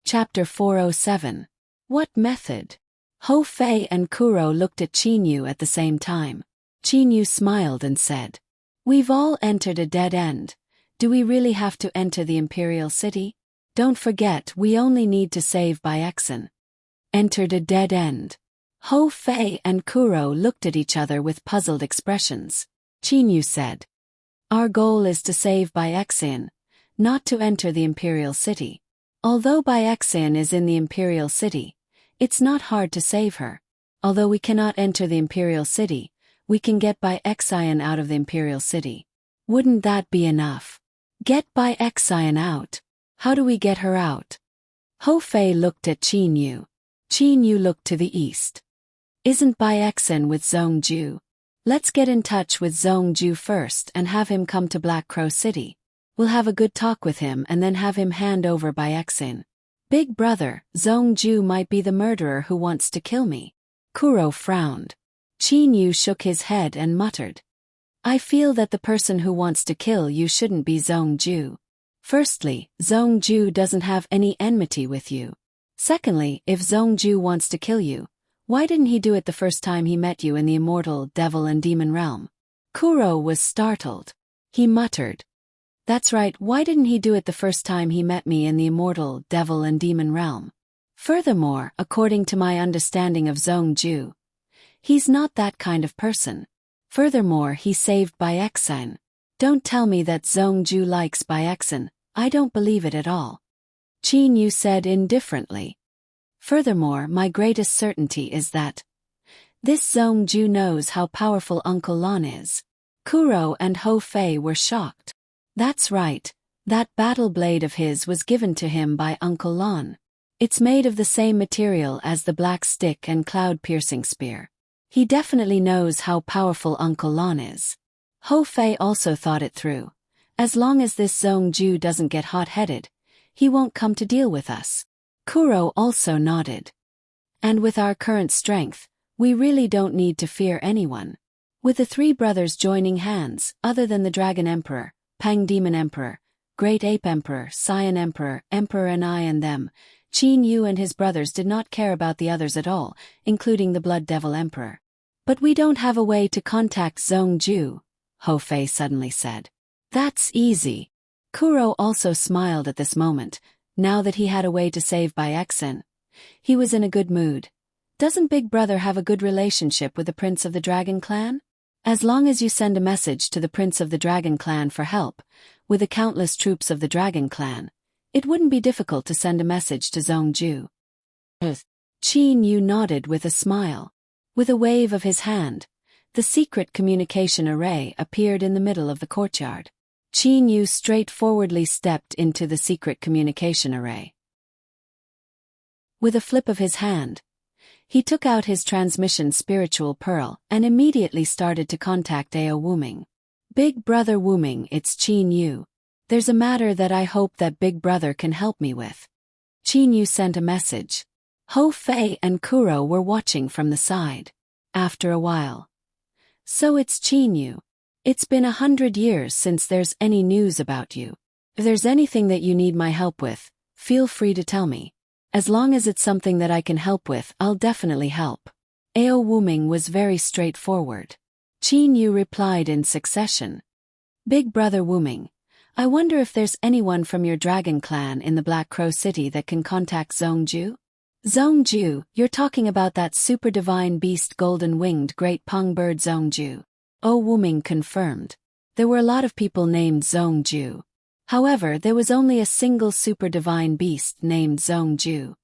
Chapter 407. What method? Ho Fei and Kuro looked at Chinyu at the same time. Chinyu smiled and said, "We've all entered a dead end. Do we really have to enter the Imperial City? Don't forget, we only need to save Byexen." Entered a dead end. Ho Fei and Kuro looked at each other with puzzled expressions. Chinyu said, "Our goal is to save Byexen, not to enter the Imperial City. Although Byexen is in the Imperial City, it's not hard to save her. Although we cannot enter the Imperial City, we can get Byexen out of the Imperial City. Wouldn't that be enough? Get Byexen out. How do we get her out?" Ho Fei looked at Chinyu. Chinyu looked to the east. "Isn't Byexen with Zhongju? Let's get in touch with Zhongju first and have him come to Black Crow City. We'll have a good talk with him and then have him hand over Byexen. Big brother, Zhongju might be the murderer who wants to kill me." Kuro frowned. Chinyu shook his head and muttered, "I feel that the person who wants to kill you shouldn't be Zhongju. Firstly, Zhongju doesn't have any enmity with you. Secondly, if Zhongju wants to kill you, why didn't he do it the first time he met you in the immortal devil and demon realm?" Kuro was startled. He muttered, "That's right, why didn't he do it the first time he met me in the immortal devil and demon realm? Furthermore, according to my understanding of Zhongju, he's not that kind of person. Furthermore, he saved Byexen. Don't tell me that Zhongju likes Byexen, I don't believe it at all." Chinyu said indifferently. "Furthermore, my greatest certainty is that this Zhongju knows how powerful Uncle Lan is." Kuro and Ho Fei were shocked. "That's right, that battle blade of his was given to him by Uncle Lan. It's made of the same material as the black stick and cloud-piercing spear. He definitely knows how powerful Uncle Lan is." Ho Fei also thought it through. As long as this Zhongju doesn't get hot-headed, he won't come to deal with us. Kuro also nodded. "And with our current strength, we really don't need to fear anyone." With the three brothers joining hands, other than the Dragon Emperor, Pang Demon Emperor, Great Ape Emperor, Cyan Emperor, Emperor and I and them, Chinyu and his brothers did not care about the others at all, including the Blood Devil Emperor. "But we don't have a way to contact Zhongju," Ho Fei suddenly said. "That's easy." Kuro also smiled at this moment. Now that he had a way to save Byexen, he was in a good mood. "Doesn't Big Brother have a good relationship with the Prince of the Dragon Clan? As long as you send a message to the Prince of the Dragon Clan for help, with the countless troops of the Dragon Clan, it wouldn't be difficult to send a message to Zhongju." Chinyu nodded with a smile. With a wave of his hand, the secret communication array appeared in the middle of the courtyard. Chinyu straightforwardly stepped into the secret communication array. With a flip of his hand, he took out his transmission spiritual pearl and immediately started to contact Ao Wuming. "Big Brother Wuming, it's Chinyu. There's a matter that I hope that Big Brother can help me with." Chinyu sent a message. Ho Fei and Kuro were watching from the side. After a while, "So it's Chinyu. It's been 100 years since there's any news about you. If there's anything that you need my help with, feel free to tell me. As long as it's something that I can help with, I'll definitely help." Ao Wuming was very straightforward. Chinyu replied in succession. "Big Brother Wuming, I wonder if there's anyone from your dragon clan in the Black Crow City that can contact Zhongju?" "Zhongju, you're talking about that super divine beast golden-winged great pung bird Zhongju." Ao Wuming confirmed. There were a lot of people named Zhongju. However, there was only a single super divine beast named Zhongju.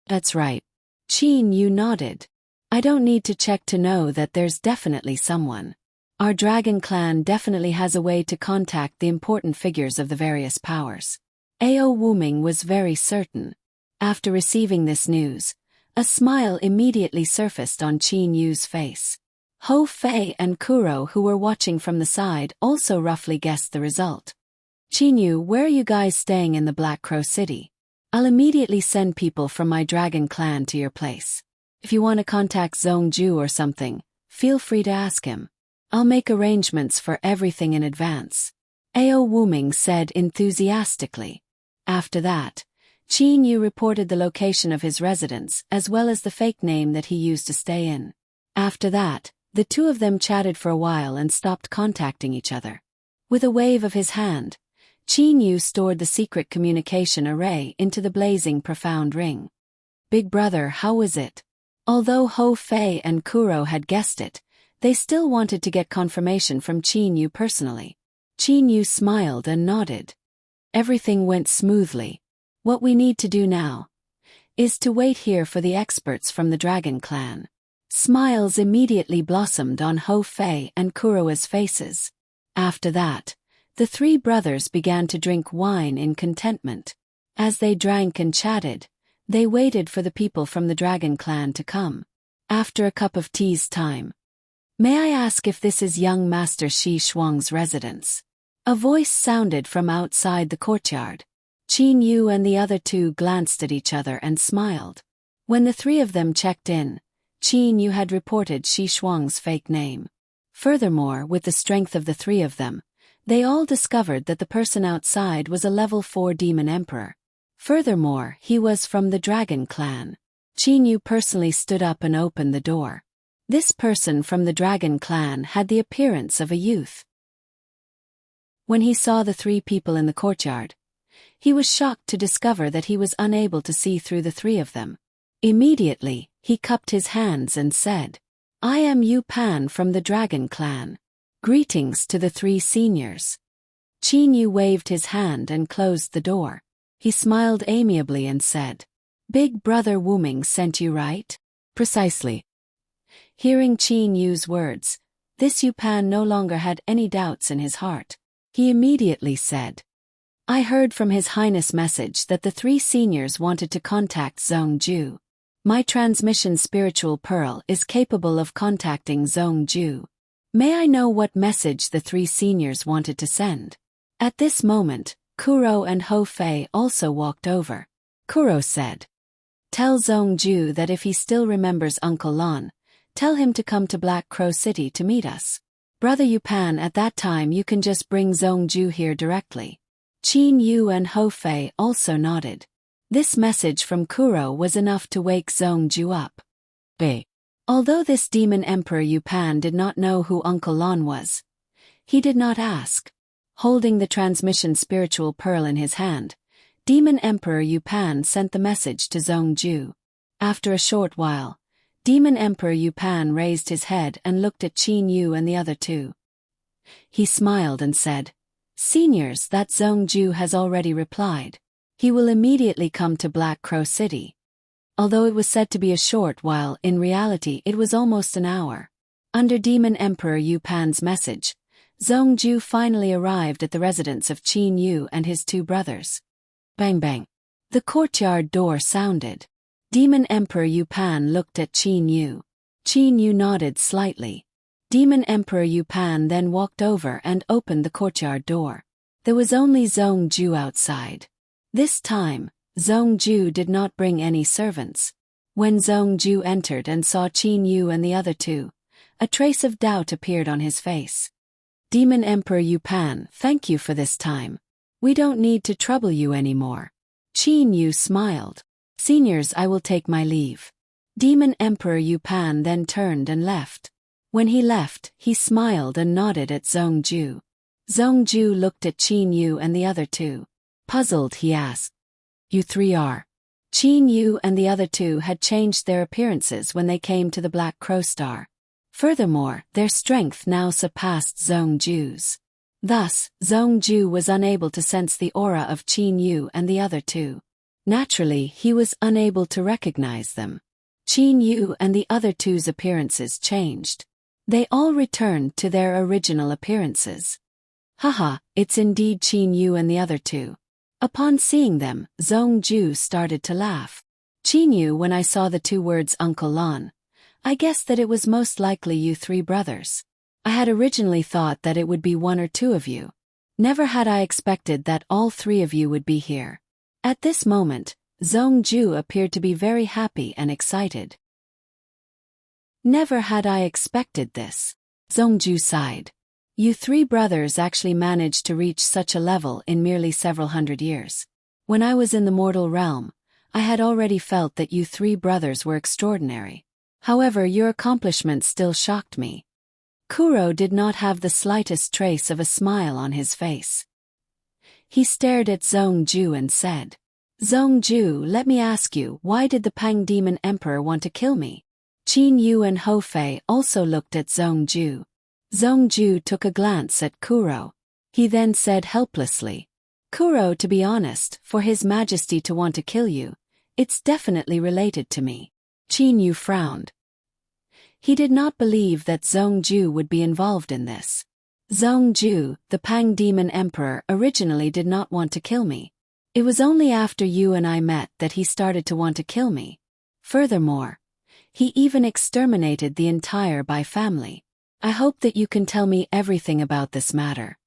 "That's right." Chinyu nodded. "I don't need to check to know that there's definitely someone. Our dragon clan definitely has a way to contact the important figures of the various powers." Ao Wuming was very certain. After receiving this news, a smile immediately surfaced on Chinyu's face. Ho Fei and Kuro, who were watching from the side, also roughly guessed the result. "Chinyu, where are you guys staying in the Black Crow City? I'll immediately send people from my dragon clan to your place. If you want to contact Zhongju or something, feel free to ask him. I'll make arrangements for everything in advance." Ao Wuming said enthusiastically. After that, Qin Yu reported the location of his residence as well as the fake name that he used to stay in. After that, the two of them chatted for a while and stopped contacting each other. With a wave of his hand, Qin Yu stored the secret communication array into the blazing profound ring. Big brother, how was it? Although Hou Fei and Kuro had guessed it, they still wanted to get confirmation from Qin Yu personally. Qin Yu smiled and nodded. Everything went smoothly. What we need to do now is to wait here for the experts from the Dragon Clan. Smiles immediately blossomed on Hou Fei and Kuro's faces. After that, the three brothers began to drink wine in contentment. As they drank and chatted, they waited for the people from the Dragon Clan to come. After a cup of tea's time, "May I ask if this is young Master Shi Shuang's residence?" A voice sounded from outside the courtyard. Qin Yu and the other two glanced at each other and smiled. When the three of them checked in, Qin Yu had reported Shi Shuang's fake name. Furthermore, with the strength of the three of them, they all discovered that the person outside was a level 4 demon emperor. Furthermore, he was from the Dragon Clan. Qin Yu personally stood up and opened the door. This person from the Dragon Clan had the appearance of a youth. When he saw the three people in the courtyard, he was shocked to discover that he was unable to see through the three of them. Immediately, he cupped his hands and said, "I am Yu Pan from the Dragon Clan. Greetings to the three seniors." Qin Yu waved his hand and closed the door. He smiled amiably and said, "Big brother Wu Ming sent you, right?" "Precisely." Hearing Qin Yu's words, this Yu Pan no longer had any doubts in his heart. He immediately said, "I heard from His Highness' message that the three seniors wanted to contact Zhong Ju. My transmission spiritual pearl is capable of contacting Zhong Ju. May I know what message the three seniors wanted to send?" At this moment, Kuro and Hou Fei also walked over. Kuro said, "Tell Zhong Ju that if he still remembers Uncle Lon, tell him to come to Black Crow City to meet us. Brother Yu Pan, at that time you can just bring Zhong Ju here directly." Qin Yu and Hou Fei also nodded. This message from Kuro was enough to wake Zhong Ju up. Although this demon emperor Yu Pan did not know who Uncle Lon was, he did not ask. Holding the transmission spiritual pearl in his hand, Demon Emperor Yu Pan sent the message to Zhong Ju. After a short while, Demon Emperor Yu Pan raised his head and looked at Qin Yu and the other two. He smiled and said, "Seniors, that Zhong Ju has already replied. He will immediately come to Black Crow City." Although it was said to be a short while, in reality it was almost an hour. Under Demon Emperor Yu Pan's message, Zhong Ju finally arrived at the residence of Qin Yu and his two brothers. Bang bang. The courtyard door sounded. Demon Emperor Yu Pan looked at Qin Yu. Qin Yu nodded slightly. Demon Emperor Yu Pan then walked over and opened the courtyard door. There was only Zhong Ju outside. This time, Zhong Ju did not bring any servants. When Zhong Ju entered and saw Qin Yu and the other two, a trace of doubt appeared on his face. "Demon Emperor Yu Pan, thank you for this time. We don't need to trouble you anymore." Qin Yu smiled. "Seniors, I will take my leave." Demon Emperor Yu Pan then turned and left. When he left, he smiled and nodded at Zhong Ju. Zhong Ju looked at Qin Yu and the other two. Puzzled, he asked, "You three are?" Qin Yu and the other two had changed their appearances when they came to the Black Crow Star. Furthermore, their strength now surpassed Zhong Ju's. Thus, Zhong Ju was unable to sense the aura of Qin Yu and the other two. Naturally, he was unable to recognize them. Qin Yu and the other two's appearances changed. They all returned to their original appearances. Haha, it's indeed Qin Yu and the other two. Upon seeing them, Zhong Ju started to laugh. "Qin Yu, when I saw the two words Uncle Lon, I guessed that it was most likely you three brothers. I had originally thought that it would be one or two of you. Never had I expected that all three of you would be here." At this moment, Zhong Ju appeared to be very happy and excited. "Never had I expected this." Zhong Ju sighed. "You three brothers actually managed to reach such a level in merely several hundred years. When I was in the mortal realm, I had already felt that you three brothers were extraordinary. However, your accomplishments still shocked me. Kuro did not have the slightest trace of a smile on his face. He stared at Zhongju and said, Zhongju, let me ask you, why did the Pang Demon Emperor want to kill me? Qin Yu and Hou Fei also looked at Zhongju. Zhongju took a glance at Kuro. He then said helplessly, Kuro, to be honest, for His Majesty to want to kill you, it's definitely related to me. Qin Yu frowned. He did not believe that Zhongju would be involved in this. Zhongju, the Pang Demon Emperor, originally did not want to kill me. It was only after you and I met that he started to want to kill me. Furthermore, he even exterminated the entire Bai family. I hope that you can tell me everything about this matter.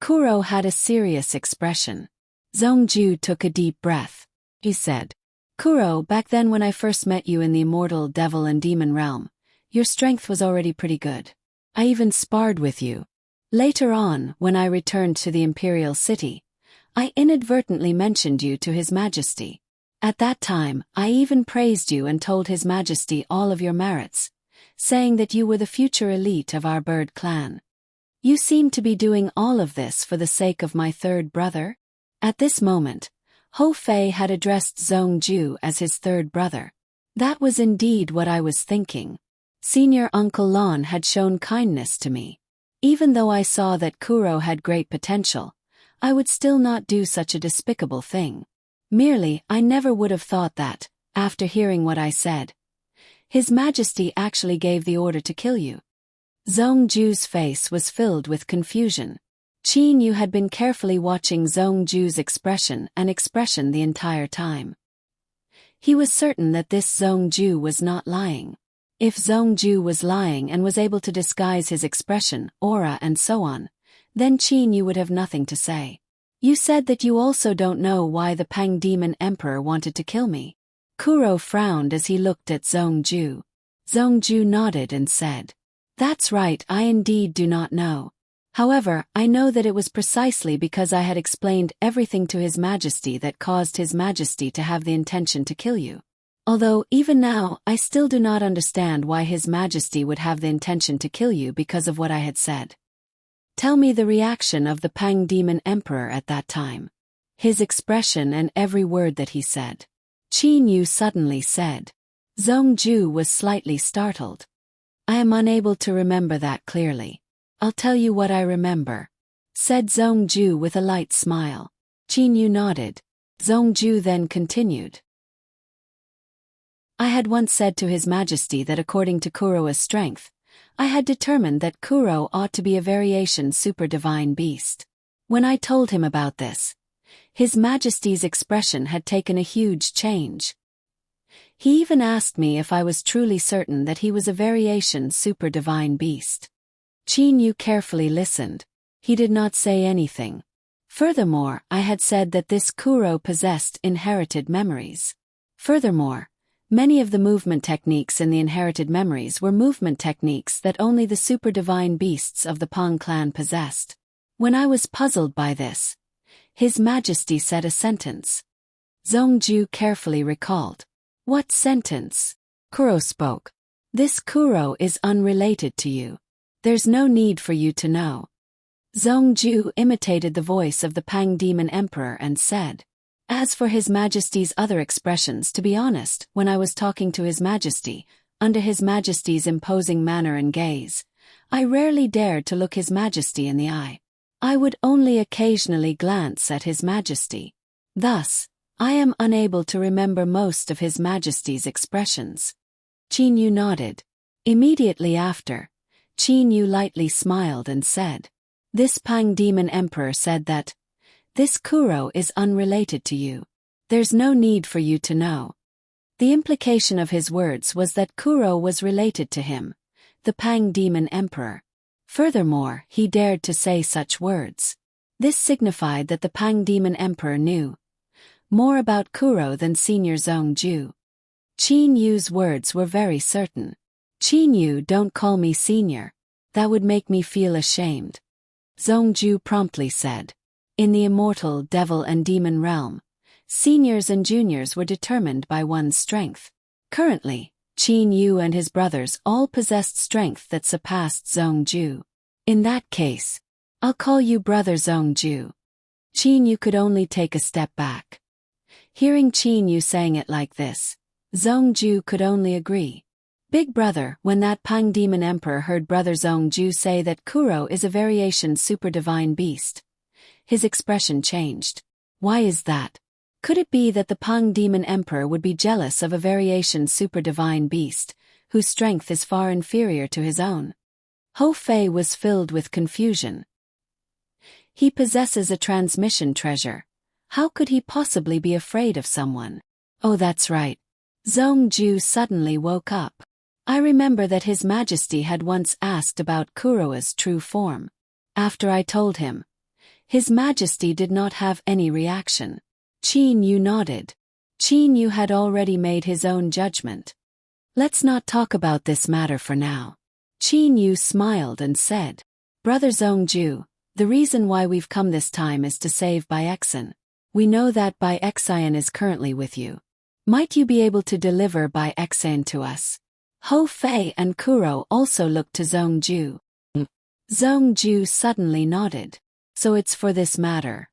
Kuro had a serious expression. Zhongju took a deep breath. He said, Kuro, back then when I first met you in the immortal devil and demon realm, your strength was already pretty good. I even sparred with you. Later on, when I returned to the Imperial City, I inadvertently mentioned you to His Majesty. At that time, I even praised you and told His Majesty all of your merits, saying that you were the future elite of our bird clan. You seem to be doing all of this for the sake of my third brother? At this moment, Hou Fei had addressed Zhongju as his third brother. That was indeed what I was thinking. Senior Uncle Lon had shown kindness to me. Even though I saw that Kuro had great potential, I would still not do such a despicable thing. Merely, I never would have thought that, after hearing what I said, His Majesty actually gave the order to kill you. Zhongju's face was filled with confusion. Qin Yu had been carefully watching Zhongju's expression the entire time. He was certain that this Zhongju was not lying. If Zhongju was lying and was able to disguise his expression, aura and so on, then Qin Yu would have nothing to say. You said that you also don't know why the Pang Demon Emperor wanted to kill me. Kuro frowned as he looked at Zhongju. Zhongju nodded and said, That's right, I indeed do not know. However, I know that it was precisely because I had explained everything to His Majesty that caused His Majesty to have the intention to kill you. Although, even now, I still do not understand why His Majesty would have the intention to kill you because of what I had said. Tell me the reaction of the Pang Demon Emperor at that time. His expression and every word that he said. Qin Yu suddenly said. Zhongju was slightly startled. I am unable to remember that clearly. I'll tell you what I remember, said Zhongju with a light smile. Qin Yu nodded. Zhongju then continued. I had once said to His Majesty that according to Kuro's strength, I had determined that Kuro ought to be a variation super divine beast. When I told him about this, His Majesty's expression had taken a huge change. He even asked me if I was truly certain that he was a variation super divine beast. Qin Yu carefully listened. He did not say anything. Furthermore, I had said that this Kuro possessed inherited memories. Furthermore, many of the movement techniques in the inherited memories were movement techniques that only the super divine beasts of the Pang clan possessed. When I was puzzled by this, His Majesty said a sentence. Zhongju carefully recalled. What sentence? Kuro spoke. This Kuro is unrelated to you. There's no need for you to know. Zhongju imitated the voice of the Pang Demon Emperor and said, As for His Majesty's other expressions, to be honest, when I was talking to His Majesty, under His Majesty's imposing manner and gaze, I rarely dared to look His Majesty in the eye. I would only occasionally glance at His Majesty. Thus, I am unable to remember most of His Majesty's expressions. Qin Yu nodded. Immediately after, Qin Yu lightly smiled and said, This Pang Demon Emperor said that, This Kuro is unrelated to you. There's no need for you to know. The implication of his words was that Kuro was related to him, the Pang Demon Emperor. Furthermore, he dared to say such words. This signified that the Pang Demon Emperor knew more about Kuro than Senior Zhongju. Qin Yu's words were very certain. Qin Yu, don't call me senior. That would make me feel ashamed. Zhongju promptly said. In the immortal devil and demon realm, Seniors and juniors were determined by one's strength. Currently, Qin Yu and his brothers all possessed strength that surpassed Zhongju. In that case, I'll call you Brother Zhongju. Qin Yu could only take a step back. Hearing Qin Yu saying it like this, Zhongju could only agree. Big brother, when that Pang Demon Emperor heard Brother Zhongju say that Kuro is a variation super divine beast, his expression changed. Why is that? Could it be that the Pang Demon Emperor would be jealous of a variation super divine beast, whose strength is far inferior to his own? Hou Fei was filled with confusion. He possesses a transmission treasure. How could he possibly be afraid of someone? Oh, that's right. Zhongju suddenly woke up. I remember that His Majesty had once asked about Kuro's true form. After I told him, His Majesty did not have any reaction. Qin Yu nodded. Qin Yu had already made his own judgment. Let's not talk about this matter for now. Qin Yu smiled and said, Brother Zhongju, the reason why we've come this time is to save Baixin. We know that Baixin is currently with you. Might you be able to deliver Baixin to us? Hou Fei and Kuro also looked to Zhongju. Zhongju suddenly nodded. So it's for this matter.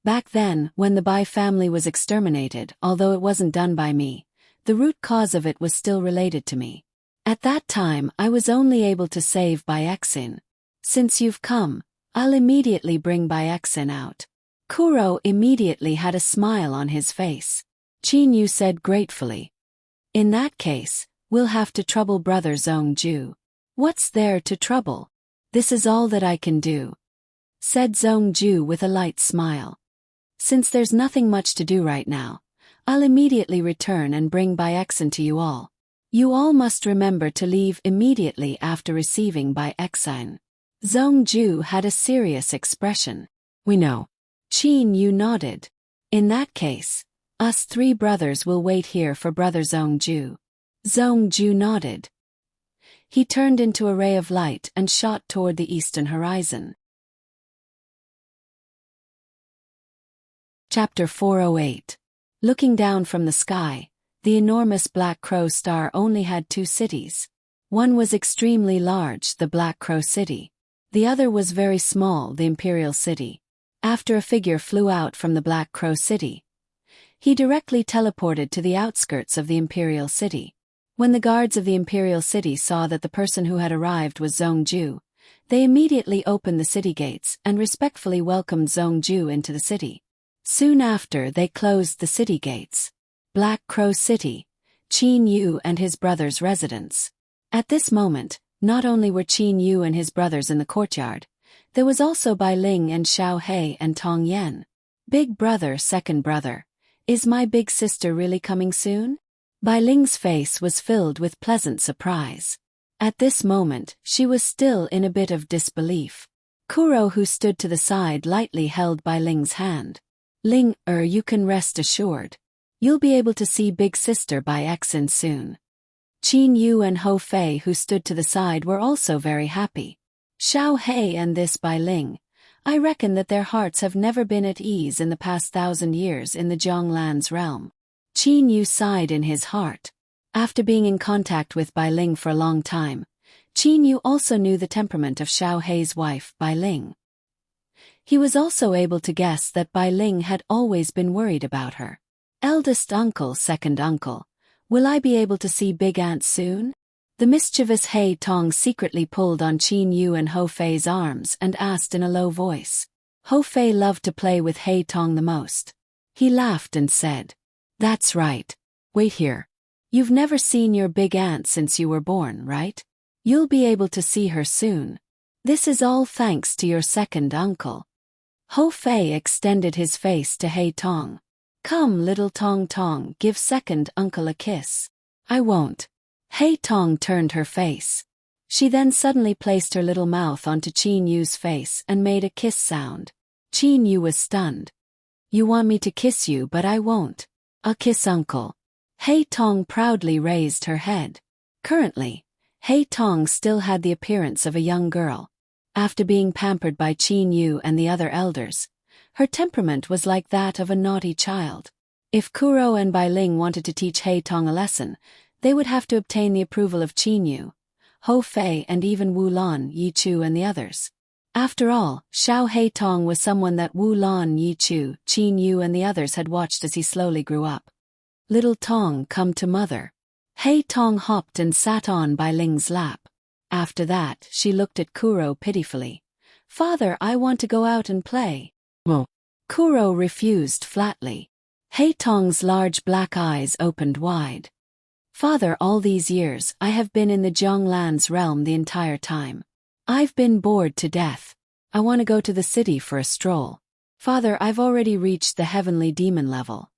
Back then, when the Bai family was exterminated, although it wasn't done by me, the root cause of it was still related to me. At that time, I was only able to save Baixin. Since you've come, I'll immediately bring Baixin out. Kuro immediately had a smile on his face. Qin Yu said gratefully, In that case, we'll have to trouble Brother Zhongju. What's there to trouble? This is all that I can do, said Zhongju with a light smile. Since there's nothing much to do right now, I'll immediately return and bring Baixin to you all. You all must remember to leave immediately after receiving Baixin. Zhongju had a serious expression. We know. Qin Yu nodded. In that case, us three brothers will wait here for Brother Zhongju. Zhongju nodded. He turned into a ray of light and shot toward the eastern horizon. Chapter 408. Looking down from the sky, the enormous Black Crow star only had two cities. One was extremely large, the Black Crow City. The other was very small, the Imperial City. After a figure flew out from the Black Crow City, he directly teleported to the outskirts of the Imperial City. When the guards of the Imperial City saw that the person who had arrived was Zhongju, they immediately opened the city gates and respectfully welcomed Zhongju into the city. Soon after, they closed the city gates. Black Crow City, Qin Yu and his brother's residence. At this moment, not only were Qin Yu and his brothers in the courtyard, there was also Bai Ling and Xiao He and Tong Yan. Big brother, second brother, is my big sister really coming soon? Bai Ling's face was filled with pleasant surprise. At this moment, she was still in a bit of disbelief. Kuro, who stood to the side, lightly held Bai Ling's hand. Ling, you can rest assured. You'll be able to see big sister Baixin soon. Qin Yu and Hou Fei, who stood to the side, were also very happy. Xiao He and this Bai Ling, I reckon that their hearts have never been at ease in the past 1,000 years in the Zhonglan's realm. Qin Yu sighed in his heart. After being in contact with Bai Ling for a long time, Qin Yu also knew the temperament of Xiao He's wife, Bai Ling. He was also able to guess that Bai Ling had always been worried about her. Eldest uncle, second uncle, will I be able to see Big Aunt soon? The mischievous He Tong secretly pulled on Qin Yu and Hou Fei's arms and asked in a low voice. Hou Fei loved to play with He Tong the most. He laughed and said, That's right. Wait here. You've never seen your big aunt since you were born, right? You'll be able to see her soon. This is all thanks to your second uncle. Hou Fei extended his face to He Tong. Come, little Tong Tong, give second uncle a kiss. I won't. He Tong turned her face. She then suddenly placed her little mouth onto Qin Yu's face and made a kiss sound. Qin Yu was stunned. You want me to kiss you, but I won't. I'll kiss uncle. He Tong proudly raised her head. Currently, He Tong still had the appearance of a young girl. After being pampered by Qin Yu and the other elders, Her temperament was like that of a naughty child. If Kuro and Bai Ling wanted to teach He Tong a lesson, they would have to obtain the approval of Qin Yu, Hou Fei and even Wu Lan, Yi Chu and the others. After all, Xiao He Tong was someone that Wu Lan, Yi Chu, Qin Yu and the others had watched as he slowly grew up. Little Tong, come to mother. He Tong hopped and sat on Bai Ling's lap. After that, she looked at Kuro pitifully. Father, I want to go out and play. Well, Kuro refused flatly. He Tong's large black eyes opened wide. Father, all these years, I have been in the Jianglan's realm the entire time. I've been bored to death. I want to go to the city for a stroll. Father, I've already reached the heavenly demon level.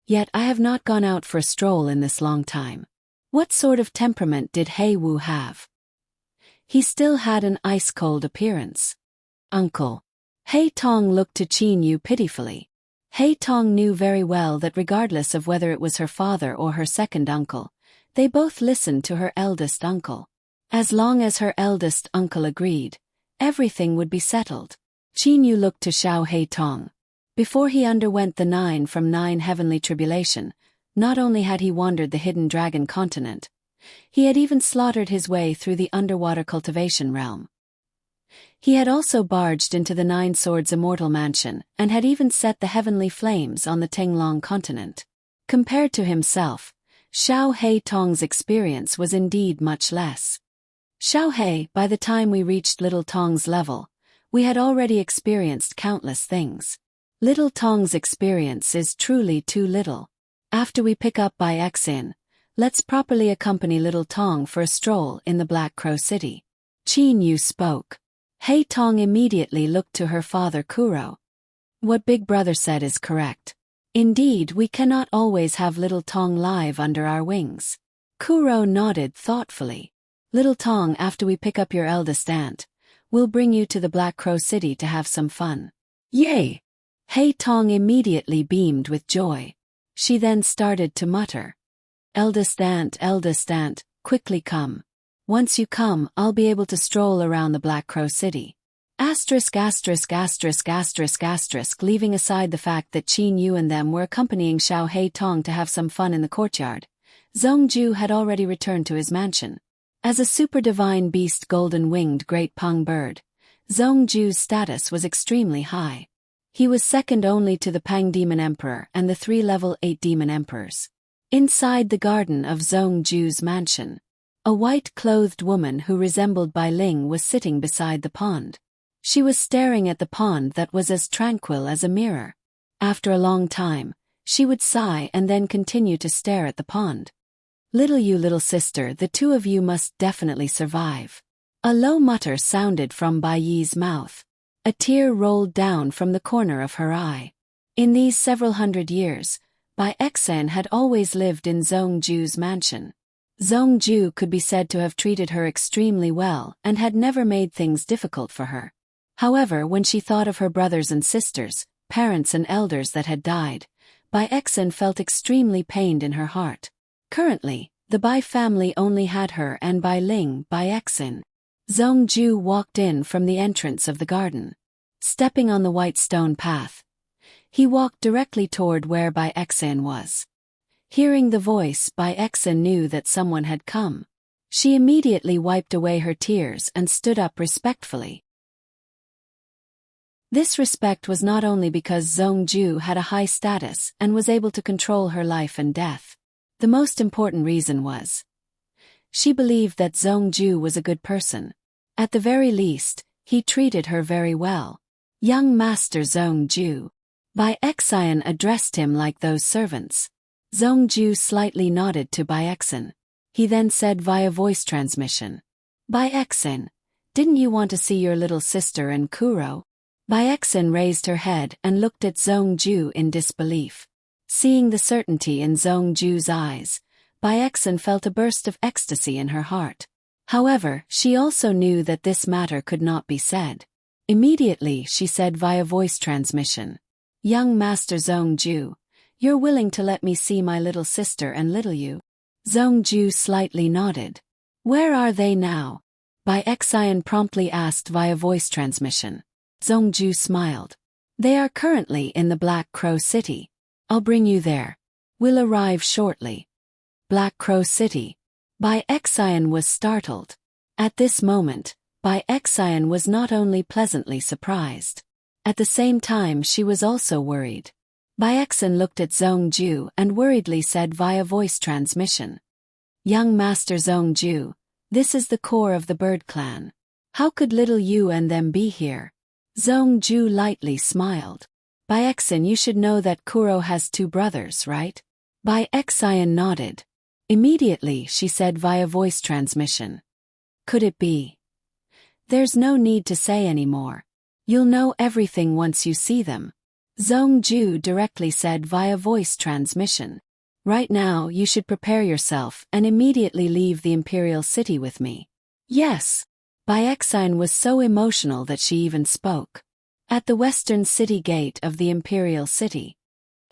Yet I have not gone out for a stroll in this long time. What sort of temperament did He Wu have? He still had an ice-cold appearance. Uncle. He Tong looked to Qin Yu pitifully. He Tong knew very well that regardless of whether it was her father or her second uncle, they both listened to her eldest uncle. As long as her eldest uncle agreed, everything would be settled. Qin Yu looked to Xiao He Tong. Before he underwent the 9 from 9 heavenly tribulation, not only had he wandered the hidden dragon continent, he had even slaughtered his way through the underwater cultivation realm. He had also barged into the 9 Swords Immortal Mansion and had even set the heavenly flames on the Tinglong continent. Compared to himself, Xiao He Tong's experience was indeed much less. Xiao He, by the time we reached Little Tong's level, we had already experienced countless things. Little Tong's experience is truly too little. After we pick up Bai Xin, let's properly accompany Little Tong for a stroll in the Black Crow City. Qin Yu spoke. He Tong immediately looked to her father Kuro. What Big Brother said is correct. Indeed, we cannot always have Little Tong live under our wings. Kuro nodded thoughtfully. Little Tong, after we pick up your eldest aunt, we'll bring you to the Black Crow City to have some fun. Yay! He Tong immediately beamed with joy. She then started to mutter. Eldest aunt, quickly come. Once you come, I'll be able to stroll around the Black Crow City. Asterisk, leaving aside the fact that Qin Yu and them were accompanying Xiao He Tong to have some fun in the courtyard, Zhongju had already returned to his mansion. As a super divine beast golden-winged great pung bird, Zhongju's status was extremely high. He was second only to the Pang Demon Emperor and the 3 level 8 Demon Emperors. Inside the garden of Zhongju's mansion, a white-clothed woman who resembled Bai Ling was sitting beside the pond. She was staring at the pond that was as tranquil as a mirror. After a long time, she would sigh and then continue to stare at the pond. Little you, little sister, the two of you must definitely survive. A low mutter sounded from Bai Yi's mouth. A tear rolled down from the corner of her eye. In these several hundred years, Bai Xin had always lived in Zhongju's mansion. Zhongju could be said to have treated her extremely well and had never made things difficult for her. However, when she thought of her brothers and sisters, parents and elders that had died, Bai Xin felt extremely pained in her heart. Currently, the Bai family only had her and Bai Ling, Bai Xin. Zhongju walked in from the entrance of the garden. Stepping on the white stone path, he walked directly toward where Bai Xin was. Hearing the voice, Bai Xin knew that someone had come. She immediately wiped away her tears and stood up respectfully. This respect was not only because Zhongju had a high status and was able to control her life and death. The most important reason was, she believed that Zhongju was a good person. At the very least, he treated her very well. Young Master Zhongju. Bai Xin addressed him like those servants. Zhongju slightly nodded to Bai Xin. He then said via voice transmission. Bai Xin, didn't you want to see your little sister and Kuro? Bai Xin raised her head and looked at Zhongju in disbelief. Seeing the certainty in Zhongju's eyes, Bai Xin felt a burst of ecstasy in her heart. However, she also knew that this matter could not be said. Immediately she said via voice transmission. Young Master Zhongju, you're willing to let me see my little sister and little you? Zhongju slightly nodded. Where are they now? Bai Xin promptly asked via voice transmission. Zhongju smiled. They are currently in the Black Crow City. I'll bring you there. We'll arrive shortly. Black Crow City. Bai Xian was startled. At this moment, Bai Xian was not only pleasantly surprised. At the same time she was also worried. Bai Xian looked at Zhongju and worriedly said via voice transmission. Young Master Zhongju, this is the core of the bird clan. How could little you and them be here? Zhongju lightly smiled. Bai Xian, you should know that Kuro has 2 brothers, right? Bai Xian nodded. Immediately she said via voice transmission. Could it be? There's no need to say anymore. You'll know everything once you see them. Zhongju directly said via voice transmission. Right now you should prepare yourself and immediately leave the Imperial City with me. Yes. Bai Xian was so emotional that she even spoke. At the western city gate of the Imperial City.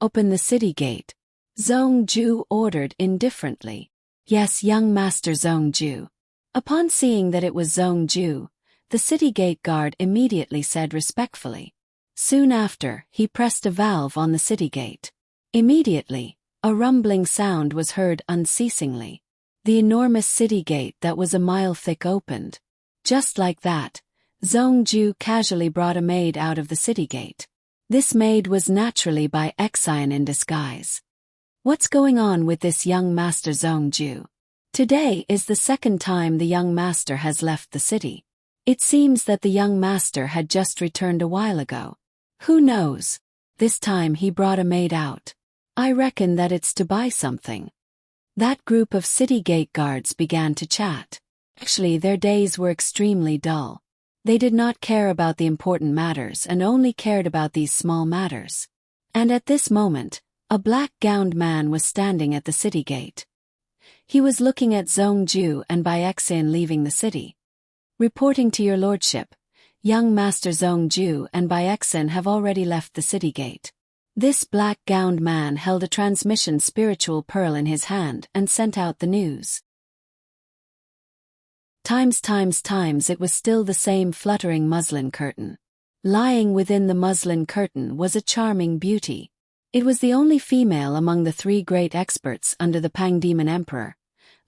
Open the city gate. Zhongju ordered indifferently. Yes, young Master Zhongju. Upon seeing that it was Zhongju, the city gate guard immediately said respectfully. Soon after, he pressed a valve on the city gate. Immediately, a rumbling sound was heard unceasingly. The enormous city gate that was a mile thick opened. Just like that, Zhongju casually brought a maid out of the city gate. This maid was naturally Bai Xian in disguise. What's going on with this young Master Zhongju? Today is the second time the young master has left the city. It seems that the young master had just returned a while ago. Who knows? This time he brought a maid out. I reckon that it's to buy something. That group of city gate guards began to chat. Actually, their days were extremely dull. They did not care about the important matters and only cared about these small matters. And at this moment, a black-gowned man was standing at the city gate. He was looking at Zhongju and Bai Xian leaving the city. Reporting to your lordship, young Master Zhongju and Bai Xian have already left the city gate. This black-gowned man held a transmission spiritual pearl in his hand and sent out the news. Times it was still the same fluttering muslin curtain. Lying within the muslin curtain was a charming beauty. It was the only female among the 3 great experts under the Pang Demon Emperor.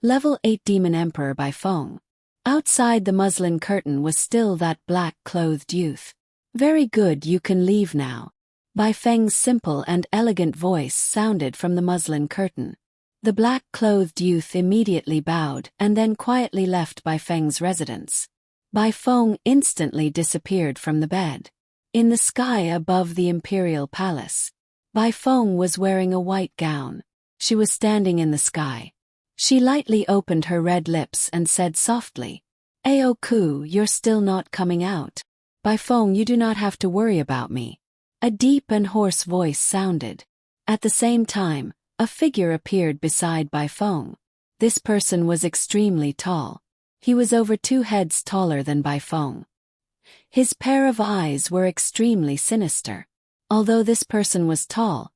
Level 8 Demon Emperor Bai Feng. Outside the muslin curtain was still that black-clothed youth. Very good, you can leave now. Bai Feng's simple and elegant voice sounded from the muslin curtain. The black-clothed youth immediately bowed and then quietly left Bai Feng's residence. Bai Feng instantly disappeared from the bed. In the sky above the imperial palace, Bai Feng was wearing a white gown. She was standing in the sky. She lightly opened her red lips and said softly, Aoku, you're still not coming out. Bai Feng, you do not have to worry about me. A deep and hoarse voice sounded. At the same time, a figure appeared beside Bai Feng. This person was extremely tall. He was over 2 heads taller than Bai Feng. His pair of eyes were extremely sinister. Although this person was tall,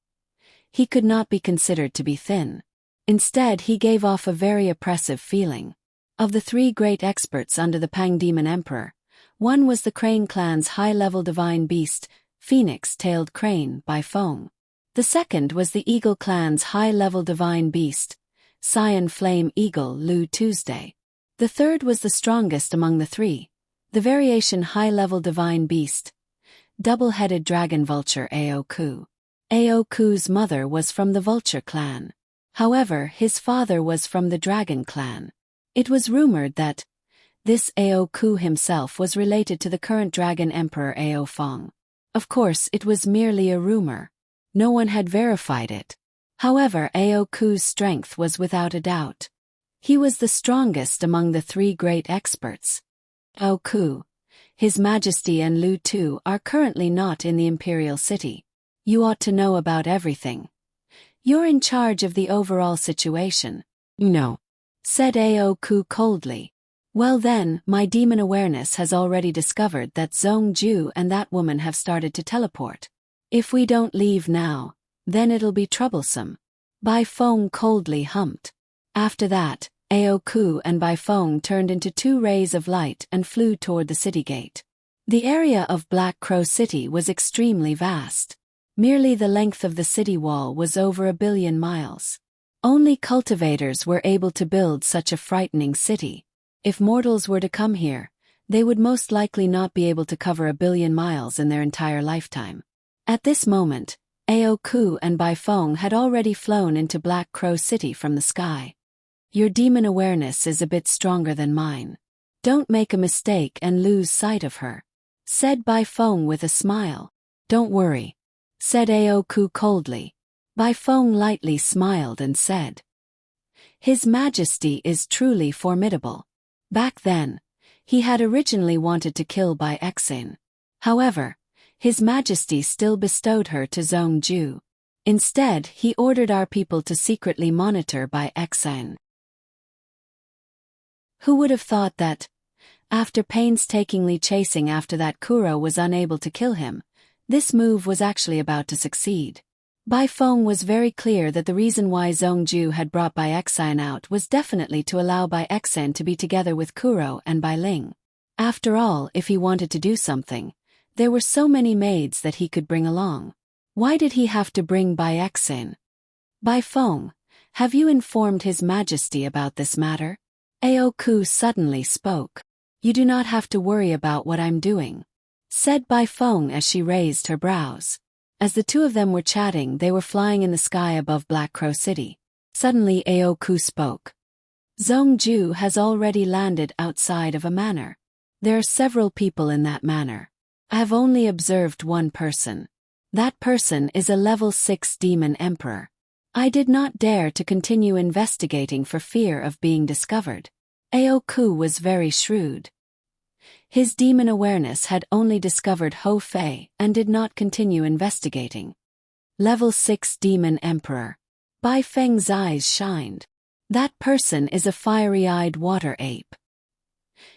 he could not be considered to be thin. Instead, he gave off a very oppressive feeling. Of the 3 great experts under the Pang Demon Emperor, one was the Crane clan's high-level divine beast, Phoenix-tailed crane, Bai Feng. The second was the Eagle clan's high-level divine beast, Cyan Flame Eagle Lu Tuesday. The third was the strongest among the 3, the variation high-level divine beast, double-headed dragon vulture Aoku. Aoku's mother was from the Vulture clan. However, his father was from the Dragon clan. It was rumored that this Aoku himself was related to the current Dragon Emperor Ao Feng. Of course, it was merely a rumor. No one had verified it. However, Aoku's strength was without a doubt. He was the strongest among the 3 great experts. Aoku, His Majesty and Lu Tu are currently not in the Imperial City. You ought to know about everything. You're in charge of the overall situation. No, said Aoku coldly. Well then, my demon awareness has already discovered that Zhongju and that woman have started to teleport. If we don't leave now, then it'll be troublesome. Bai Feng coldly humped. After that, Aoku and Bai Feng turned into 2 rays of light and flew toward the city gate. The area of Black Crow City was extremely vast. Merely the length of the city wall was over 1 billion miles. Only cultivators were able to build such a frightening city. If mortals were to come here, they would most likely not be able to cover 1 billion miles in their entire lifetime. At this moment, Ao Ku and Bai Feng had already flown into Black Crow City from the sky. Your demon awareness is a bit stronger than mine. Don't make a mistake and lose sight of her, said Bai Feng with a smile. Don't worry, said Ao Ku coldly. Bai Feng lightly smiled and said, His Majesty is truly formidable. Back then, he had originally wanted to kill Bai Exin. However, His Majesty still bestowed her to Zhong Ju. Instead, he ordered our people to secretly monitor Bai Exin. Who would have thought that, after painstakingly chasing after that Kuro was unable to kill him, this move was actually about to succeed? Bai Feng was very clear that the reason why Zhong Ju had brought Bai Exin out was definitely to allow Bai Exin to be together with Kuro and Bai Ling. After all, if he wanted to do something, there were so many maids that he could bring along. Why did he have to bring Bai Exin? Bai Feng, have you informed His Majesty about this matter? Ao Ku suddenly spoke. You do not have to worry about what I'm doing, said Bai Feng as she raised her brows. As the two of them were chatting, they were flying in the sky above Black Crow City. Suddenly Ao Ku spoke. Zhong Ju has already landed outside of a manor. There are several people in that manor. I have only observed one person. That person is a level 6 demon emperor. I did not dare to continue investigating for fear of being discovered. Ao Ku was very shrewd. His demon awareness had only discovered Ho Fei and did not continue investigating. Level 6 demon emperor. Bai Feng's eyes shined. That person is a fiery-eyed water ape.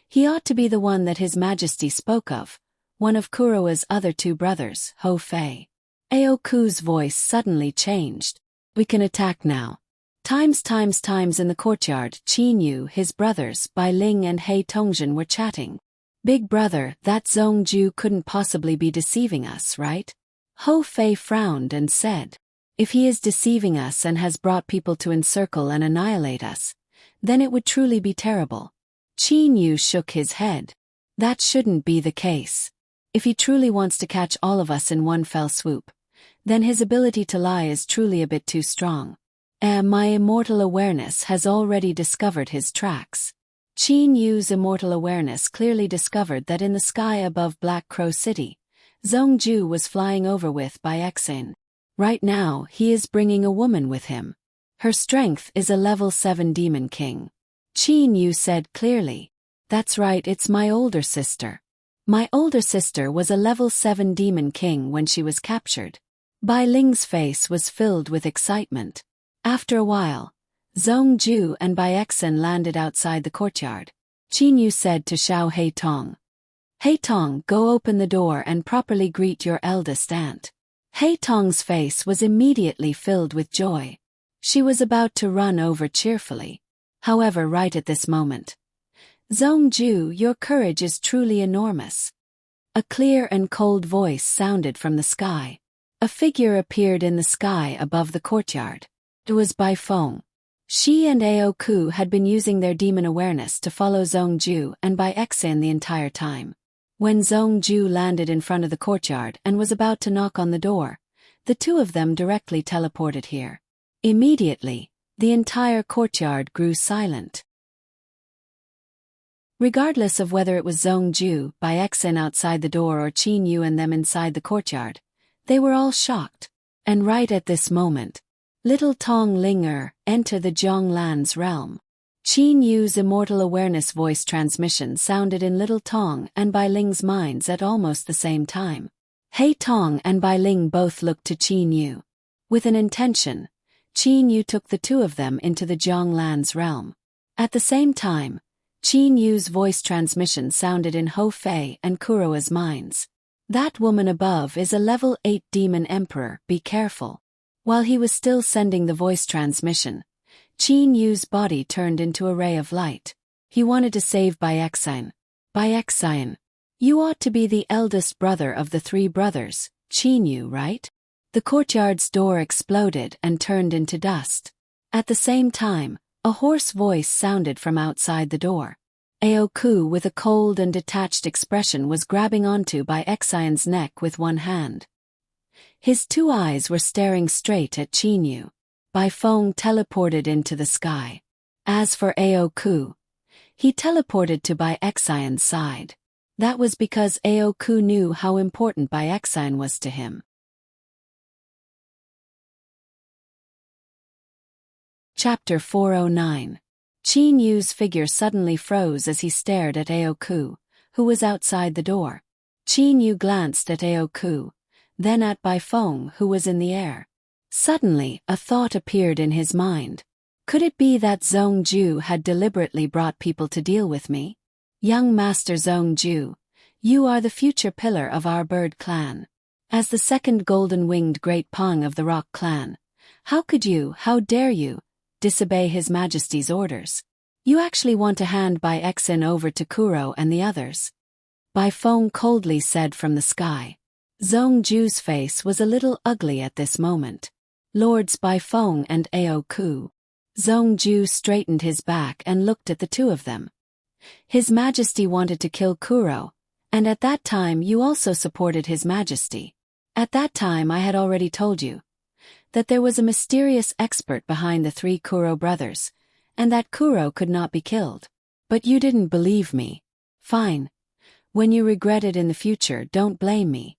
He ought to be the one that His Majesty spoke of, one of Kuro's other two brothers, Ho Fei. Ao Ku's voice suddenly changed. We can attack now. Times in the courtyard, Qin Yu, his brothers, Bai Ling and He Tongzhen were chatting. Big brother, that Zhong Ju couldn't possibly be deceiving us, right? Ho Fei frowned and said, If he is deceiving us and has brought people to encircle and annihilate us, then it would truly be terrible. Qin Yu shook his head. That shouldn't be the case. If he truly wants to catch all of us in one fell swoop, then his ability to lie is truly a bit too strong. My immortal awareness has already discovered his tracks. Qin Yu's immortal awareness clearly discovered that in the sky above Black Crow City, Zhong Ju was flying over with Bai Exin. Right now, he is bringing a woman with him. Her strength is a level 7 demon king. Qin Yu said clearly. That's right, it's my older sister. My older sister was a level 7 demon king when she was captured. Bai Ling's face was filled with excitement. After a while, Zhong Ju and Bai Exin landed outside the courtyard. Qin Yu said to Xiao Heitong, Heitong, go open the door and properly greet your eldest aunt. Heitong's face was immediately filled with joy. She was about to run over cheerfully. However, right at this moment, Zhong Ju, your courage is truly enormous. A clear and cold voice sounded from the sky. A figure appeared in the sky above the courtyard. It was Bai Feng. She and Ao Ku had been using their demon awareness to follow Zhong Ju and Bai Exin the entire time. When Zhong Ju landed in front of the courtyard and was about to knock on the door, the two of them directly teleported here. Immediately, the entire courtyard grew silent. Regardless of whether it was Zhong Ju, Bai Exin outside the door or Qin Yu and them inside the courtyard, they were all shocked. And right at this moment, little Tong Ling entered the Zhonglan's realm. Qin Yu's immortal awareness voice transmission sounded in little Tong and Bai Ling's minds at almost the same time. He Tong and Bai Ling both looked to Qin Yu. With an intention, Qin Yu took the two of them into the Zhonglan's realm. At the same time, Qin Yu's voice transmission sounded in Ho Fei and Kuro's minds. That woman above is a level 8 demon emperor, be careful. While he was still sending the voice transmission, Qin Yu's body turned into a ray of light. He wanted to save Bai Exin. Bai Exin. You ought to be the eldest brother of the three brothers, Chinyu, right? The courtyard's door exploded and turned into dust. At the same time, a hoarse voice sounded from outside the door. Aoku, with a cold and detached expression, was grabbing onto Bai Xian's neck with one hand. His two eyes were staring straight at Chinyu. Bai Feng teleported into the sky. As for Aoku, he teleported to Bai Xian's side. That was because Aoku knew how important Bai Xian was to him. Chapter 409. Chinyu's figure suddenly froze as he stared at Aoku, who was outside the door. Chinyu glanced at Aoku, then at Bai Feng, who was in the air. Suddenly, a thought appeared in his mind. Could it be that Zhongju had deliberately brought people to deal with me? Young Master Zhongju, you are the future pillar of our bird clan. As the second golden-winged great Pang of the Rock clan, how dare you, disobey His Majesty's orders? You actually want to hand Bai Xian over to Kuro and the others? Bai Feng coldly said from the sky. Zhongju's face was a little ugly at this moment. Lords Bai Feng and Aoku. Zhongju straightened his back and looked at the two of them. His Majesty wanted to kill Kuro, and at that time you also supported His Majesty. At that time I had already told you that there was a mysterious expert behind the three Kuro brothers, and that Kuro could not be killed. But you didn't believe me. Fine. When you regret it in the future, don't blame me.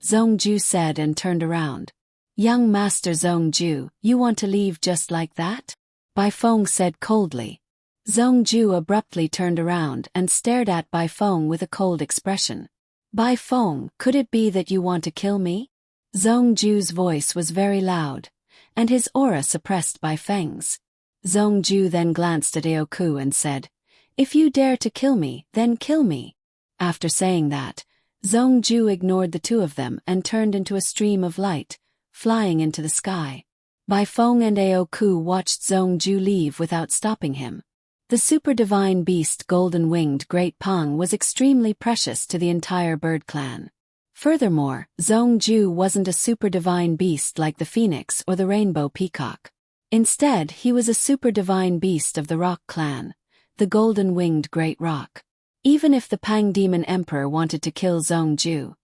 Zhongju said and turned around. Young Master Zhongju, you want to leave just like that? Bai Feng said coldly. Zhongju abruptly turned around and stared at Bai Feng with a cold expression. Bai Feng, could it be that you want to kill me? Zhongju's voice was very loud, and his aura suppressed Bai Feng's. Zhongju then glanced at Aoku and said, If you dare to kill me, then kill me. After saying that, Zhongju ignored the two of them and turned into a stream of light, flying into the sky. Bai Feng and Aoku watched Zhongju leave without stopping him. The super divine beast golden-winged great Pang was extremely precious to the entire bird clan. Furthermore, Zhongju wasn't a super divine beast like the phoenix or the rainbow peacock. Instead, he was a super divine beast of the rock clan, the golden-winged great rock. Even if the Pang Demon Emperor wanted to kill Zhongju,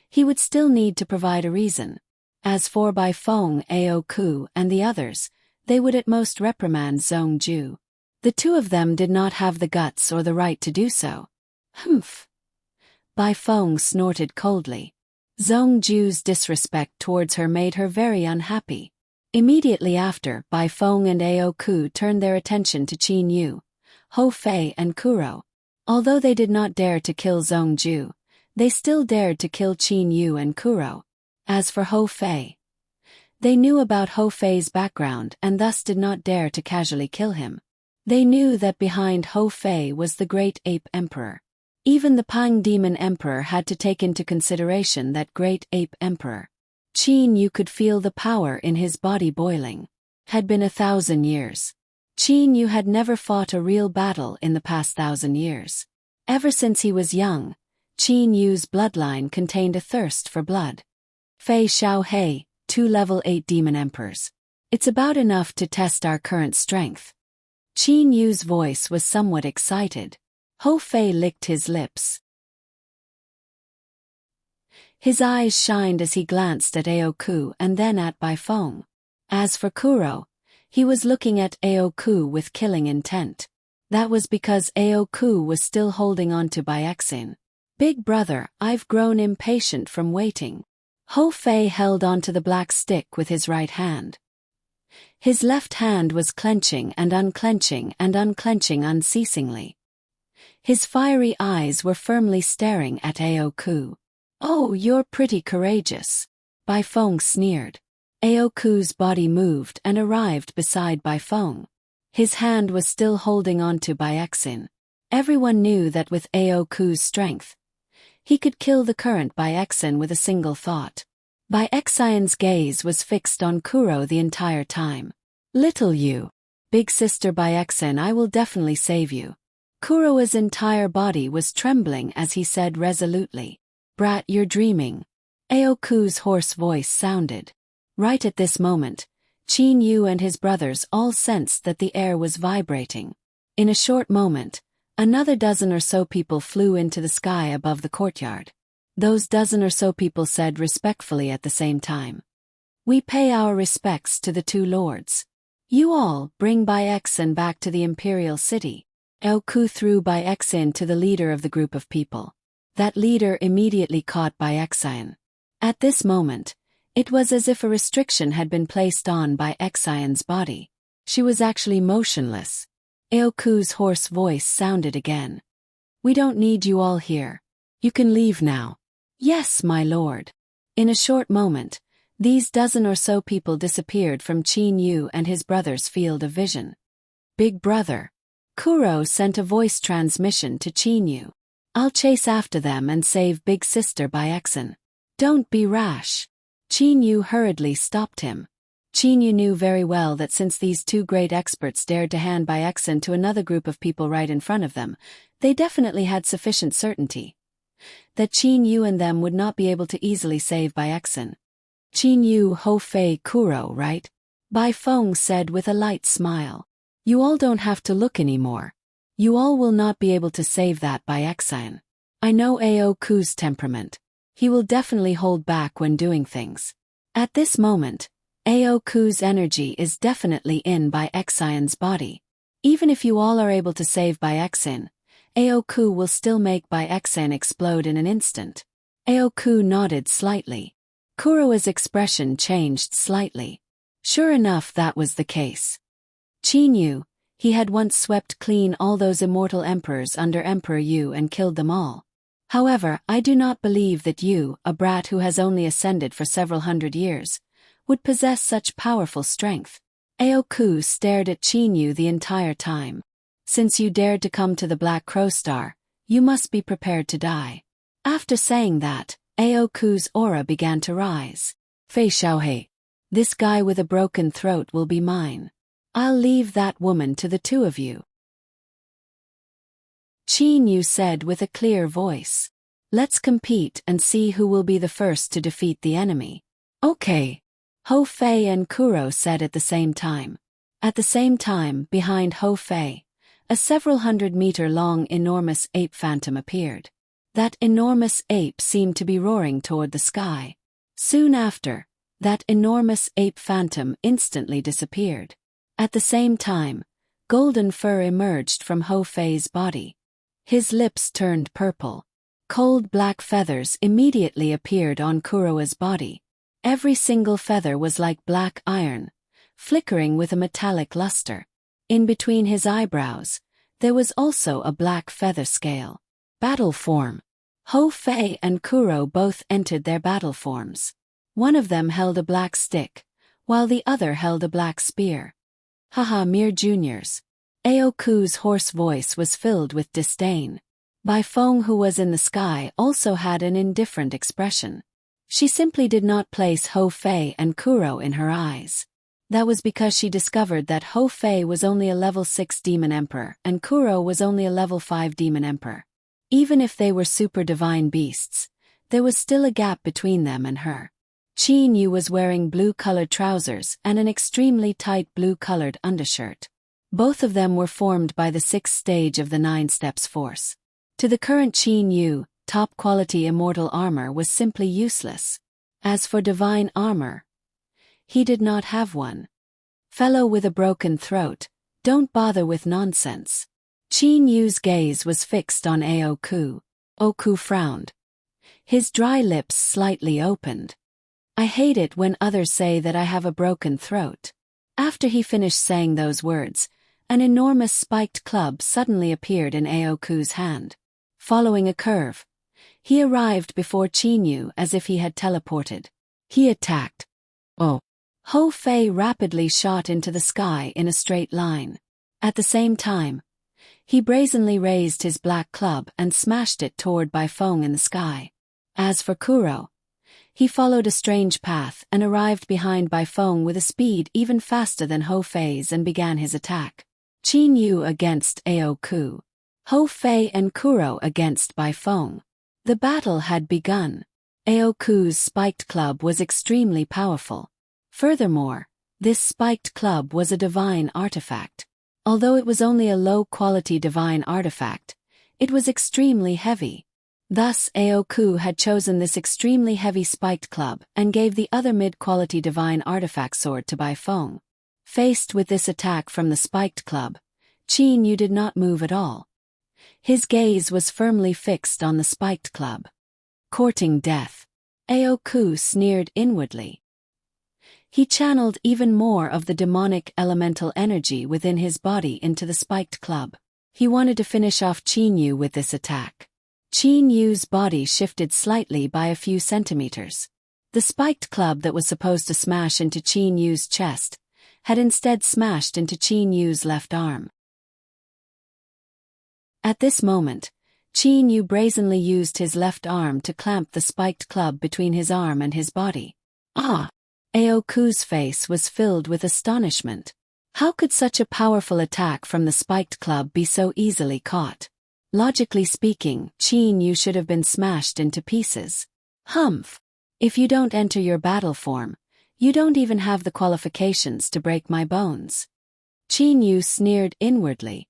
he would still need to provide a reason. As for Bai Feng, Aoku, and the others, they would at most reprimand Zhongju. The two of them did not have the guts or the right to do so. Humph. Bai Feng snorted coldly. Zhongju's disrespect towards her made her very unhappy. Immediately after, Bai Feng and Aoku turned their attention to Chinyu, Hou Fei and Kuro. Although they did not dare to kill Zhongju, they still dared to kill Chinyu and Kuro. As for Hou Fei, they knew about Hou Fei's background and thus did not dare to casually kill him. They knew that behind Hou Fei was the Great Ape Emperor. Even the Pang Demon Emperor had to take into consideration that Great Ape Emperor. Chinyu could feel the power in his body boiling. Had been 1,000 years. Chinyu had never fought a real battle in the past 1,000 years. Ever since he was young, Chinyu's bloodline contained a thirst for blood. Fei Xiaohei, 2 level 8 demon emperors. It's about enough to test our current strength. Chinyu's voice was somewhat excited. Hou Fei licked his lips. His eyes shined as he glanced at Aoku and then at Bai Feng. As for Kuro, he was looking at Aoku with killing intent. That was because Aoku was still holding on to Bai Xian. Big brother, I've grown impatient from waiting. Hou Fei held onto the black stick with his right hand. His left hand was clenching and unclenching unceasingly. His fiery eyes were firmly staring at Aoku. Oh, you're pretty courageous. Bai Feng sneered. Aoku's body moved and arrived beside Bai Feng. His hand was still holding on to Bai Xian. Everyone knew that with Aoku's strength, he could kill the current Bai Xian with a single thought. Bai Xian's gaze was fixed on Kuro the entire time. Little you. Big sister Bai Xian, I will definitely save you. Kuro's entire body was trembling as he said resolutely, "Brat, you're dreaming." Aoku's hoarse voice sounded. Right at this moment, Qin Yu and his brothers all sensed that the air was vibrating. In a short moment, another dozen or so people flew into the sky above the courtyard. Those dozen or so people said respectfully at the same time, "We pay our respects to the two lords. You all bring Baeksan back to the imperial city." Aoku threw Baeksan to the leader of the group of people. That leader immediately caught Baeksan. At this moment, it was as if a restriction had been placed on Baeksan's body. She was actually motionless. Aoku's hoarse voice sounded again. "We don't need you all here. You can leave now." "Yes, my lord." In a short moment, these dozen or so people disappeared from Qin Yu and his brother's field of vision. "Big brother." Kuro sent a voice transmission to Qin Yu. "I'll chase after them and save big sister Baeksan." "Don't be rash." Qin Yu hurriedly stopped him. Qin Yu knew very well that since these two great experts dared to hand Baeksan to another group of people right in front of them, they definitely had sufficient certainty that Qin Yu and them would not be able to easily save Baeksan. "Qin Yu, Ho Fei, Kuro, right?" Bai Feng said with a light smile. "You all don't have to look anymore. You all will not be able to save that Baeksan. I know Aoku's temperament. He will definitely hold back when doing things. At this moment, Aoku's energy is definitely in Baeksan's body. Even if you all are able to save Baeksan, Aoku will still make Baeksan explode in an instant." Aoku nodded slightly. Kuro's expression changed slightly. Sure enough, that was the case. Qin Yu, he had once swept clean all those immortal emperors under Emperor Yu and killed them all. However, I do not believe that you, a brat who has only ascended for several hundred years, would possess such powerful strength. Aoku stared at Qin Yu the entire time. "Since you dared to come to the Black Crow Star, you must be prepared to die." After saying that, Aoku's aura began to rise. "Fei Xiaohei. This guy with a broken throat will be mine. I'll leave that woman to the two of you." Qin Yu said with a clear voice. "Let's compete and see who will be the first to defeat the enemy." "Okay." Ho Fei and Kuro said at the same time. At the same time, behind Ho Fei, a several 100-meter-long enormous ape phantom appeared. That enormous ape seemed to be roaring toward the sky. Soon after, that enormous ape phantom instantly disappeared. At the same time, golden fur emerged from Ho Fei's body. His lips turned purple. Cold black feathers immediately appeared on Kuro's body. Every single feather was like black iron, flickering with a metallic luster. In between his eyebrows, there was also a black feather scale. Battle form. Ho Fei and Kuro both entered their battle forms. One of them held a black stick, while the other held a black spear. "Haha, mere juniors." Aoku's hoarse voice was filled with disdain. Bai Feng, who was in the sky, also had an indifferent expression. She simply did not place Ho Fei and Kuro in her eyes. That was because she discovered that Ho Fei was only a level 6 demon emperor and Kuro was only a level 5 demon emperor. Even if they were super divine beasts, there was still a gap between them and her. Qin Yu was wearing blue-colored trousers and an extremely tight blue-colored undershirt. Both of them were formed by the 6th stage of the 9 steps force. To the current Qin Yu, top-quality immortal armor was simply useless. As for divine armor, he did not have one. "Fellow with a broken throat, don't bother with nonsense." Qin Yu's gaze was fixed on Aoku. Oku frowned. His dry lips slightly opened. "I hate it when others say that I have a broken throat." After he finished saying those words, an enormous spiked club suddenly appeared in Aoku's hand. Following a curve, he arrived before Qin Yu as if he had teleported. He attacked. "Oh!" Ho Fei rapidly shot into the sky in a straight line. At the same time, he brazenly raised his black club and smashed it toward Bai Feng in the sky. As for Kuro, he followed a strange path and arrived behind Bai Feng with a speed even faster than Ho Fei's and began his attack. Qin Yu against Aoku. Ho Fei and Kuro against Bai Feng. The battle had begun. Aoku's spiked club was extremely powerful. Furthermore, this spiked club was a divine artifact. Although it was only a low-quality divine artifact, it was extremely heavy. Thus Aoku had chosen this extremely heavy spiked club and gave the other mid-quality divine artifact sword to Bai Feng. Faced with this attack from the spiked club, Qin Yu did not move at all. His gaze was firmly fixed on the spiked club. Courting death. Aoku sneered inwardly. He channeled even more of the demonic elemental energy within his body into the spiked club. He wanted to finish off Qin Yu with this attack. Qin Yu's body shifted slightly by a few centimeters. The spiked club that was supposed to smash into Qin Yu's chest had instead smashed into Qin Yu's left arm. At this moment, Qin Yu brazenly used his left arm to clamp the spiked club between his arm and his body. Ah! Aoku's face was filled with astonishment. How could such a powerful attack from the spiked club be so easily caught? Logically speaking, Qin Yu should have been smashed into pieces. Humph! If you don't enter your battle form, you don't even have the qualifications to break my bones. Qin Yu sneered inwardly.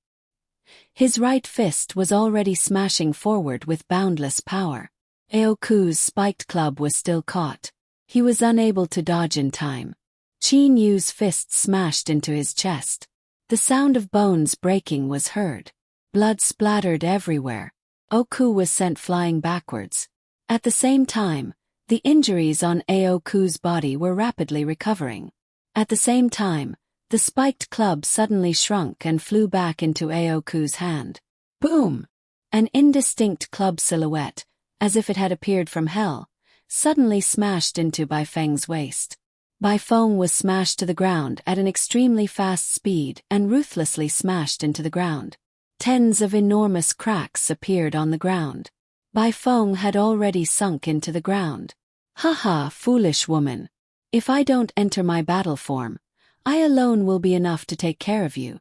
His right fist was already smashing forward with boundless power. Aoku's spiked club was still caught. He was unable to dodge in time. Qin Yu's fist smashed into his chest. The sound of bones breaking was heard. Blood splattered everywhere. Oku was sent flying backwards. At the same time, the injuries on Aoku's body were rapidly recovering. At the same time, the spiked club suddenly shrunk and flew back into Aoku's hand. Boom! An indistinct club silhouette, as if it had appeared from hell, suddenly smashed into Bai Feng's waist. Bai Feng was smashed to the ground at an extremely fast speed and ruthlessly smashed into the ground. Tens of enormous cracks appeared on the ground. Bai Feng had already sunk into the ground. Haha, foolish woman. If I don't enter my battle form, I alone will be enough to take care of you.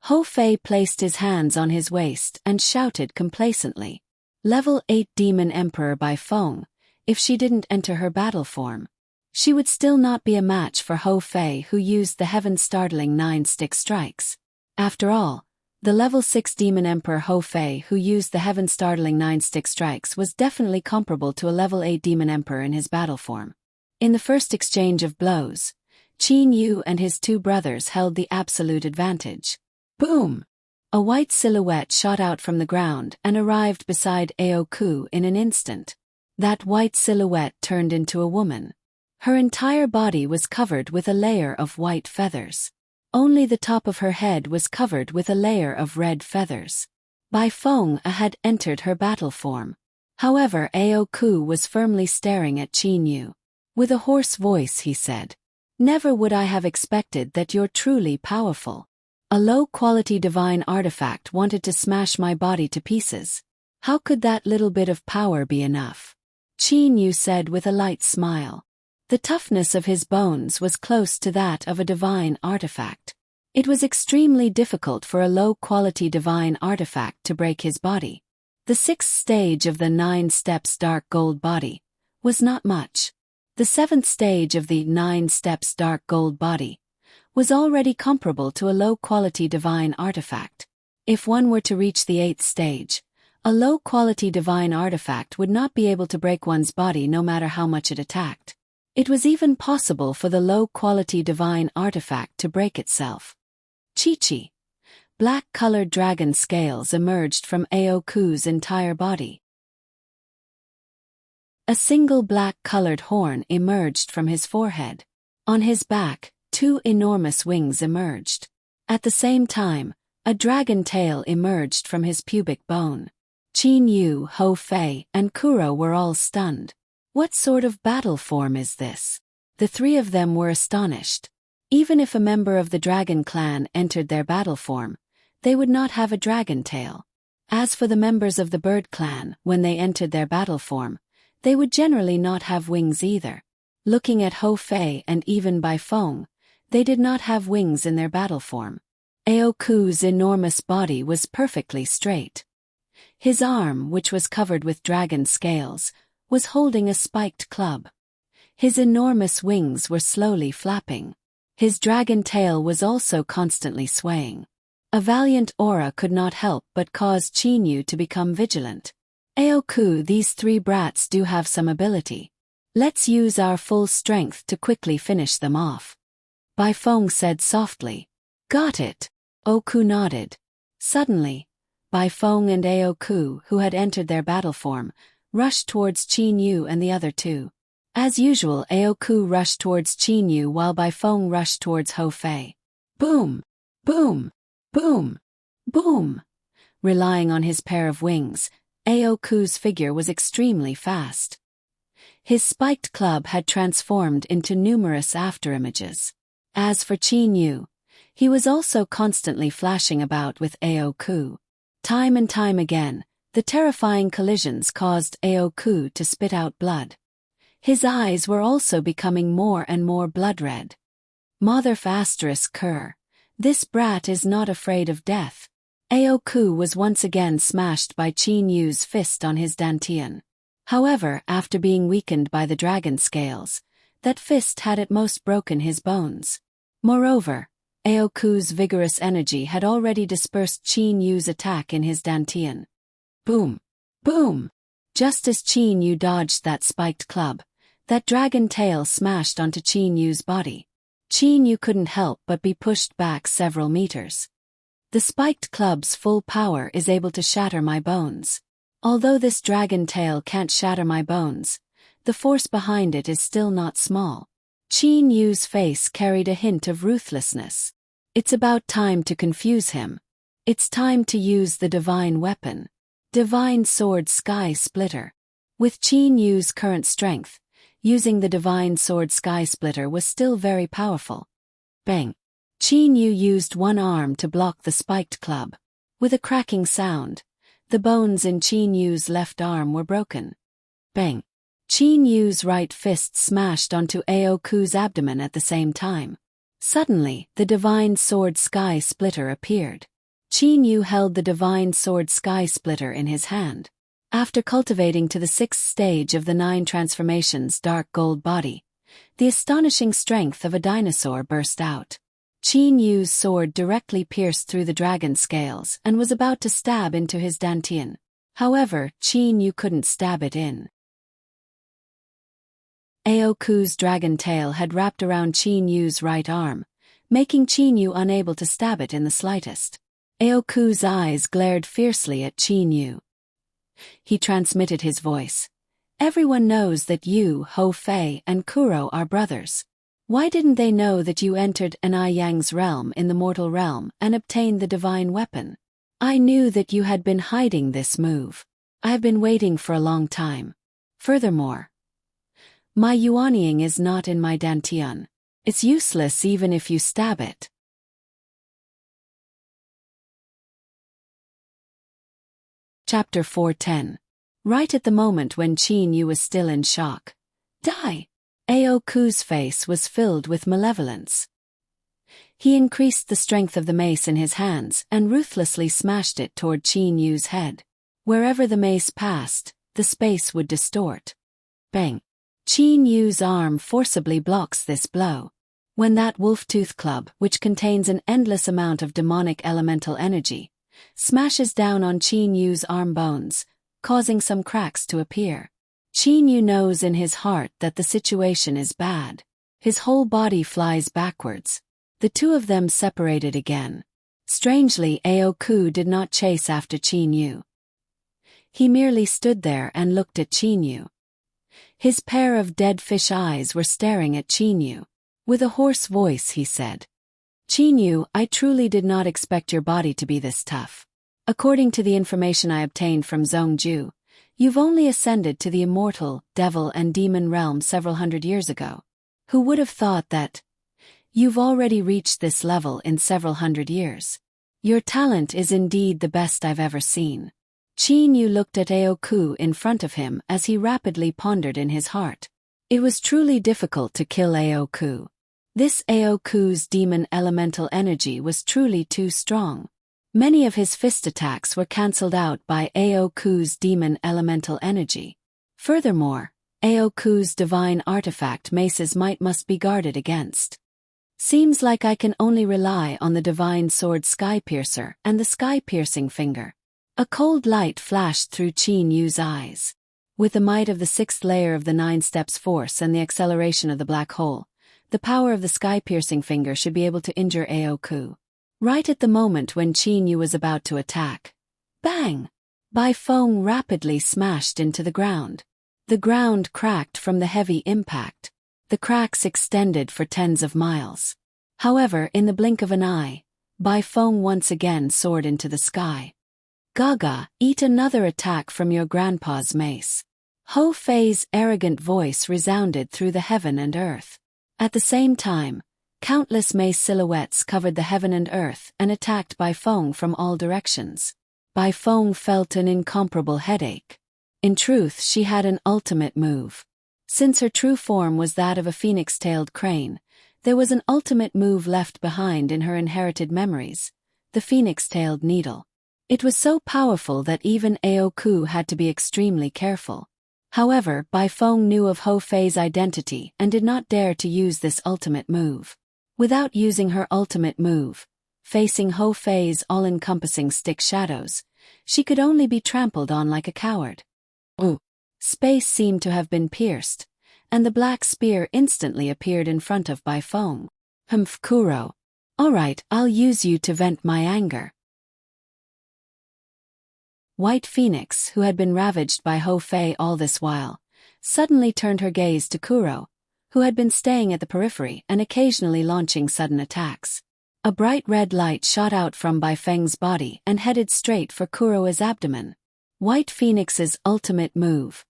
Ho Fei placed his hands on his waist and shouted complacently. Level 8 Demon Emperor Bai Feng. If she didn't enter her battle form, she would still not be a match for Ho Fei, who used the heaven-startling 9-stick strikes. After all, the level 6 Demon Emperor Ho Fei, who used the heaven-startling 9-stick strikes, was definitely comparable to a level 8 Demon Emperor in his battle form. In the first exchange of blows, Qin Yu and his two brothers held the absolute advantage. Boom! A white silhouette shot out from the ground and arrived beside Aoku in an instant. That white silhouette turned into a woman. Her entire body was covered with a layer of white feathers. Only the top of her head was covered with a layer of red feathers. Bai Feng had entered her battle form. However, Aoku was firmly staring at Qin Yu. With a hoarse voice he said, "Never would I have expected that you're truly powerful. A low-quality divine artifact wanted to smash my body to pieces. How could that little bit of power be enough?" Qin Yu said with a light smile. The toughness of his bones was close to that of a divine artifact. It was extremely difficult for a low-quality divine artifact to break his body. The 6th stage of the 9 steps dark gold body was not much. The 7th stage of the 9 steps dark gold body was already comparable to a low-quality divine artifact. If one were to reach the 8th stage, a low-quality divine artifact would not be able to break one's body no matter how much it attacked. It was even possible for the low-quality divine artifact to break itself. Chi-Chi. Black-colored dragon scales emerged from Aoku's entire body. A single black-colored horn emerged from his forehead. On his back, 2 enormous wings emerged. At the same time, a dragon tail emerged from his pubic bone. Qin Yu, Ho Fei, and Kuro were all stunned. What sort of battle form is this? The 3 of them were astonished. Even if a member of the dragon clan entered their battle form, they would not have a dragon tail. As for the members of the bird clan, when they entered their battle form, they would generally not have wings either. Looking at Ho Fei and even Bai Feng, they did not have wings in their battle form. Aoku's enormous body was perfectly straight. His arm, which was covered with dragon scales, was holding a spiked club. His enormous wings were slowly flapping. His dragon tail was also constantly swaying. A valiant aura could not help but cause Chinyu to become vigilant. Aoku, these three brats do have some ability. Let's use our full strength to quickly finish them off. Bai Feng said softly. Got it. Oku nodded. Suddenly, Bai Feng and Aoku, who had entered their battle form, rushed towards Chinyu and the other two. As usual, Aoku rushed towards Chinyu while Bai Feng rushed towards Hou Fei. Boom! Boom! Boom! Boom! Relying on his pair of wings, Aoku's figure was extremely fast. His spiked club had transformed into numerous afterimages. As for Chinyu, he was also constantly flashing about with Aoku. Time and time again, the terrifying collisions caused Aoku to spit out blood. His eyes were also becoming more and more blood-red. Motherf asterisk Kerr. This brat is not afraid of death. Aoku was once again smashed by Chinyu's fist on his dantian. However, after being weakened by the dragon scales, that fist had at most broken his bones. Moreover, Aoku's vigorous energy had already dispersed Chinyu's attack in his dantian. Boom! Boom! Just as Chinyu dodged that spiked club, that dragon tail smashed onto Chinyu's body. Chinyu couldn't help but be pushed back several meters. The spiked club's full power is able to shatter my bones. Although this dragon tail can't shatter my bones, the force behind it is still not small. Chinyu's face carried a hint of ruthlessness. It's about time to confuse him. It's time to use the divine weapon. Divine Sword Sky Splitter. With Chinyu's current strength, using the Divine Sword Sky Splitter was still very powerful. Bang! Chinyu used one arm to block the spiked club. With a cracking sound, the bones in Chinyu's left arm were broken. Bang! Chinyu's right fist smashed onto Aoku's abdomen at the same time. Suddenly, the Divine Sword Sky Splitter appeared. Chinyu held the Divine Sword Sky Splitter in his hand. After cultivating to the 6th stage of the 9 transformations dark gold body, the astonishing strength of a dinosaur burst out. Chinyu's sword directly pierced through the dragon scales and was about to stab into his dantian. However, Chinyu couldn't stab it in. Aoku's dragon tail had wrapped around Chinyu's right arm, making Chinyu unable to stab it in the slightest. Aoku's eyes glared fiercely at Chinyu. He transmitted his voice. Everyone knows that you, Hou Fei, and Kuro are brothers. Why didn't they know that you entered Anai Yang's realm in the mortal realm and obtained the divine weapon? I knew that you had been hiding this move. I have been waiting for a long time. Furthermore, my yuanying is not in my dantian. It's useless even if you stab it. Chapter 410. Right at the moment when Chinyu was still in shock. Die! Aoku's face was filled with malevolence. He increased the strength of the mace in his hands and ruthlessly smashed it toward Chinyu's head. Wherever the mace passed, the space would distort. Bang! Chinyu's arm forcibly blocks this blow. When that wolf-tooth club, which contains an endless amount of demonic elemental energy, smashes down on Chinyu's arm bones, causing some cracks to appear. Chinyu knows in his heart that the situation is bad. His whole body flies backwards. The two of them separated again. Strangely, Aoku did not chase after Chinyu. He merely stood there and looked at Chinyu. His pair of dead fish eyes were staring at Chinyu. With a hoarse voice he said, Chinyu, I truly did not expect your body to be this tough. According to the information I obtained from Zhongju, you've only ascended to the immortal, devil and demon realm several hundred years ago. Who would have thought that? You've already reached this level in several hundred years. Your talent is indeed the best I've ever seen. Chinyu looked at Aoku in front of him as he rapidly pondered in his heart. It was truly difficult to kill Aoku. This Aoku's demon elemental energy was truly too strong. Many of his fist attacks were cancelled out by Aoku's demon elemental energy. Furthermore, Aoku's divine artifact mace's might must be guarded against. Seems like I can only rely on the divine sword Skypiercer and the sky-piercing finger. A cold light flashed through Qin Yu's eyes. With the might of the sixth layer of the 9 steps force and the acceleration of the black hole, the power of the sky-piercing finger should be able to injure Aoku. Right at the moment when Qin Yu was about to attack. Bang! Bai Feng rapidly smashed into the ground. The ground cracked from the heavy impact. The cracks extended for tens of miles. However, in the blink of an eye, Bai Feng once again soared into the sky. Gaga, eat another attack from your grandpa's mace. Ho Fei's arrogant voice resounded through the heaven and earth. At the same time, countless mace silhouettes covered the heaven and earth and attacked Bai Feng from all directions. Bai Feng felt an incomparable headache. In truth, she had an ultimate move. Since her true form was that of a phoenix-tailed crane, there was an ultimate move left behind in her inherited memories, the phoenix-tailed needle. It was so powerful that even Aoku had to be extremely careful. However, Bai Feng knew of Ho Fei's identity and did not dare to use this ultimate move. Without using her ultimate move, facing Ho Fei's all-encompassing stick shadows, she could only be trampled on like a coward. Ooh! Space seemed to have been pierced, and the black spear instantly appeared in front of Bai Feng. Humph, Kuro. Alright, I'll use you to vent my anger. White Phoenix, who had been ravaged by Ho Fei all this while, suddenly turned her gaze to Kuro, who had been staying at the periphery and occasionally launching sudden attacks. A bright red light shot out from Bai Feng's body and headed straight for Kuro's abdomen. White Phoenix's ultimate move.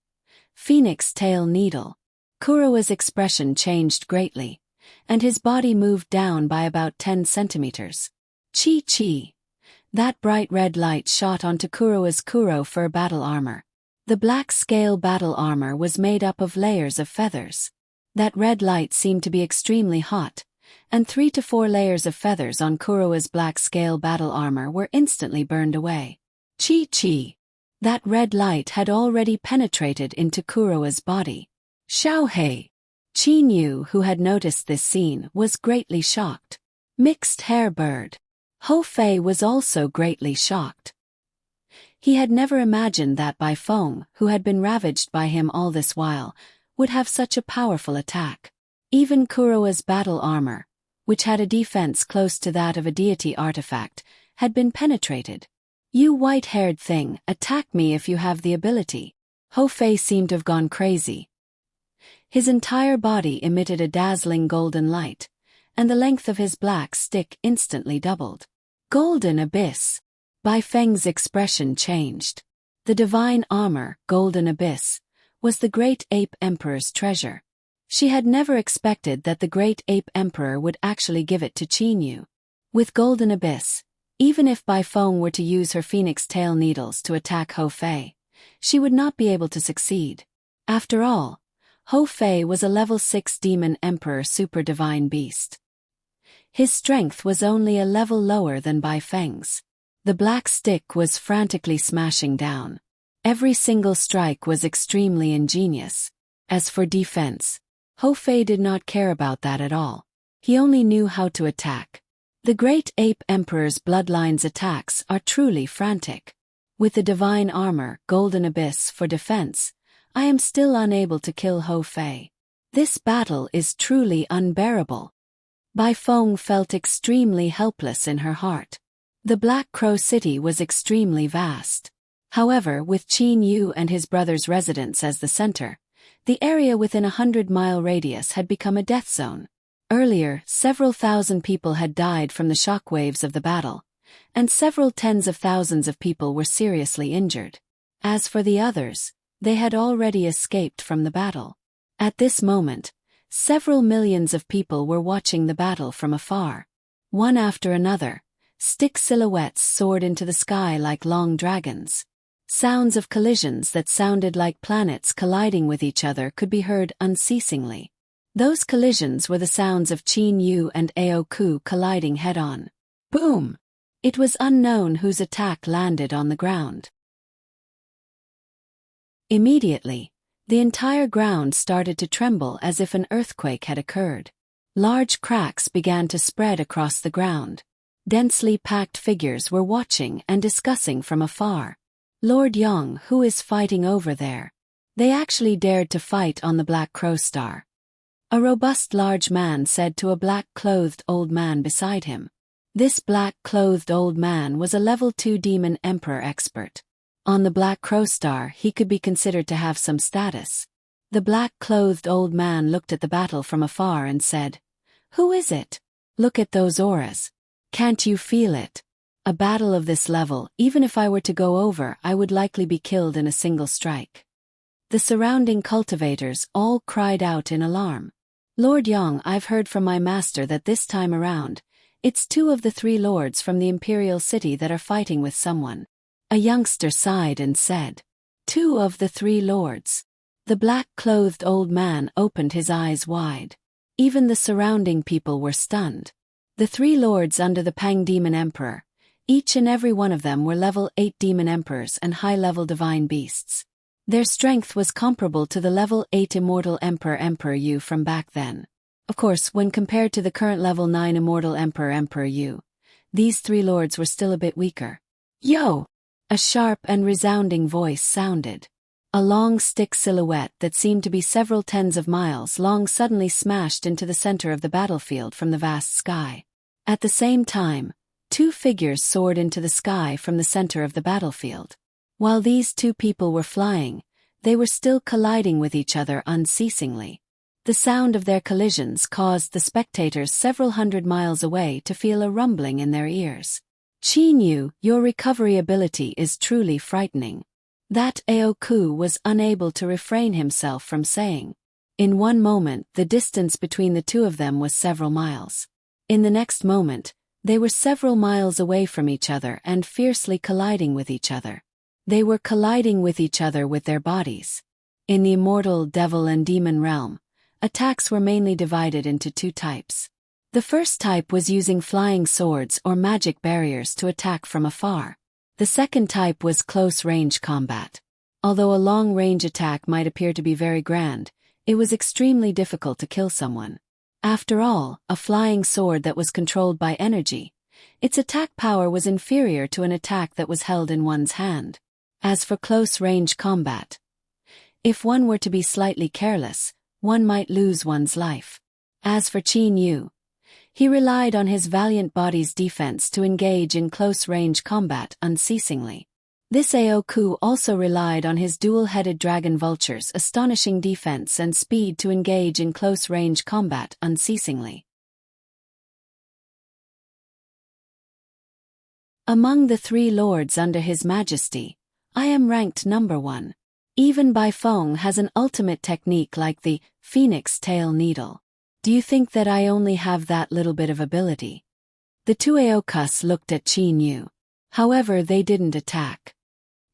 Phoenix Tail Needle. Kuro's expression changed greatly, and his body moved down by about 10 centimeters. Chi. That bright red light shot onto Kuro's Kuro fur battle armor. The black scale battle armor was made up of layers of feathers. That red light seemed to be extremely hot, and 3 to 4 layers of feathers on Kuro's black scale battle armor were instantly burned away. Chi. That red light had already penetrated into Kuro's body. Xiaohei. Qin Yu, who had noticed this scene, was greatly shocked. Mixed hair bird. Ho Fei was also greatly shocked. He had never imagined that Bai Feng, who had been ravaged by him all this while, would have such a powerful attack. Even Kuro's battle armor, which had a defense close to that of a deity artifact, had been penetrated. You white-haired thing, attack me if you have the ability. Ho Fei seemed to have gone crazy. His entire body emitted a dazzling golden light, and the length of his black stick instantly doubled. Golden Abyss. Bai Feng's expression changed. The divine armor, Golden Abyss, was the Great Ape Emperor's treasure. She had never expected that the Great Ape Emperor would actually give it to Qin Yu. With Golden Abyss, even if Bai Feng were to use her phoenix tail needles to attack Ho Fei, she would not be able to succeed. After all, Ho Fei was a level 6 Demon Emperor super divine beast. His strength was only a level lower than Bai Feng's. The black stick was frantically smashing down. Every single strike was extremely ingenious. As for defense, Ho Fei did not care about that at all. He only knew how to attack. The Great Ape Emperor's bloodline's attacks are truly frantic. With the divine armor, Golden Abyss, for defense, I am still unable to kill Ho Fei. This battle is truly unbearable. Bai Feng felt extremely helpless in her heart. The Black Crow City was extremely vast. However, with Qin Yu and his brother's residence as the center, the area within a 100-mile radius had become a death zone. Earlier, several thousand people had died from the shockwaves of the battle, and several tens of thousands of people were seriously injured. As for the others, they had already escaped from the battle. At this moment, several millions of people were watching the battle from afar. One after another, stick silhouettes soared into the sky like long dragons. Sounds of collisions that sounded like planets colliding with each other could be heard unceasingly. Those collisions were the sounds of Qin Yu and Aoku colliding head-on. Boom! It was unknown whose attack landed on the ground. Immediately, the entire ground started to tremble as if an earthquake had occurred. Large cracks began to spread across the ground. Densely packed figures were watching and discussing from afar. Lord Yong, who is fighting over there? They actually dared to fight on the Black Crow Star. A robust large man said to a black-clothed old man beside him. This black-clothed old man was a level 2 Demon Emperor expert. On the Black Crow Star he could be considered to have some status. The black-clothed old man looked at the battle from afar and said, "Who is it? Look at those auras. Can't you feel it? A battle of this level, even if I were to go over, I would likely be killed in a single strike." The surrounding cultivators all cried out in alarm. "Lord Yong, I've heard from my master that this time around, it's 2 of the 3 lords from the Imperial City that are fighting with someone." A youngster sighed and said, "2 of the 3 lords." The black-clothed old man opened his eyes wide. Even the surrounding people were stunned. The 3 lords under the Pang Demon Emperor, each and every one of them were level 8 Demon Emperors and high-level divine beasts. Their strength was comparable to the level 8 Immortal Emperor Yu from back then. Of course, when compared to the current level 9 Immortal Emperor Yu, these 3 lords were still a bit weaker. "Yo!" A sharp and resounding voice sounded. A long stick silhouette that seemed to be several tens of miles long suddenly smashed into the center of the battlefield from the vast sky. At the same time, 2 figures soared into the sky from the center of the battlefield. While these 2 people were flying, they were still colliding with each other unceasingly. The sound of their collisions caused the spectators several hundred miles away to feel a rumbling in their ears. "Qin Yu, your recovery ability is truly frightening." That Aoku was unable to refrain himself from saying. In one moment, the distance between the 2 of them was several miles. In the next moment, they were several miles away from each other and fiercely colliding with each other. They were colliding with each other with their bodies. In the immortal devil and demon realm, attacks were mainly divided into 2 types. The first type was using flying swords or magic barriers to attack from afar. The second type was close-range combat. Although a long-range attack might appear to be very grand, it was extremely difficult to kill someone. After all, a flying sword that was controlled by energy, its attack power was inferior to an attack that was held in one's hand. As for close-range combat, if one were to be slightly careless, one might lose one's life. As for Qin Yu, he relied on his valiant body's defense to engage in close-range combat unceasingly. This Aoku also relied on his dual-headed dragon vulture's astonishing defense and speed to engage in close-range combat unceasingly. Among the 3 lords under His Majesty, I am ranked number 1. Even Bai Feng has an ultimate technique like the Phoenix Tail Needle. Do you think that I only have that little bit of ability? The 2 Aokus looked at Qin Yu. However, they didn't attack.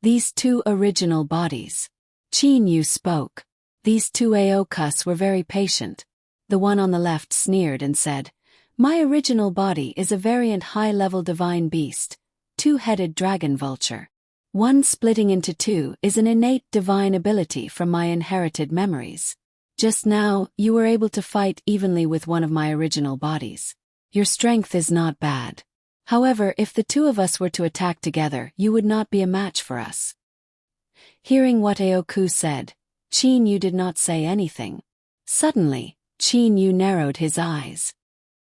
These 2 original bodies. Qin Yu spoke. These 2 Aokus were very patient. The one on the left sneered and said, "My original body is a variant high-level divine beast, 2-headed dragon vulture. One splitting into 2 is an innate divine ability from my inherited memories. Just now, you were able to fight evenly with one of my original bodies. Your strength is not bad. However, if the 2 of us were to attack together, you would not be a match for us." Hearing what Aoku said, Qin Yu did not say anything. Suddenly, Qin Yu narrowed his eyes.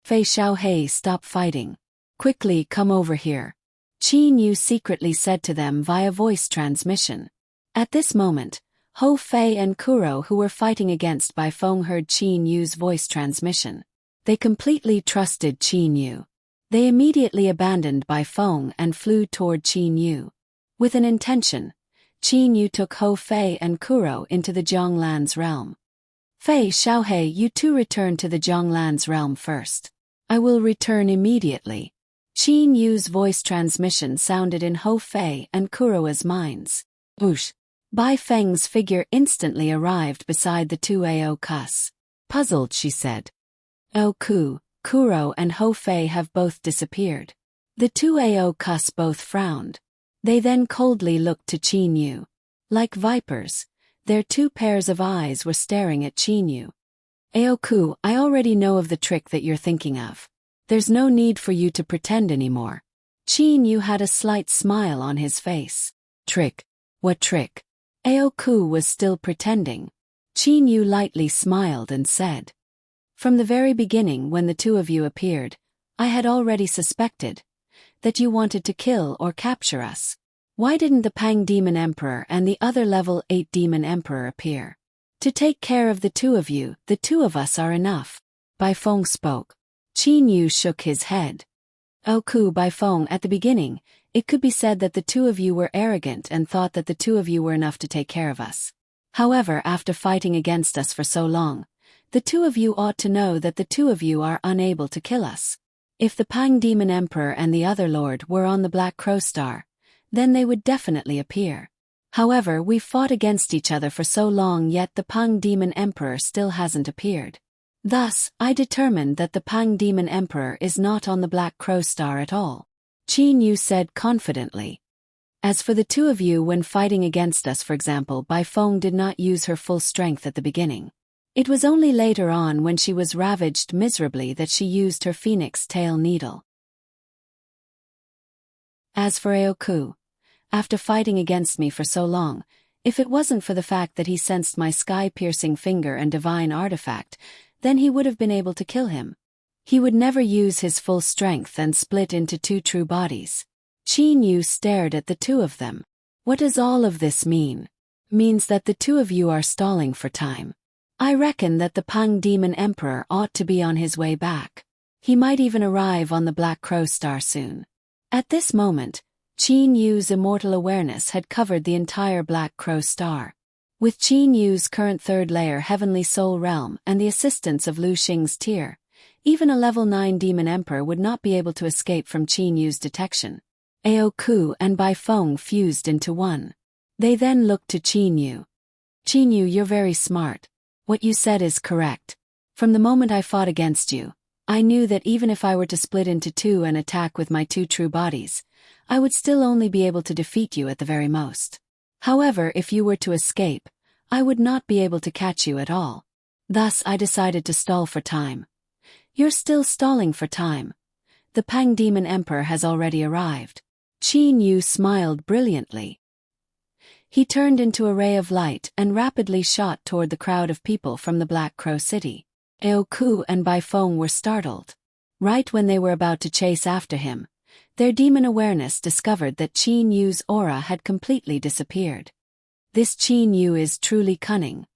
"Fei Xiaohei, stop fighting. Quickly come over here," Qin Yu secretly said to them via voice transmission. At this moment, Ho Fei and Kuro, who were fighting against Bai Feng, heard Qin Yu's voice transmission. They completely trusted Qin Yu. They immediately abandoned Bai Feng and flew toward Qin Yu. With an intention, Qin Yu took Ho Fei and Kuro into the Zhonglan's realm. "Fei Xiaohei, you 2 return to the Zhonglan's realm first. I will return immediately." Qin Yu's voice transmission sounded in Ho Fei and Kuro's minds. Whoosh! Bai Feng's figure instantly arrived beside the 2 Aokus. Puzzled, she said. Ku, Kuro and Ho Fei have both disappeared. The two Aokus both frowned. They then coldly looked to Qin Yu. Like vipers, their two pairs of eyes were staring at Qin Yu. Aoku, I already know of the trick that you're thinking of. There's no need for you to pretend anymore. Qin Yu had a slight smile on his face. Trick? What trick? Aoku was still pretending. Qin Yu lightly smiled and said, From the very beginning when the two of you appeared, I had already suspected that you wanted to kill or capture us. Why didn't the Pang Demon Emperor and the other level 8 Demon Emperor appear? To take care of the two of you, the two of us are enough. Bai Feng spoke. Qin Yu shook his head. Ku, Bai Feng, at the beginning, it could be said that the two of you were arrogant and thought that the two of you were enough to take care of us. However, after fighting against us for so long, the two of you ought to know that the two of you are unable to kill us. If the Pang Demon Emperor and the other lord were on the Black Crow Star, then they would definitely appear. However, we fought against each other for so long, yet the Pang Demon Emperor still hasn't appeared. Thus, I determined that the Pang Demon Emperor is not on the Black Crow Star at all. Qin Yu said confidently. As for the two of you when fighting against us, for example, Bai Feng did not use her full strength at the beginning. It was only later on when she was ravaged miserably that she used her phoenix tail needle. As for Aoku, after fighting against me for so long, if it wasn't for the fact that he sensed my sky-piercing finger and divine artifact, then he would have been able to kill him. He would never use his full strength and split into two true bodies. Qin Yu stared at the two of them. What does all of this mean? Means that the two of you are stalling for time. I reckon that the Pang Demon Emperor ought to be on his way back. He might even arrive on the Black Crow Star soon. At this moment, Qin Yu's immortal awareness had covered the entire Black Crow Star. With Qin Yu's current third layer Heavenly Soul Realm and the assistance of Lu Xing's tear, even a level 9 Demon Emperor would not be able to escape from Qin Yu's detection. Aoku and Bai Feng fused into one. They then looked to Qin Yu. Qin Yu, you're very smart. What you said is correct. From the moment I fought against you, I knew that even if I were to split into two and attack with my two true bodies, I would still only be able to defeat you at the very most. However, if you were to escape, I would not be able to catch you at all. Thus I decided to stall for time. You're still stalling for time. The Pang Demon Emperor has already arrived. Qin Yu smiled brilliantly. He turned into a ray of light and rapidly shot toward the crowd of people from the Black Crow City. Aoku and Bai Feng were startled. Right when they were about to chase after him, their demon awareness discovered that Qin Yu's aura had completely disappeared. This Qin Yu is truly cunning.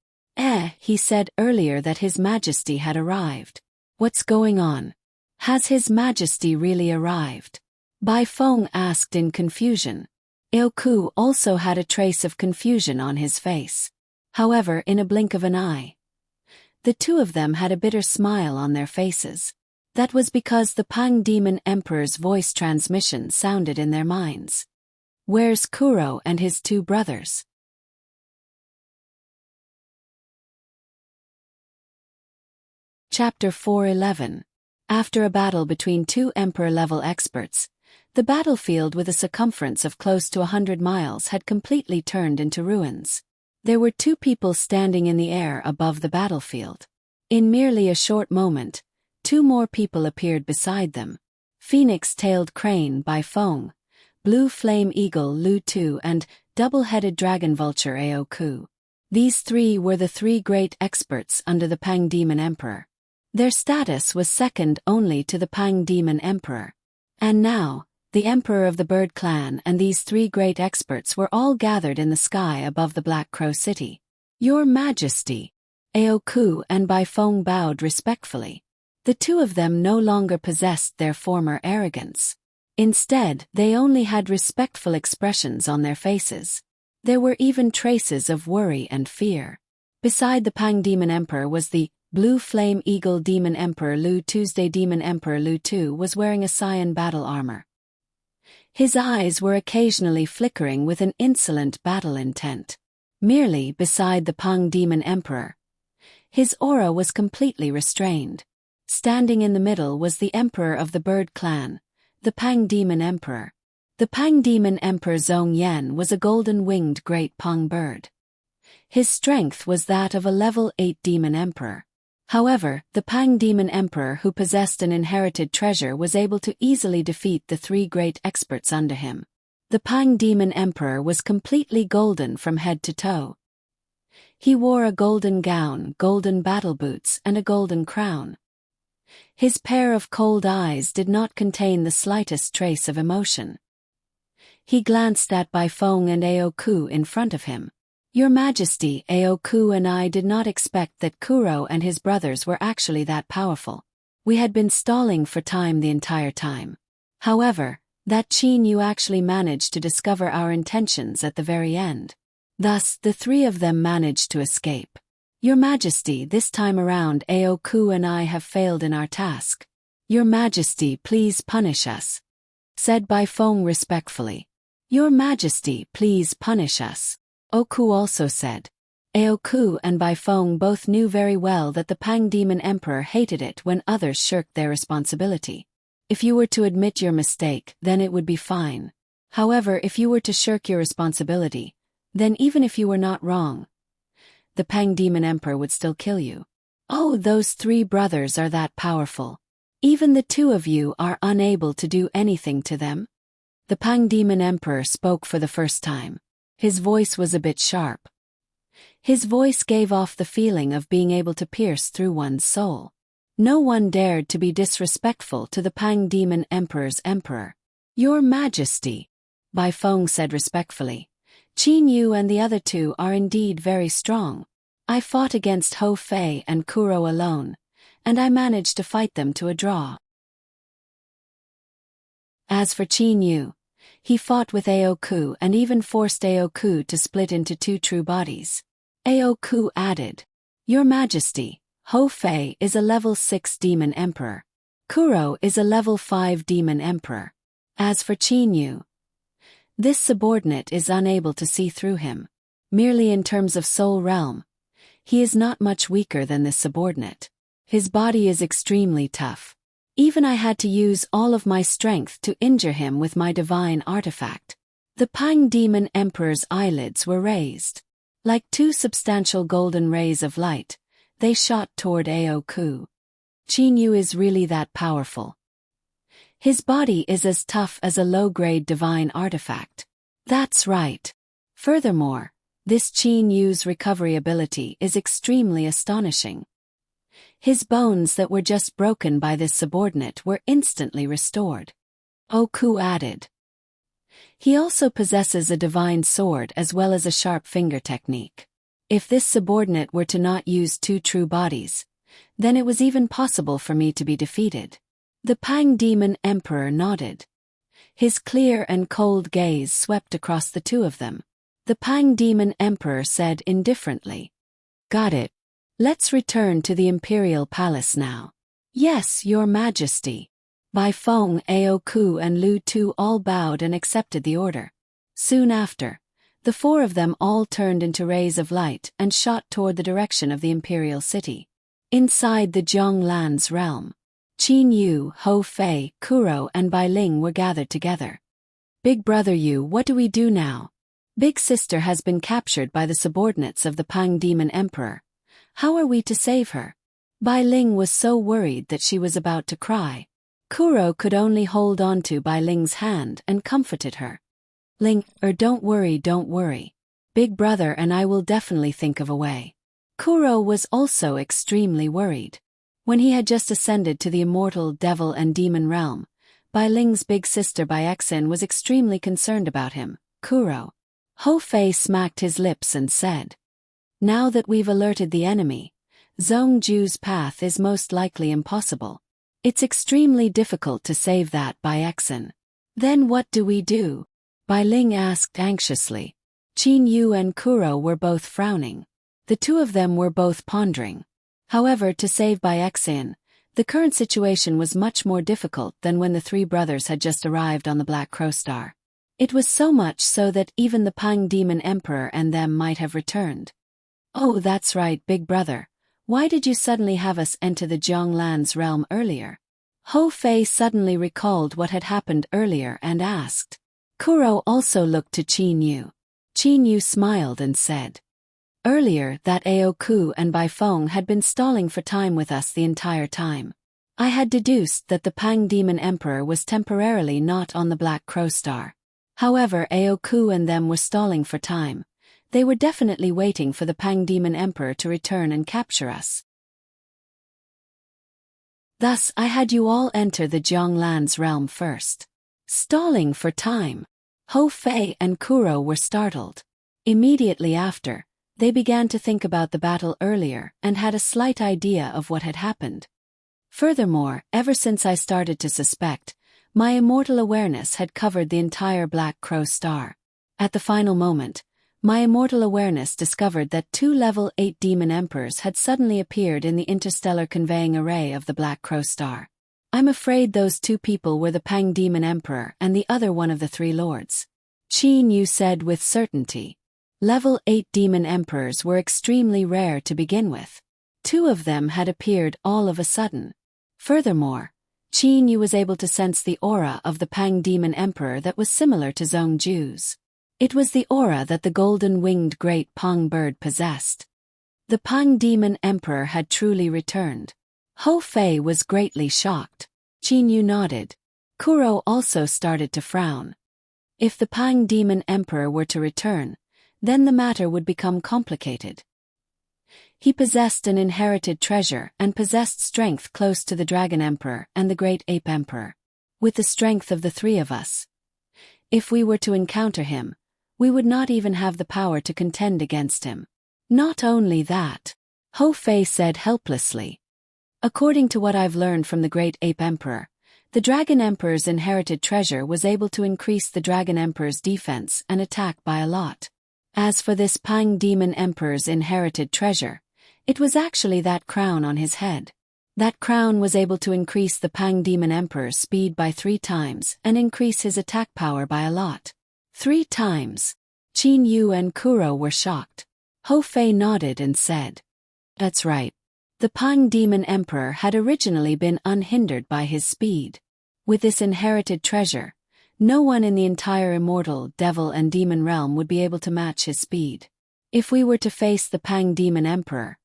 He said earlier that His Majesty had arrived. What's going on? Has His Majesty really arrived? Bai Feng asked in confusion. Aoku also had a trace of confusion on his face. However, in a blink of an eye, the two of them had a bitter smile on their faces. That was because the Pang Demon Emperor's voice transmission sounded in their minds. Where's Kuro and his two brothers? Chapter 4:11. After a battle between two Emperor-level experts, the battlefield with a circumference of close to 100 miles had completely turned into ruins. There were two people standing in the air above the battlefield. In merely a short moment, two more people appeared beside them. Phoenix-tailed crane Bai Feng, blue flame eagle Lu Tu and double-headed dragon vulture Aoku. These three were the three great experts under the Pang Demon Emperor. Their status was second only to the Pang Demon Emperor. And now, the Emperor of the Bird Clan and these three great experts were all gathered in the sky above the Black Crow City. Your Majesty. Aoku and Bai Feng bowed respectfully. The two of them no longer possessed their former arrogance. Instead, they only had respectful expressions on their faces. There were even traces of worry and fear. Beside the Pang Demon Emperor was the Blue Flame Eagle Demon Emperor Lu Tuesday Demon Emperor Lu Tu was wearing a cyan battle armor. His eyes were occasionally flickering with an insolent battle intent. Merely beside the Pang Demon Emperor, His aura was completely restrained. Standing in the middle was the emperor of the bird clan, the Pang Demon Emperor. The Pang Demon Emperor Zhong Yan was a golden-winged great Pang bird. His strength was that of a level 8 Demon Emperor. However, the Pang Demon Emperor who possessed an inherited treasure was able to easily defeat the 3 great experts under him. The Pang Demon Emperor was completely golden from head to toe. He wore a golden gown, golden battle boots, and a golden crown. His pair of cold eyes did not contain the slightest trace of emotion. He glanced at Bai Feng and Ao Ku in front of him. "Your Majesty, Ao Ku and I did not expect that Kuro and his brothers were actually that powerful. We had been stalling for time the entire time. However, that Qin Yu actually managed to discover our intentions at the very end. Thus, the 3 of them managed to escape. Your Majesty, this time around Ao Ku and I have failed in our task. Your Majesty, please punish us," said Bai Feng respectfully. "Your Majesty, please punish us," Ao Ku also said. Ao Ku and Bai Feng both knew very well that the Pang Demon Emperor hated it when others shirked their responsibility. If you were to admit your mistake, then it would be fine. However, if you were to shirk your responsibility, then even if you were not wrong, the Pang Demon Emperor would still kill you. Oh, those 3 brothers are that powerful. Even the 2 of you are unable to do anything to them? The Pang Demon Emperor spoke for the first time. His voice was a bit sharp. His voice gave off the feeling of being able to pierce through one's soul. No one dared to be disrespectful to the Pang Demon Emperor's emperor. "Your Majesty," Bai Feng said respectfully, "Qin Yu and the other 2 are indeed very strong. I fought against Hou Fei and Kuro alone, and I managed to fight them to a draw. As for Qin Yu, he fought with Ao Ku and even forced Ao Ku to split into 2 true bodies." Ao Ku added, "Your Majesty, Hou Fei is a level 6 Demon Emperor. Kuro is a level 5 Demon Emperor. As for Qin Yu, this subordinate is unable to see through him. Merely in terms of soul realm, he is not much weaker than this subordinate. His body is extremely tough. Even I had to use all of my strength to injure him with my divine artifact." The Pang Demon Emperor's eyelids were raised. Like 2 substantial golden rays of light, they shot toward Ao Ku. "Qin Yu is really that powerful. His body is as tough as a low-grade divine artifact." "That's right. Furthermore, this Qin Yu's recovery ability is extremely astonishing. His bones that were just broken by this subordinate were instantly restored," Ao Ku added. "He also possesses a divine sword as well as a sharp finger technique. If this subordinate were to not use 2 true bodies, then it was even possible for me to be defeated." The Pang Demon Emperor nodded. His clear and cold gaze swept across the 2 of them. The Pang Demon Emperor said indifferently, "Got it. Let's return to the Imperial Palace now." "Yes, Your Majesty." Bai Feng, Ao Ku and Lu Tu all bowed and accepted the order. Soon after, the 4 of them all turned into rays of light and shot toward the direction of the Imperial City. Inside the Zhonglan's realm, Qin Yu, Hou Fei, Kuro and Bai Ling were gathered together. "Big brother Yu, what do we do now? Big sister has been captured by the subordinates of the Pang Demon Emperor. How are we to save her?" Bai Ling was so worried that she was about to cry. Kuro could only hold on to Bai Ling's hand and comforted her. "Ling, don't worry. Big brother and I will definitely think of a way." Kuro was also extremely worried. When he had just ascended to the immortal devil and demon realm, Bai Ling's big sister Bai Exin was extremely concerned about him. "Kuro." Hou Fei smacked his lips and said, "Now that we've alerted the enemy, Zhong Ju's path is most likely impossible. It's extremely difficult to save that Bai Exin." "Then what do we do?" Bai Ling asked anxiously. Qin Yu and Kuro were both frowning. The 2 of them were both pondering. However, to save Bai Exin, the current situation was much more difficult than when the 3 brothers had just arrived on the Black Crow Star. It was so much so that even the Pang Demon Emperor and them might have returned. "Oh, that's right, big brother. Why did you suddenly have us enter the Jianglan's realm earlier? Hou Fei suddenly recalled what had happened earlier and asked. Kuro also looked to Qin Yu. Qin Yu smiled and said, earlier that Aoku and Baifeng had been stalling for time with us the entire time. I had deduced that the Pang Demon Emperor was temporarily not on the Black Crow Star. However, Aoku and them were stalling for time. They were definitely waiting for the Pang Demon Emperor to return and capture us. Thus, I had you all enter the Jianglan's realm first. Stalling for time. Hou Fei and Kuro were startled. Immediately after, they began to think about the battle earlier and had a slight idea of what had happened. Furthermore, ever since I started to suspect, my immortal awareness had covered the entire Black Crow Star. At the final moment, my immortal awareness discovered that 2 level 8 demon emperors had suddenly appeared in the interstellar conveying array of the Black Crow Star. I'm afraid those 2 people were the Pang Demon Emperor and the other one of the 3 lords. Qin Yu said with certainty. Level 8 demon emperors were extremely rare to begin with. 2 of them had appeared all of a sudden. Furthermore, Qin Yu was able to sense the aura of the Pang Demon Emperor that was similar to Zhong Ju's. It was the aura that the golden-winged great Pang bird possessed. The Pang Demon Emperor had truly returned. Hou Fei was greatly shocked. Qin Yu nodded. Kuro also started to frown. If the Pang Demon Emperor were to return, then the matter would become complicated. He possessed an inherited treasure and possessed strength close to the Dragon Emperor and the Great Ape Emperor. With the strength of the 3 of us, if we were to encounter him, we would not even have the power to contend against him. Not only that, Hou Fei said helplessly. According to what I've learned from the Great Ape Emperor, the Dragon Emperor's inherited treasure was able to increase the Dragon Emperor's defense and attack by a lot. As for this Pang Demon Emperor's inherited treasure, it was actually that crown on his head. That crown was able to increase the Pang Demon Emperor's speed by 3 times and increase his attack power by a lot. 3 times. Qin Yu and Kuro were shocked. Hou Fei nodded and said, that's right. The Pang Demon Emperor had originally been unhindered by his speed. With this inherited treasure, no one in the entire immortal devil and demon realm would be able to match his speed. If we were to face the Pang Demon Emperor,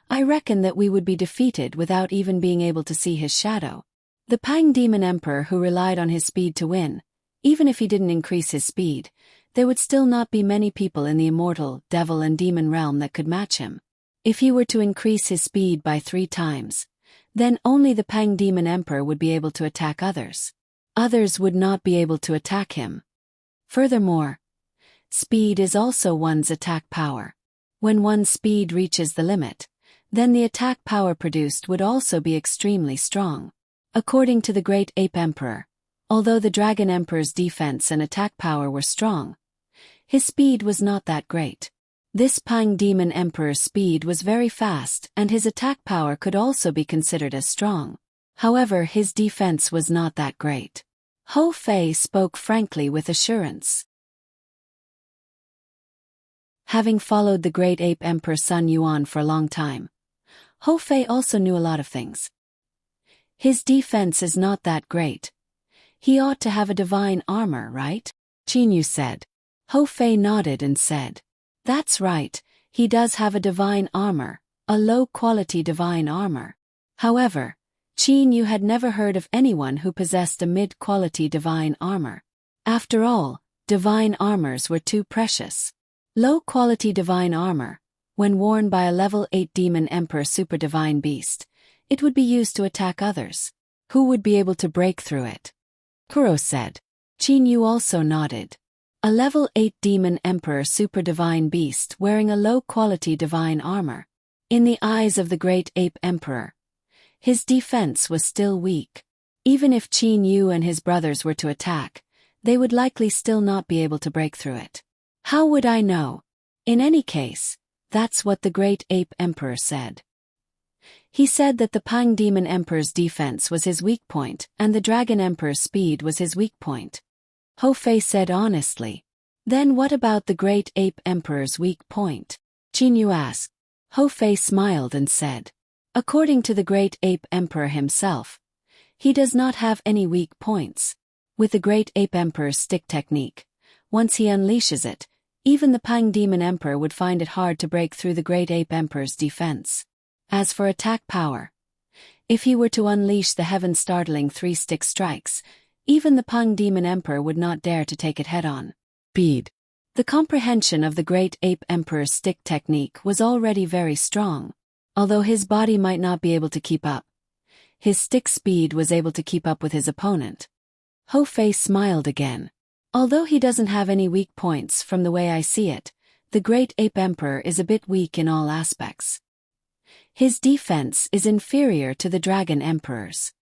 I reckon that we would be defeated without even being able to see his shadow. The Pang Demon Emperor who relied on his speed to win, even if he didn't increase his speed, there would still not be many people in the immortal devil and demon realm that could match him. If he were to increase his speed by 3 times, then only the Pang Demon Emperor would be able to attack others. Others would not be able to attack him. Furthermore, speed is also one's attack power. When one's speed reaches the limit, then the attack power produced would also be extremely strong. According to the Great Ape Emperor, although the Dragon Emperor's defense and attack power were strong, his speed was not that great. This Pang Demon Emperor's speed was very fast and his attack power could also be considered as strong. However, his defense was not that great. Hou Fei spoke frankly with assurance. Having followed the Great Ape Emperor Sun Yuan for a long time, Hou Fei also knew a lot of things. His defense is not that great. He ought to have a divine armor, right? Qin Yu said. Hou Fei nodded and said, that's right, he does have a divine armor, a low-quality divine armor. However, Qin Yu had never heard of anyone who possessed a mid-quality divine armor. After all, divine armors were too precious. Low-quality divine armor, when worn by a level 8 demon emperor super divine beast, it would be used to attack others. Who would be able to break through it? Kuro said. Qin Yu also nodded. A level 8 demon emperor super divine beast wearing a low-quality divine armor. In the eyes of the Great Ape Emperor, his defense was still weak. Even if Qin Yu and his brothers were to attack, they would likely still not be able to break through it. How would I know? In any case, that's what the Great Ape Emperor said. He said that the Pang Demon Emperor's defense was his weak point and the Dragon Emperor's speed was his weak point. Hou Fei said honestly. Then what about the Great Ape Emperor's weak point? Qin Yu asked. Hou Fei smiled and said, According to the great ape emperor himself, he does not have any weak points. With the great ape emperor's stick technique, once he unleashes it, even the Pang Demon Emperor would find it hard to break through the great ape emperor's defense. As for attack power, if he were to unleash the heaven-startling three-stick strikes, even the Pang Demon Emperor would not dare to take it head-on. Speed. The comprehension of the great ape emperor's stick technique was already very strong. Although his body might not be able to keep up, his stick speed was able to keep up with his opponent. Ho Fei smiled again. Although he doesn't have any weak points from the way I see it, the great ape emperor is a bit weak in all aspects. His defense is inferior to the dragon emperor's.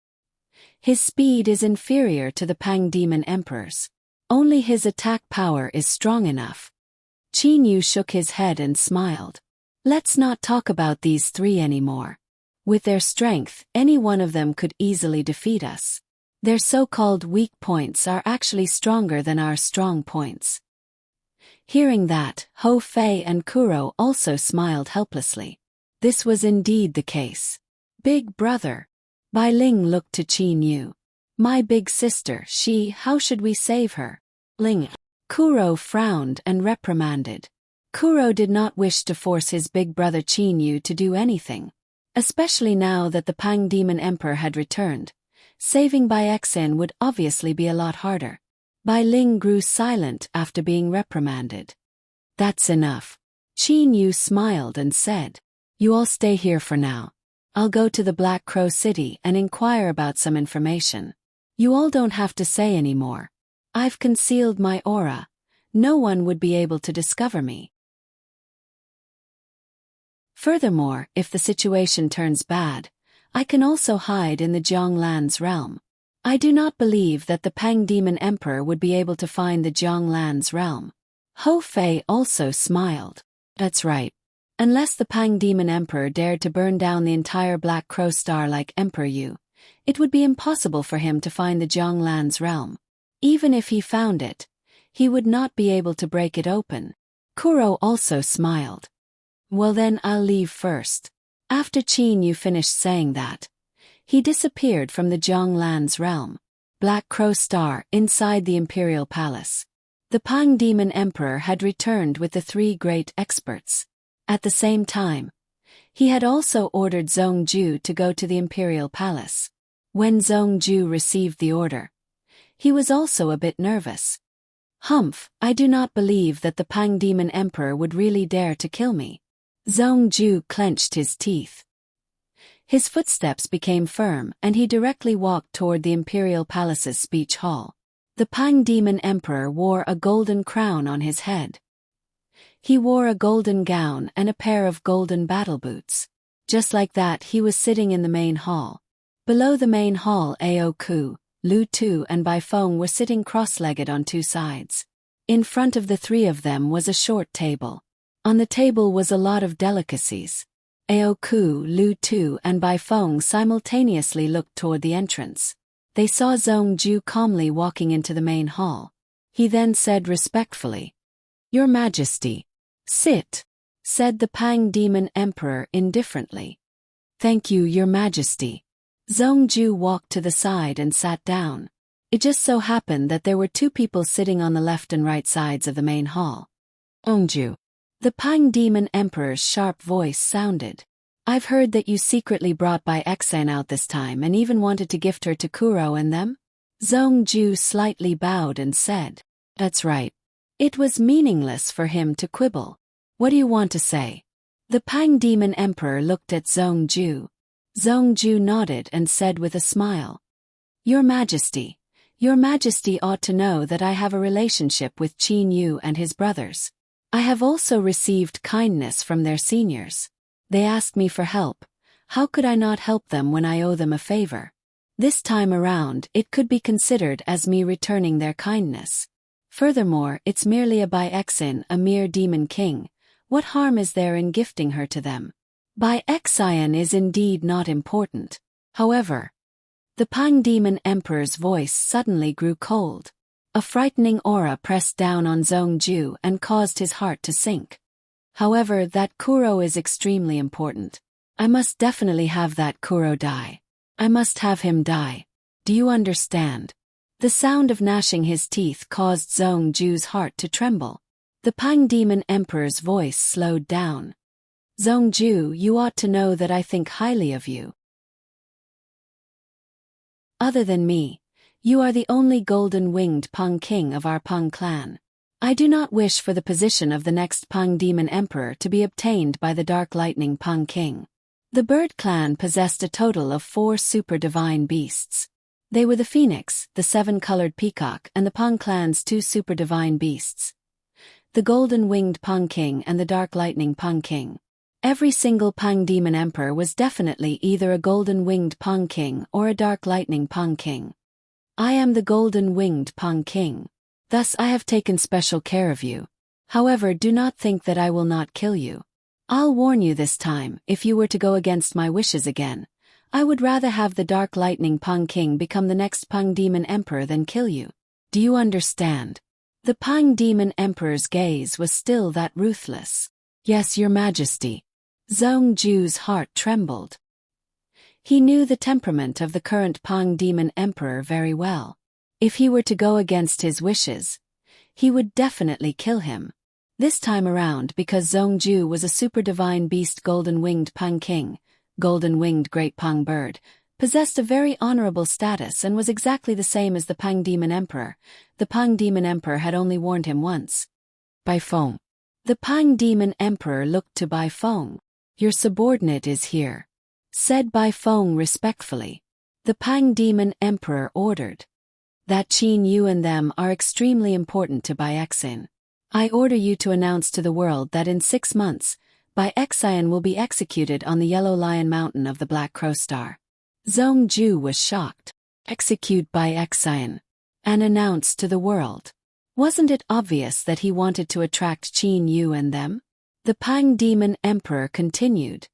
His speed is inferior to the Pang Demon Emperor's. Only his attack power is strong enough. Qin Yu shook his head and smiled. Let's not talk about these three anymore. With their strength, any one of them could easily defeat us. Their so-called weak points are actually stronger than our strong points. Hearing that, Ho Fei and Kuro also smiled helplessly. This was indeed the case. Big brother. Bai Ling looked to Qin Yu. My big sister, how should we save her? Ling. Kuro frowned and reprimanded. Kuro did not wish to force his big brother Qin Yu to do anything. Especially now that the Pang Demon Emperor had returned. Saving Bai Xen would obviously be a lot harder. Bai Ling grew silent after being reprimanded. That's enough. Qin Yu smiled and said, You all stay here for now. I'll go to the Black Crow City and inquire about some information. You all don't have to say any more. I've concealed my aura. No one would be able to discover me. Furthermore, if the situation turns bad, I can also hide in the Jianglan's realm. I do not believe that the Pang Demon Emperor would be able to find the Jianglan's realm. Ho Fei also smiled. That's right. Unless the Pang Demon Emperor dared to burn down the entire Black Crow Star like Emperor Yu, it would be impossible for him to find the Jianglan's realm. Even if he found it, he would not be able to break it open. Kuro also smiled. Well then I'll leave first. After Qin Yu finished saying that, he disappeared from the Jianglan's realm. Black Crow Star inside the Imperial Palace. The Pang Demon Emperor had returned with the three great experts. At the same time, he had also ordered Zhongju to go to the Imperial Palace. When Zhongju received the order, he was also a bit nervous. Humph, I do not believe that the Pang Demon Emperor would really dare to kill me. Zhongju clenched his teeth. His footsteps became firm and he directly walked toward the Imperial Palace's speech hall. The Pang Demon Emperor wore a golden crown on his head. He wore a golden gown and a pair of golden battle boots. Just like that, he was sitting in the main hall. Below the main hall, Ao Ku, Lu Tu and Bai Feng were sitting cross-legged on two sides. In front of the three of them was a short table. On the table was a lot of delicacies. Ao Ku, Lu Tu and Bai Feng simultaneously looked toward the entrance. They saw Zhongju calmly walking into the main hall. He then said respectfully, Your Majesty. Sit, said the Pang Demon Emperor indifferently. Thank you, Your Majesty. Zhongju walked to the side and sat down. It just so happened that there were two people sitting on the left and right sides of the main hall. Zhongju. The Pang Demon Emperor's sharp voice sounded. I've heard that you secretly brought Bai Xen out this time and even wanted to gift her to Kuro and them? Zhongju slightly bowed and said, That's right. It was meaningless for him to quibble. What do you want to say? The Pang Demon Emperor looked at Zhongju. Zhongju nodded and said with a smile, Your Majesty ought to know that I have a relationship with Qin Yu and his brothers. I have also received kindness from their seniors. They asked me for help. How could I not help them when I owe them a favor? This time around, it could be considered as me returning their kindness. Furthermore, it's merely a Bai Xen, a mere demon king. What harm is there in gifting her to them? Bai Xen is indeed not important. However, the Pang Demon Emperor's voice suddenly grew cold. A frightening aura pressed down on Zhongju and caused his heart to sink. However, that Kuro is extremely important. I must definitely have that Kuro die. I must have him die. Do you understand? The sound of gnashing his teeth caused Zhongju's heart to tremble. The Pang Demon Emperor's voice slowed down. Zhongju, you ought to know that I think highly of you. Other than me, you are the only golden-winged Pang King of our Pang clan. I do not wish for the position of the next Pang Demon Emperor to be obtained by the Dark Lightning Pang King. The Bird clan possessed a total of 4 super divine beasts. They were the Phoenix, the 7-colored peacock, and the Pang clan's 2 super divine beasts, the Golden-winged Pang King and the Dark Lightning Pang King. Every single Pang Demon Emperor was definitely either a Golden-winged Pang King or a Dark Lightning Pang King. I am the Golden-winged Pang King. Thus I have taken special care of you. However, do not think that I will not kill you. I'll warn you this time, if you were to go against my wishes again, I would rather have the Dark Lightning Pang King become the next Pang Demon Emperor than kill you. Do you understand? The Pang Demon Emperor's gaze was still that ruthless. Yes, Your Majesty. Zhongju's heart trembled. He knew the temperament of the current Pang Demon Emperor very well. If he were to go against his wishes, he would definitely kill him. This time around, because Zhongju was a super divine beast golden-winged Pang King, golden-winged Great Pang Bird, possessed a very honorable status and was exactly the same as the Pang Demon Emperor, the Pang Demon Emperor had only warned him once. Bai Feng. The Pang Demon Emperor looked to Bai Feng. Your subordinate is here, said Bai Feng respectfully. The Pang Demon Emperor ordered. That Qin Yu and them are extremely important to Bai Exin. I order you to announce to the world that in 6 months, Bai Exin will be executed on the Yellow Lion Mountain of the Black Crow Star. Zhongju was shocked. Execute Bai Exin. And announce to the world. Wasn't it obvious that he wanted to attract Qin Yu and them? The Pang Demon Emperor continued.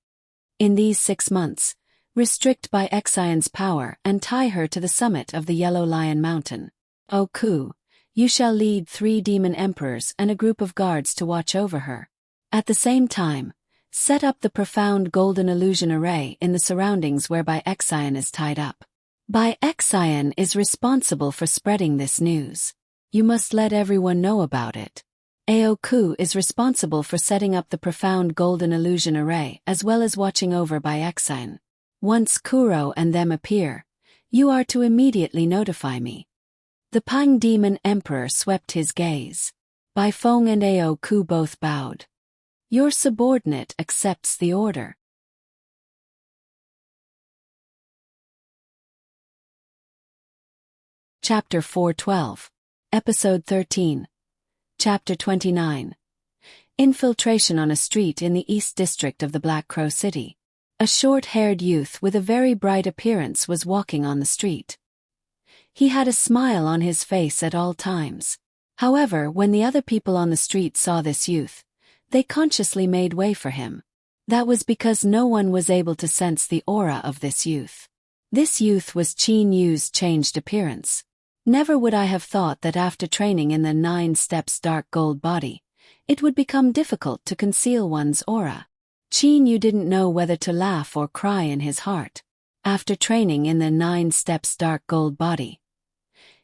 In these 6 months, restrict Bai Exin's power and tie her to the summit of the Yellow Lion Mountain. O Ku, you shall lead 3 demon emperors and a group of guards to watch over her. At the same time, set up the profound golden illusion array in the surroundings where Bai Exin is tied up. Bai Exin is responsible for spreading this news. You must let everyone know about it. Aoku is responsible for setting up the profound golden illusion array as well as watching over Bai Exin. Once Kuro and them appear, you are to immediately notify me. The Pang Demon Emperor swept his gaze. Bai Feng and Aoku both bowed. Your subordinate accepts the order. Chapter 412. Episode 13. Chapter 29. Infiltration on a street in the East District of the Black Crow City. A short-haired youth with a very bright appearance was walking on the street. He had a smile on his face at all times. However, when the other people on the street saw this youth, they consciously made way for him. That was because no one was able to sense the aura of this youth. This youth was Qin Yu's changed appearance. Never would I have thought that after training in the 9 steps dark gold body, it would become difficult to conceal one's aura. Qin Yu didn't know whether to laugh or cry in his heart. After training in the 9 steps dark gold body,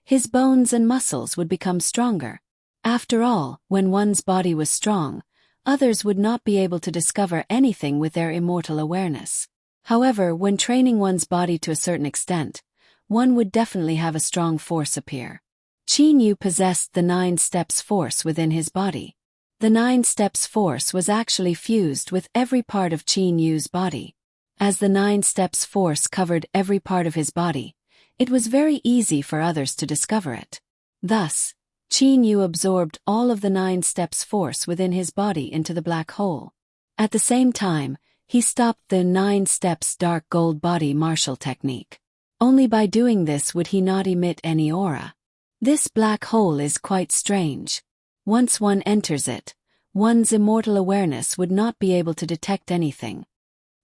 his bones and muscles would become stronger. After all, when one's body was strong, others would not be able to discover anything with their immortal awareness. However, when training one's body to a certain extent, one would definitely have a strong force appear. Qin Yu possessed the 9 steps force within his body. The 9 steps force was actually fused with every part of Qin Yu's body. As the 9 steps force covered every part of his body, it was very easy for others to discover it. Thus, Qin Yu absorbed all of the 9 steps force within his body into the black hole. At the same time, he stopped the 9 steps dark gold body martial technique. Only by doing this would he not emit any aura. This black hole is quite strange. Once one enters it, one's immortal awareness would not be able to detect anything.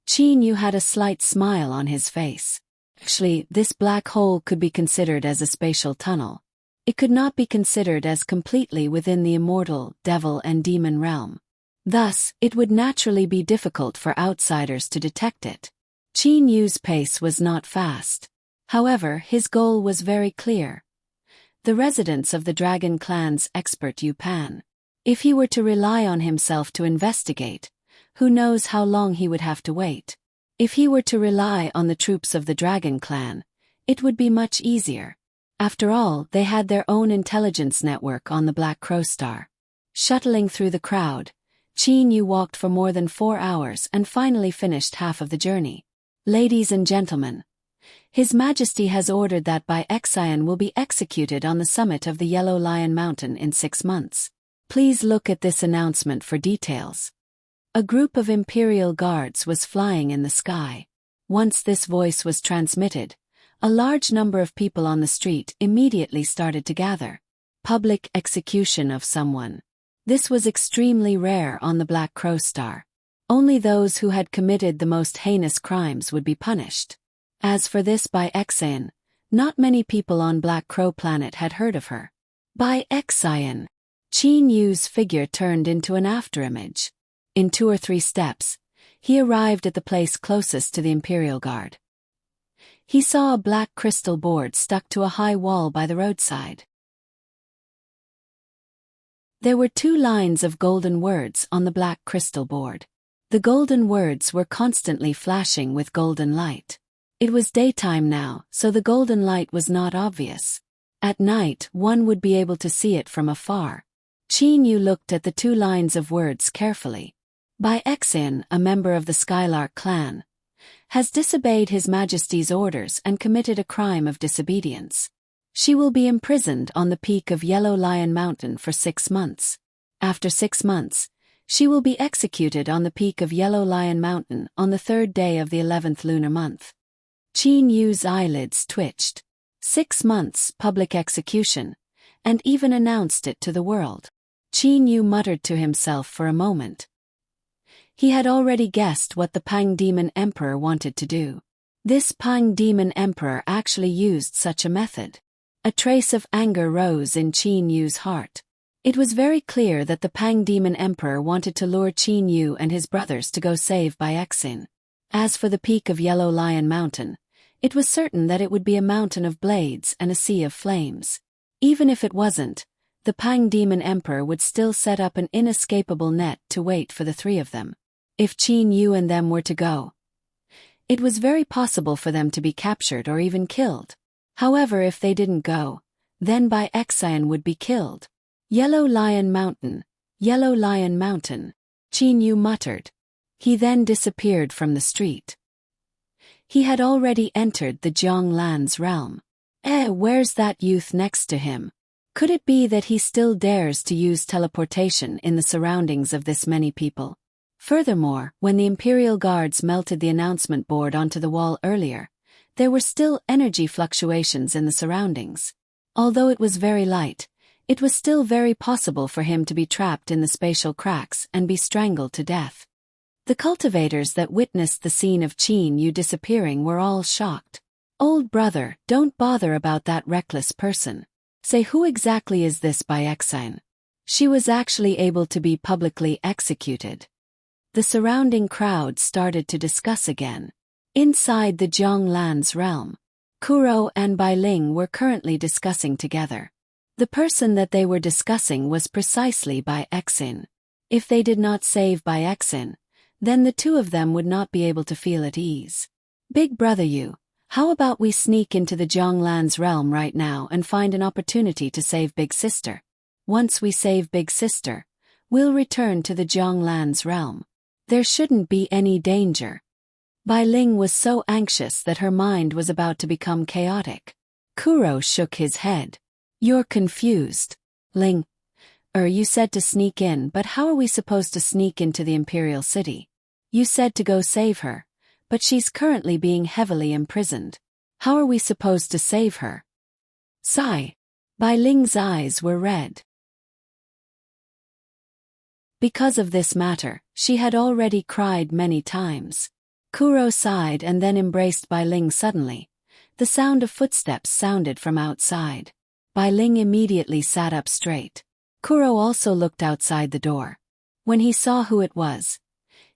Qin Yu had a slight smile on his face. Actually, this black hole could be considered as a spatial tunnel. It could not be considered as completely within the immortal, devil and demon realm. Thus, it would naturally be difficult for outsiders to detect it. Qin Yu's pace was not fast. However, his goal was very clear. The residence of the Dragon Clan's expert Yu Pan. If he were to rely on himself to investigate, who knows how long he would have to wait. If he were to rely on the troops of the Dragon Clan, it would be much easier. After all, they had their own intelligence network on the Black Crow Star. Shuttling through the crowd, Qin Yu walked for more than 4 hours and finally finished half of the journey. Ladies and gentlemen, His Majesty has ordered that Bai Xian will be executed on the summit of the Yellow Lion Mountain in 6 months. Please look at this announcement for details. A group of Imperial Guards was flying in the sky. Once this voice was transmitted, a large number of people on the street immediately started to gather. Public execution of someone. This was extremely rare on the Black Crow Star. Only those who had committed the most heinous crimes would be punished. As for this Bai Xian, not many people on Black Crow Planet had heard of her. Bai Xian. Qin Yu's figure turned into an afterimage. In 2 or 3 steps, he arrived at the place closest to the Imperial Guard. He saw a black crystal board stuck to a high wall by the roadside. There were 2 lines of golden words on the black crystal board. The golden words were constantly flashing with golden light. It was daytime now, so the golden light was not obvious. At night, one would be able to see it from afar. Qin Yu looked at the 2 lines of words carefully. Bai Xian, a member of the Skylark clan, has disobeyed His Majesty's orders and committed a crime of disobedience. She will be imprisoned on the peak of Yellow Lion Mountain for 6 months. After 6 months, she will be executed on the peak of Yellow Lion Mountain on the 3rd day of the 11th lunar month. Qin Yu's eyelids twitched. 6 months public execution, and even announced it to the world. Qin Yu muttered to himself for a moment. He had already guessed what the Pang Demon Emperor wanted to do. This Pang Demon Emperor actually used such a method. A trace of anger rose in Qin Yu's heart. It was very clear that the Pang Demon Emperor wanted to lure Qin Yu and his brothers to go save Bai Xian. As for the peak of Yellow Lion Mountain, it was certain that it would be a mountain of blades and a sea of flames. Even if it wasn't, the Pang Demon Emperor would still set up an inescapable net to wait for the 3 of them. If Qin Yu and them were to go, it was very possible for them to be captured or even killed. However, if they didn't go, then Bai Xian would be killed. Yellow Lion Mountain, Yellow Lion Mountain, Qin Yu muttered. He then disappeared from the street. He had already entered the Zhonglan's realm. Where's that youth next to him? Could it be that he still dares to use teleportation in the surroundings of this many people? Furthermore, when the Imperial Guards melted the announcement board onto the wall earlier, there were still energy fluctuations in the surroundings. Although it was very light, it was still very possible for him to be trapped in the spatial cracks and be strangled to death. The cultivators that witnessed the scene of Qin Yu disappearing were all shocked. Old brother, don't bother about that reckless person. Say, who exactly is this Bai Xian? She was actually able to be publicly executed. The surrounding crowd started to discuss again. Inside the Zhonglan's realm, Kuro and Bai Ling were currently discussing together. The person that they were discussing was precisely Bai Xian. If they did not save Bai Xian, then the 2 of them would not be able to feel at ease. Big brother Yu, how about we sneak into the Zhonglan's realm right now and find an opportunity to save Big Sister? Once we save Big Sister, we'll return to the Zhonglan's realm. There shouldn't be any danger. Bai Ling was so anxious that her mind was about to become chaotic. Kuro shook his head. You're confused. Ling. You said to sneak in, but how are we supposed to sneak into the Imperial City? You said to go save her, but she's currently being heavily imprisoned. How are we supposed to save her? Sigh. Bai Ling's eyes were red. Because of this matter, she had already cried many times. Kuro sighed and then embraced Bai Ling suddenly. The sound of footsteps sounded from outside. Bai Ling immediately sat up straight. Kuro also looked outside the door. When he saw who it was,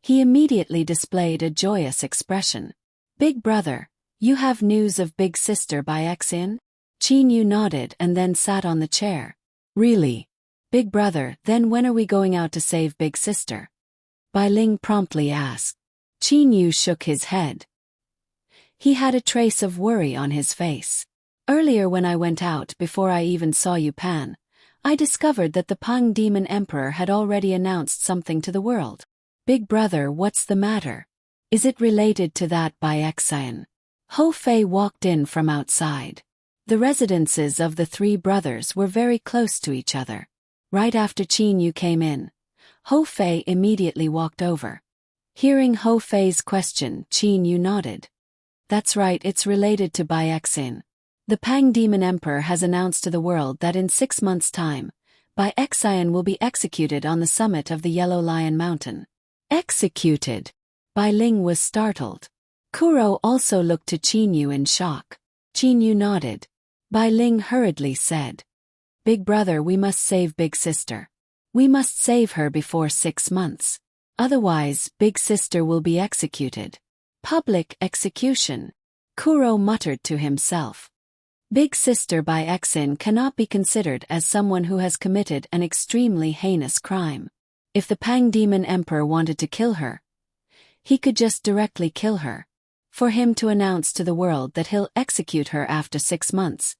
he immediately displayed a joyous expression. Big brother, you have news of big sister by Xin? Qin Yu nodded and then sat on the chair. Really? Big brother, then when are we going out to save big sister? Bai Ling promptly asked. Qin Yu shook his head. He had a trace of worry on his face. Earlier when I went out before I even saw you Pan, I discovered that the Pang Demon Emperor had already announced something to the world. Big brother, what's the matter? Is it related to that by Xian? Ho Fei walked in from outside. The residences of the three brothers were very close to each other. Right after Qin Yu came in, Ho Fei immediately walked over. Hearing Ho Fei's question, Qin Yu nodded. That's right, it's related to Bai Xin. The Pang Demon Emperor has announced to the world that in 6 months' time, Bai Xian will be executed on the summit of the Yellow Lion Mountain. Executed? Bai Ling was startled. Kuro also looked to Qin Yu in shock. Qin Yu nodded. Bai Ling hurriedly said, Big brother, we must save big sister. We must save her before 6 months. Otherwise, big sister will be executed. Public execution. Kuro muttered to himself. Big sister Bai Xin cannot be considered as someone who has committed an extremely heinous crime. If the Pang Demon Emperor wanted to kill her, he could just directly kill her. For him to announce to the world that he'll execute her after 6 months,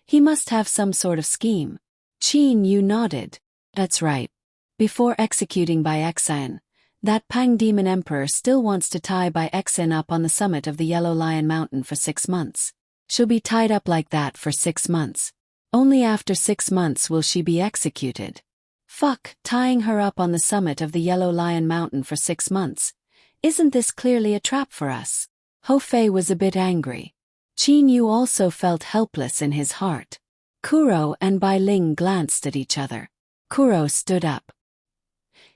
he must have some sort of scheme. Qin Yu nodded. That's right. Before executing Bai Xin, that Pang Demon Emperor still wants to tie Bai Xin up on the summit of the Yellow Lion Mountain for 6 months. She'll be tied up like that for 6 months. Only after 6 months will she be executed. Fuck, tying her up on the summit of the Yellow Lion Mountain for 6 months. Isn't this clearly a trap for us? Ho Fei was a bit angry. Qin Yu also felt helpless in his heart. Kuro and Bai Ling glanced at each other. Kuro stood up.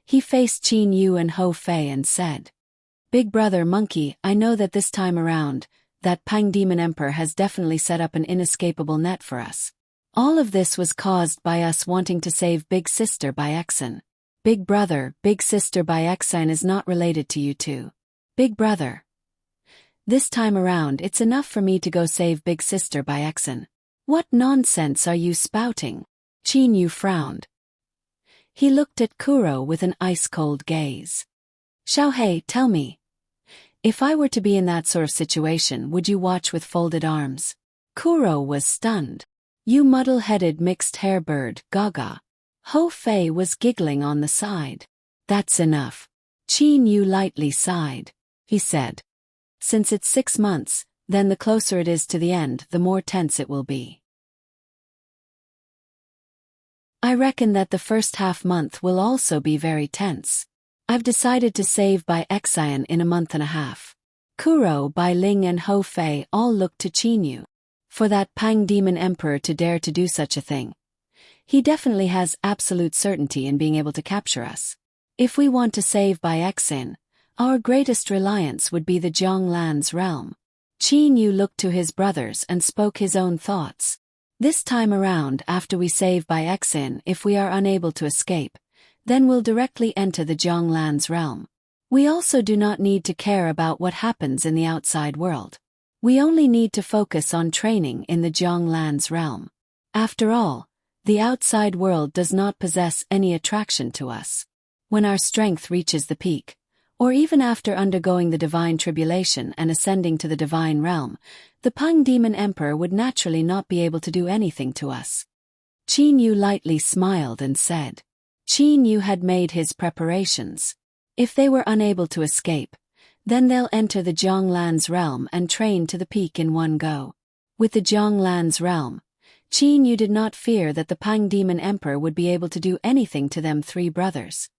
He faced Qin Yu and Ho Fei and said, Big brother monkey, I know that this time around, that Pang Demon Emperor has definitely set up an inescapable net for us. All of this was caused by us wanting to save big sister Bai Xin. Big brother, big sister Bai Xin is not related to you two. Big brother. This time around it's enough for me to go save big sister Bai Xin. What nonsense are you spouting? Qin Yu frowned. He looked at Kuro with an ice-cold gaze. Xiaohei, tell me. If I were to be in that sort of situation, would you watch with folded arms? Kuro was stunned. You muddle-headed mixed-hair bird, gaga. Ho Fei was giggling on the side. That's enough. Qin Yu lightly sighed. He said, Since it's 6 months, then the closer it is to the end, the more tense it will be. I reckon that the first half-month will also be very tense. I've decided to save Bai Xian in a month and a half. Kuro, Bai Ling and Ho Fei all looked to Qin Yu. For that Pang Demon Emperor to dare to do such a thing, he definitely has absolute certainty in being able to capture us. If we want to save Bai Xin, our greatest reliance would be the Zhonglan's realm. Qin Yu looked to his brothers and spoke his own thoughts. This time around, after we save Bai Xin, if we are unable to escape, then we'll directly enter the Zhonglan's realm. We also do not need to care about what happens in the outside world. We only need to focus on training in the Zhonglan's realm. After all, the outside world does not possess any attraction to us. When our strength reaches the peak, or even after undergoing the divine tribulation and ascending to the divine realm, the Pang Demon Emperor would naturally not be able to do anything to us. Qin Yu lightly smiled and said, Qin Yu had made his preparations. If they were unable to escape, then they'll enter the Zhonglan's realm and train to the peak in one go. With the Zhonglan's realm, Qin Yu did not fear that the Pang Demon Emperor would be able to do anything to them three brothers.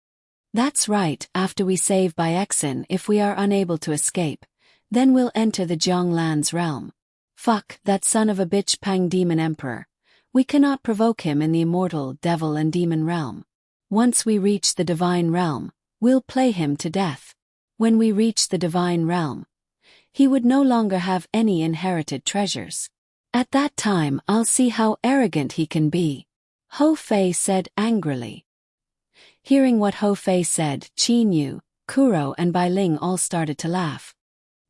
That's right, after we save Bai Xin, if we are unable to escape, then we'll enter the Zhonglan's realm. Fuck, that son of a bitch Pang Demon Emperor. We cannot provoke him in the immortal devil and demon realm. Once we reach the divine realm, we'll play him to death. When we reach the divine realm, he would no longer have any inherited treasures. At that time I'll see how arrogant he can be, Ho Fei said angrily. Hearing what Ho Fei said, Qin Yu, Kuro and Bai Ling all started to laugh.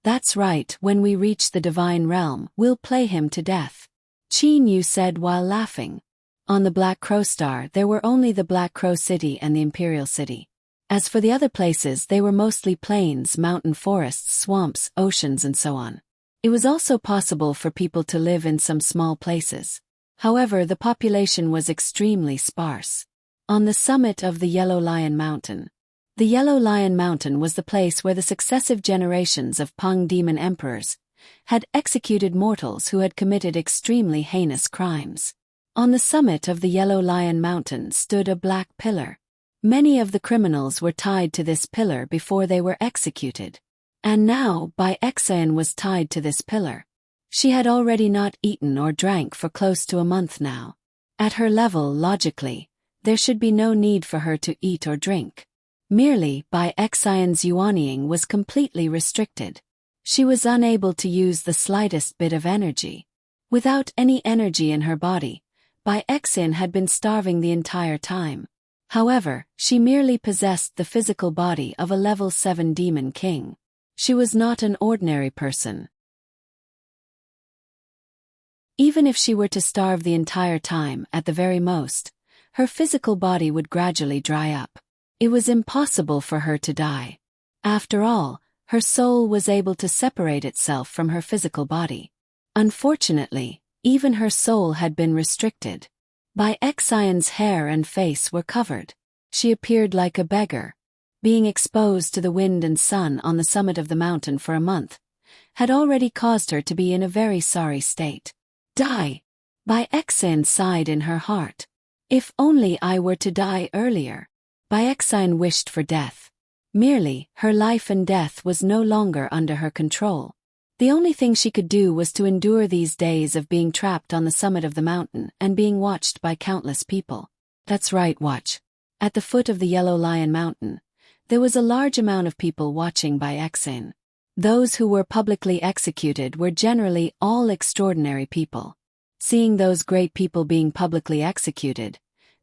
"That's right, when we reach the divine realm, we'll play him to death," Qin Yu said while laughing. On the Black Crow Star there were only the Black Crow City and the Imperial City. As for the other places, they were mostly plains, mountain forests, swamps, oceans and so on. It was also possible for people to live in some small places. However, the population was extremely sparse. On the summit of the Yellow Lion Mountain. The Yellow Lion Mountain was the place where the successive generations of Peng demon emperors had executed mortals who had committed extremely heinous crimes. On the summit of the Yellow Lion Mountain stood a black pillar. Many of the criminals were tied to this pillar before they were executed. And now, Bai Exayan was tied to this pillar. She had already not eaten or drank for close to a month now. At her level, logically, there should be no need for her to eat or drink. Merely, Bai Exayan's yuanying was completely restricted. She was unable to use the slightest bit of energy. Without any energy in her body, Bai Exayan had been starving the entire time. However, she merely possessed the physical body of a level 7 demon king. She was not an ordinary person. Even if she were to starve the entire time, at the very most, her physical body would gradually dry up. It was impossible for her to die. After all, her soul was able to separate itself from her physical body. Unfortunately, even her soul had been restricted. Bai Exayan's hair and face were covered. She appeared like a beggar. Being exposed to the wind and sun on the summit of the mountain for a month had already caused her to be in a very sorry state. Die! Bai Exayan sighed in her heart. If only I were to die earlier. Bai Exayan wished for death. Merely, her life and death was no longer under her control. The only thing she could do was to endure these days of being trapped on the summit of the mountain and being watched by countless people. That's right, watch. At the foot of the Yellow Lion Mountain, there was a large amount of people watching Bai Exayan. Those who were publicly executed were generally all extraordinary people. Seeing those great people being publicly executed,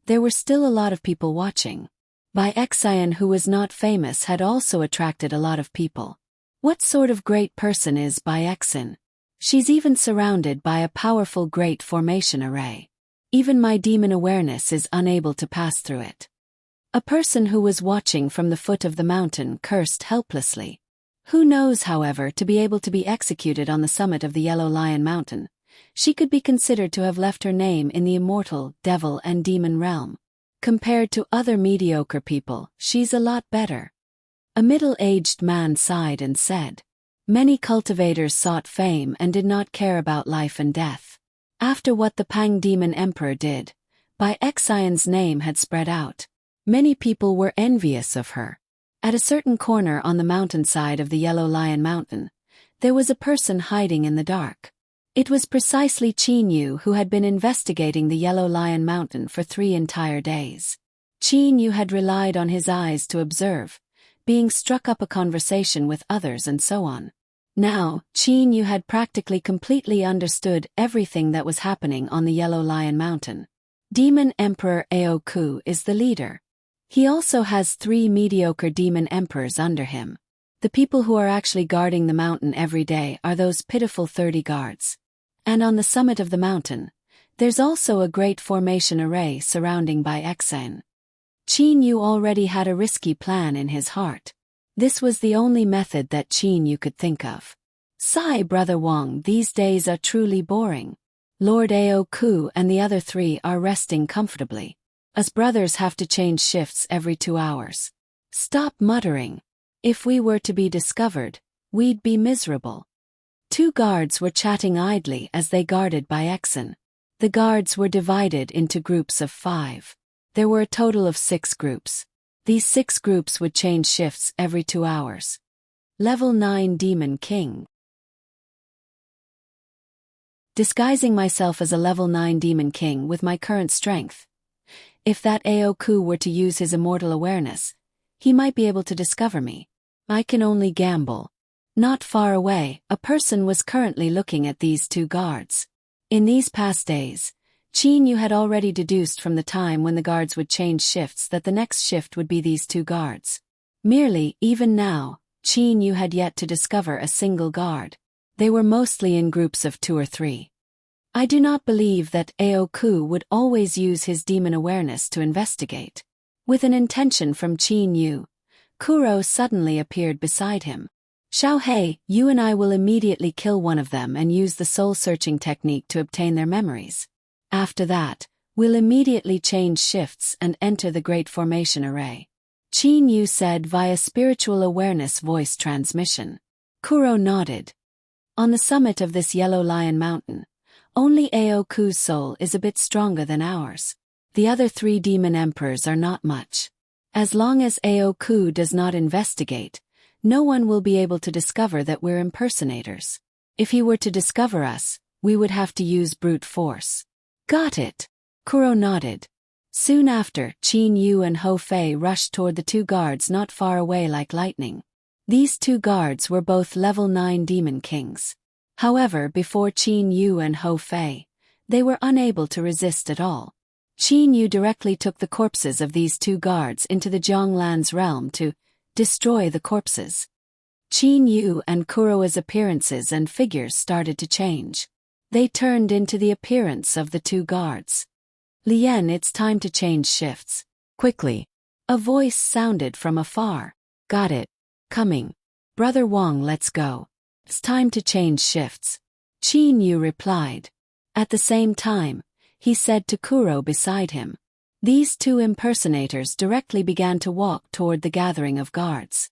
there were still a lot of people watching. Bai Exayan, who was not famous, had also attracted a lot of people. What sort of great person is Bai Exayan? She's even surrounded by a powerful great formation array. Even my demon awareness is unable to pass through it. A person who was watching from the foot of the mountain cursed helplessly. Who knows, however, to be able to be executed on the summit of the Yellow Lion Mountain, she could be considered to have left her name in the immortal, devil and demon realm. Compared to other mediocre people, she's a lot better. A middle-aged man sighed and said, "Many cultivators sought fame and did not care about life and death. After what the Pang Demon Emperor did, Bai Exayan's name had spread out. Many people were envious of her." At a certain corner on the mountainside of the Yellow Lion Mountain, there was a person hiding in the dark. It was precisely Qin Yu, who had been investigating the Yellow Lion Mountain for 3 entire days. Qin Yu had relied on his eyes to observe, being struck up a conversation with others and so on. Now, Qin Yu had practically completely understood everything that was happening on the Yellow Lion Mountain. Demon Emperor Ao Ku is the leader. He also has 3 mediocre demon emperors under him. The people who are actually guarding the mountain every day are those pitiful 30 guards. And on the summit of the mountain, there's also a great formation array surrounding Bai Exayan. Qin Yu already had a risky plan in his heart. This was the only method that Qin Yu could think of. Sigh, Brother Wang, these days are truly boring. Lord Ao Ku and the other 3 are resting comfortably. Us brothers have to change shifts every 2 hours. Stop muttering. If we were to be discovered, we'd be miserable. 2 guards were chatting idly as they guarded Bai Exayan. The guards were divided into groups of 5. There were a total of 6 groups. These 6 groups would change shifts every 2 hours. Level 9 Demon King. Disguising myself as a level 9 Demon King with my current strength. If that Ao Ku were to use his immortal awareness, he might be able to discover me. I can only gamble. Not far away, a person was currently looking at these 2 guards. In these past days, Qin Yu had already deduced from the time when the guards would change shifts that the next shift would be these two guards. Merely, even now, Qin Yu had yet to discover a single guard. They were mostly in groups of 2 or 3. I do not believe that Aoku would always use his demon awareness to investigate. With an intention from Qin Yu, Kuro suddenly appeared beside him. Xiaohei, you and I will immediately kill one of them and use the soul-searching technique to obtain their memories. After that, we'll immediately change shifts and enter the Great Formation Array. Qin Yu said via spiritual awareness voice transmission. Kuro nodded. On the summit of this Yellow Lion Mountain, only Aoku's soul is a bit stronger than ours. The other 3 demon emperors are not much. As long as Aoku does not investigate, no one will be able to discover that we're impersonators. If he were to discover us, we would have to use brute force. Got it. Kuro nodded. Soon after, Qin Yu and Hou Fei rushed toward the 2 guards not far away like lightning. These 2 guards were both level 9 demon kings. However, before Qin Yu and Hou Fei, they were unable to resist at all. Qin Yu directly took the corpses of these 2 guards into the Jianglan's realm to destroy the corpses. Qin Yu and Kuro's appearances and figures started to change. They turned into the appearance of the 2 guards. Lien, it's time to change shifts. Quickly. A voice sounded from afar. Got it. Coming. Brother Wang, let's go. It's time to change shifts. Qin Yu replied. At the same time, he said to Kuro beside him. These 2 impersonators directly began to walk toward the gathering of guards.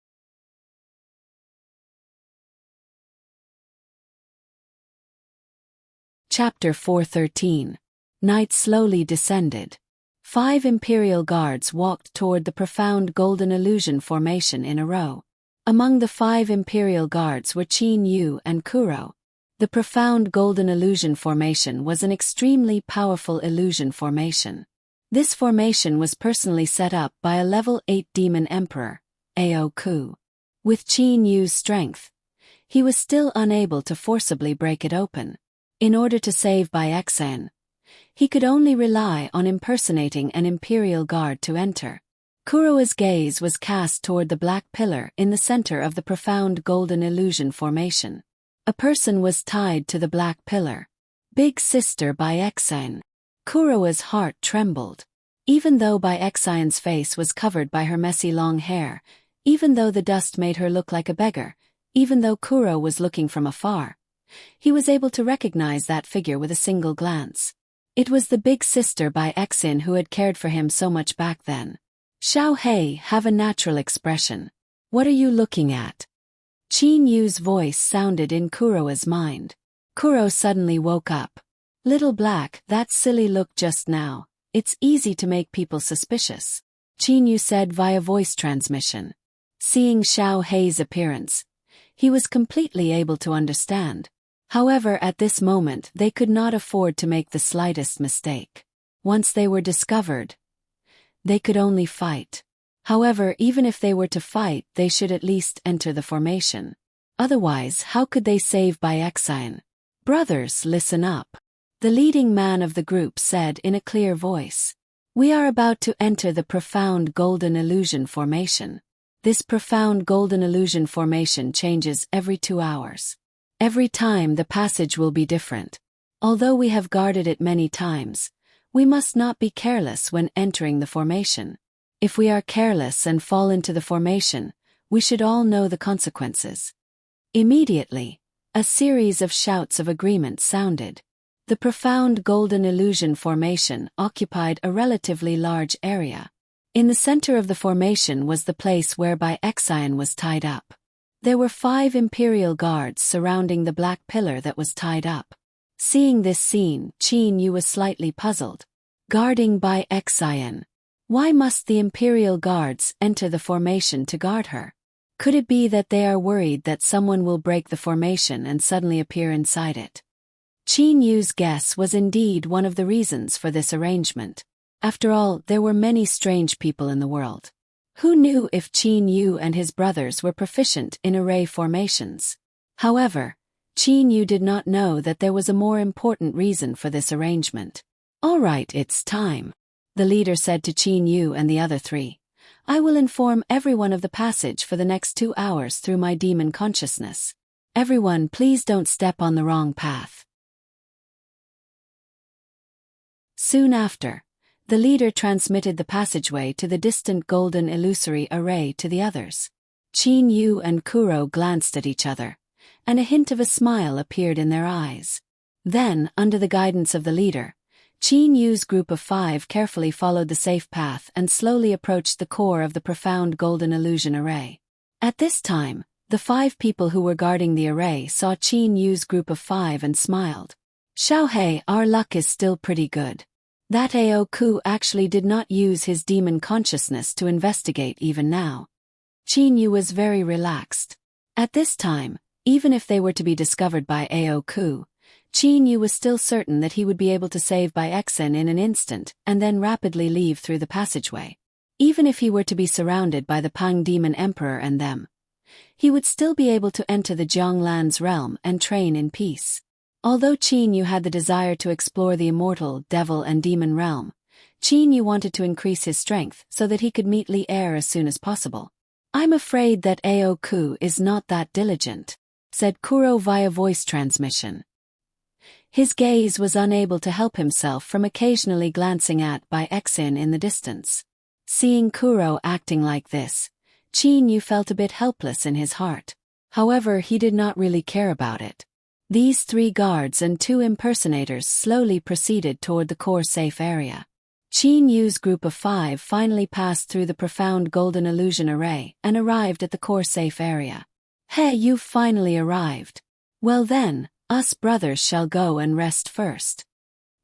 Chapter 413. Night slowly descended. 5 Imperial guards walked toward the profound golden illusion formation in a row. Among the 5 Imperial guards were Qin Yu and Kuro. The profound golden illusion formation was an extremely powerful illusion formation. This formation was personally set up by a level 8 demon emperor, Aoku. With Qin Yu's strength, he was still unable to forcibly break it open. In order to save by Xen, he could only rely on impersonating an Imperial guard to enter. Kuro's gaze was cast toward the black pillar in the center of the profound golden illusion formation. A person was tied to the black pillar. Big Sister by Xen. Kuro's heart trembled. Even though Bai Xian's face was covered by her messy long hair, even though the dust made her look like a beggar, even though Kuro was looking from afar, he was able to recognize that figure with a single glance. It was the Big Sister Bai Xin who had cared for him so much back then. Xiaohei, have a natural expression. What are you looking at? Qin Yu's voice sounded in Kuro's mind. Kuro suddenly woke up. Little Black, that silly look just now. It's easy to make people suspicious. Qin Yu said via voice transmission. Seeing Xiaohei's appearance, he was completely able to understand. However, at this moment they could not afford to make the slightest mistake. Once they were discovered, they could only fight. However, even if they were to fight, they should at least enter the formation. Otherwise, how could they save Bai Xian? Brothers, listen up. The leading man of the group said in a clear voice. We are about to enter the profound golden illusion formation. This profound golden illusion formation changes every 2 hours. Every time the passage will be different. Although we have guarded it many times, we must not be careless when entering the formation. If we are careless and fall into the formation, we should all know the consequences. Immediately, a series of shouts of agreement sounded. The profound golden illusion formation occupied a relatively large area. In the center of the formation was the place where Bai Xian was tied up. There were 5 Imperial guards surrounding the black pillar that was tied up. Seeing this scene, Qin Yu was slightly puzzled. Guarding Bai Xian. Why must the Imperial guards enter the formation to guard her? Could it be that they are worried that someone will break the formation and suddenly appear inside it? Qin Yu's guess was indeed one of the reasons for this arrangement. After all, there were many strange people in the world. Who knew if Qin Yu and his brothers were proficient in array formations? However, Qin Yu did not know that there was a more important reason for this arrangement. All right, it's time. The leader said to Qin Yu and the other three. I will inform everyone of the passage for the next 2 hours through my demon consciousness. Everyone, please don't step on the wrong path. Soon after, the leader transmitted the passageway to the distant golden illusory array to the others. Qin Yu and Kuro glanced at each other, and a hint of a smile appeared in their eyes. Then, under the guidance of the leader, Qin Yu's group of 5 carefully followed the safe path and slowly approached the core of the profound golden illusion array. At this time, the 5 people who were guarding the array saw Qin Yu's group of 5 and smiled. Xiaohei, our luck is still pretty good. That Aoku actually did not use his demon consciousness to investigate even now. Qin Yu was very relaxed. At this time, even if they were to be discovered by Aoku, Qin Yu was still certain that he would be able to save Bai Exin in an instant and then rapidly leave through the passageway. Even if he were to be surrounded by the Pang Demon Emperor and them, he would still be able to enter the Jianglan's realm and train in peace. Although Qin Yu had the desire to explore the immortal devil and demon realm, Qin Yu wanted to increase his strength so that he could meet Li Er as soon as possible. I'm afraid that Aoku is not that diligent, said Kuro via voice transmission. His gaze was unable to help himself from occasionally glancing at Bai Exin in the distance. Seeing Kuro acting like this, Qin Yu felt a bit helpless in his heart. However, he did not really care about it. These 3 guards and 2 impersonators slowly proceeded toward the core safe area. Qin Yu's group of 5 finally passed through the profound golden illusion array and arrived at the core safe area. Hey, you've finally arrived. Well then, us brothers shall go and rest first.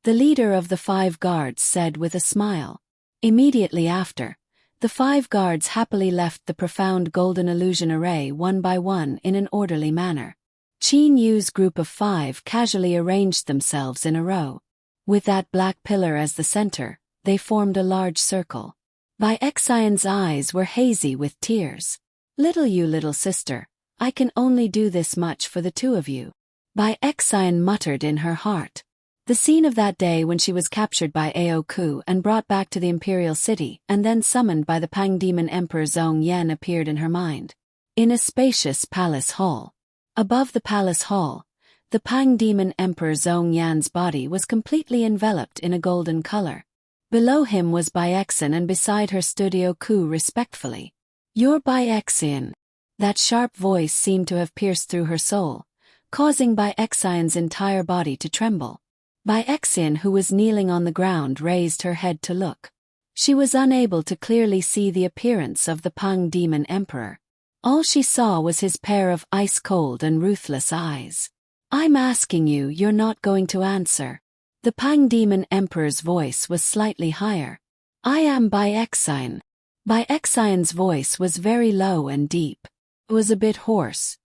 The leader of the 5 guards said with a smile. Immediately after, the 5 guards happily left the profound golden illusion array one by one in an orderly manner. Qin Yu's group of 5 casually arranged themselves in a row. With that black pillar as the center, they formed a large circle. Bai Exin's eyes were hazy with tears. Little you, little sister, I can only do this much for the 2 of you. Bai Exin muttered in her heart. The scene of that day when she was captured by Aoku and brought back to the imperial city and then summoned by the Pang Demon Emperor Zhong Yan appeared in her mind. In a spacious palace hall. Above the palace hall, the Pang Demon Emperor Zhong Yan's body was completely enveloped in a golden color. Below him was Bai Exin and beside her stood Aoku respectfully. You're Bai Exin. That sharp voice seemed to have pierced through her soul, causing Bai Exin's entire body to tremble. Bai Exin, who was kneeling on the ground, raised her head to look. She was unable to clearly see the appearance of the Pang Demon Emperor. All she saw was his pair of ice-cold and ruthless eyes. I'm asking you, you're not going to answer. The Pang Demon Emperor's voice was slightly higher. I am Bai Exin. Bai Exin's voice was very low and deep. It was a bit hoarse.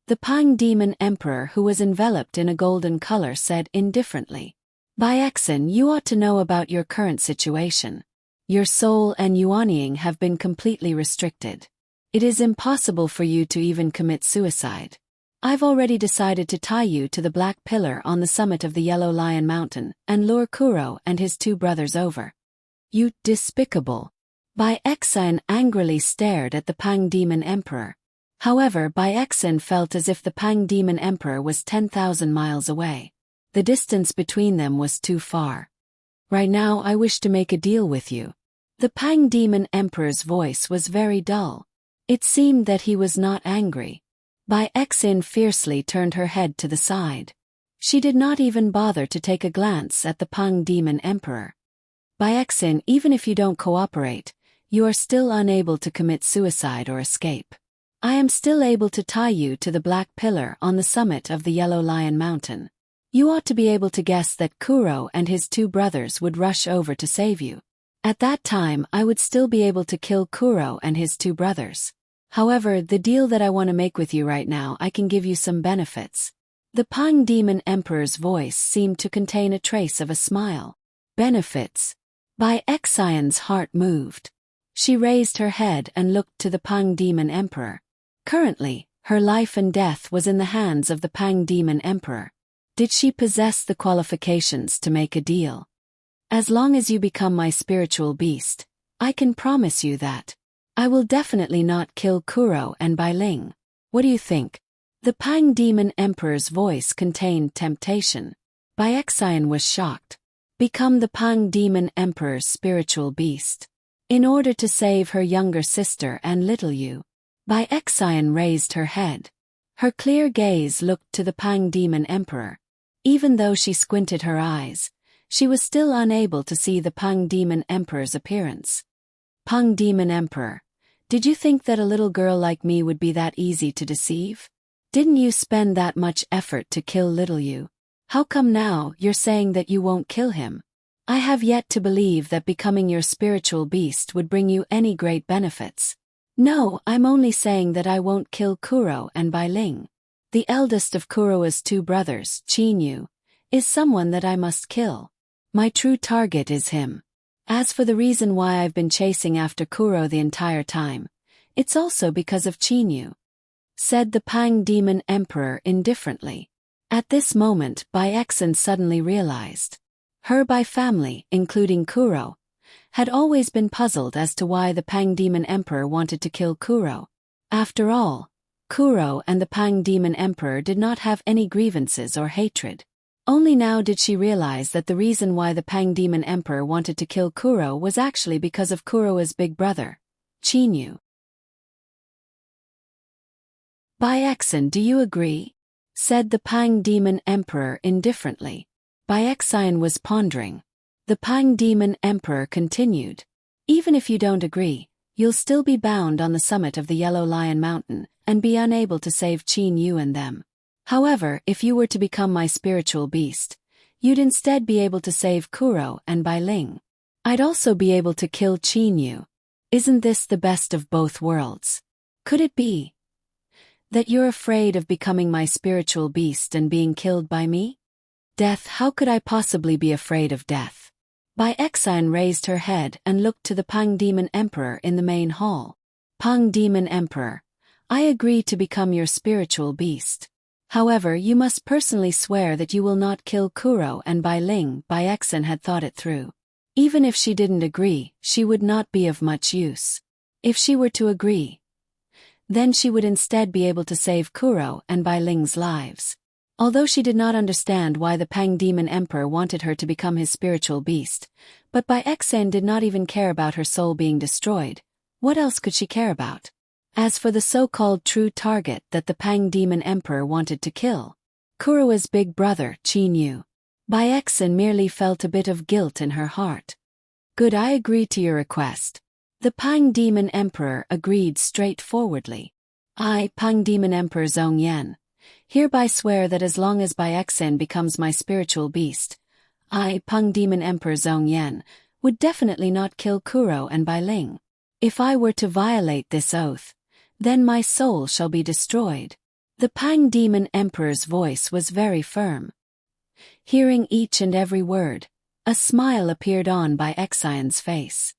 The Pang Demon Emperor, who was enveloped in a golden color, said indifferently, Bai Exin, you ought to know about your current situation. Your soul and yuanying have been completely restricted. It is impossible for you to even commit suicide. I've already decided to tie you to the black pillar on the summit of the Yellow Lion Mountain and lure Kuro and his 2 brothers over. You despicable. Bai Exin angrily stared at the Pang Demon Emperor. However, Bai Exin felt as if the Pang Demon Emperor was 10,000 miles away. The distance between them was too far. Right now I wish to make a deal with you. The Pang Demon Emperor's voice was very dull. It seemed that he was not angry. Bai Exin fiercely turned her head to the side. She did not even bother to take a glance at the Pang Demon Emperor. Bai Exin, even if you don't cooperate, you are still unable to commit suicide or escape. I am still able to tie you to the black pillar on the summit of the Yellow Lion Mountain. You ought to be able to guess that Kuro and his 2 brothers would rush over to save you. At that time I would still be able to kill Kuro and his 2 brothers. However, the deal that I want to make with you right now, I can give you some benefits. The Pang Demon Emperor's voice seemed to contain a trace of a smile. Benefits. Bai Exin's heart moved. She raised her head and looked to the Pang Demon Emperor. Currently, her life and death was in the hands of the Pang Demon Emperor. Did she possess the qualifications to make a deal? As long as you become my spiritual beast, I can promise you that I will definitely not kill Kuro and Bai Ling. What do you think? The Pang Demon Emperor's voice contained temptation. Bai Xian was shocked. Become the Pang Demon Emperor's spiritual beast. In order to save her younger sister and little you. Bai Xian raised her head. Her clear gaze looked to the Pang Demon Emperor. Even though she squinted her eyes, she was still unable to see the Pang Demon Emperor's appearance. Pang Demon Emperor, did you think that a little girl like me would be that easy to deceive? Didn't you spend that much effort to kill little you? How come now you're saying that you won't kill him? I have yet to believe that becoming your spiritual beast would bring you any great benefits. No, I'm only saying that I won't kill Kuro and Bai Ling. The eldest of Kuro's two brothers, Chinyu, is someone that I must kill. My true target is him. As for the reason why I've been chasing after Kuro the entire time, it's also because of Chinyu, said the Pang Demon Emperor indifferently. At this moment, Bai Xian suddenly realized. Her Bai family, including Kuro, had always been puzzled as to why the Pang Demon Emperor wanted to kill Kuro. After all, Kuro and the Pang Demon Emperor did not have any grievances or hatred. Only now did she realize that the reason why the Pang Demon Emperor wanted to kill Kuro was actually because of Kuro's big brother, Chinyu. Bai Xian, do you agree? Said the Pang Demon Emperor indifferently. Bai Xian was pondering. The Pang Demon Emperor continued. Even if you don't agree, you'll still be bound on the summit of the Yellow Lion Mountain, and be unable to save Chinyu and them. However, if you were to become my spiritual beast, you'd instead be able to save Kuro and Bai Ling. I'd also be able to kill Chinyu. Isn't this the best of both worlds? Could it be that you're afraid of becoming my spiritual beast and being killed by me? Death, how could I possibly be afraid of death? Bai Xian raised her head and looked to the Pang Demon Emperor in the main hall. Pang Demon Emperor, I agree to become your spiritual beast. However, you must personally swear that you will not kill Kuro and Bai Ling. Bai Xian had thought it through. Even if she didn't agree, she would not be of much use. If she were to agree, then she would instead be able to save Kuro and Bai Ling's lives. Although she did not understand why the Pang Demon Emperor wanted her to become his spiritual beast, but Bai Xian did not even care about her soul being destroyed. What else could she care about? As for the so-called true target that the Pang Demon Emperor wanted to kill, Kuro's big brother, Chinyu, Bai Xian merely felt a bit of guilt in her heart. Good, I agree to your request. The Pang Demon Emperor agreed straightforwardly. I, Pang Demon Emperor Zhong Yan, hereby swear that as long as Bai Xian becomes my spiritual beast, I, Pang Demon Emperor Zhong Yan, would definitely not kill Kuro and Bai Ling. If I were to violate this oath, then my soul shall be destroyed. The Pang Demon Emperor's voice was very firm. Hearing each and every word, a smile appeared on Bai Xian's face.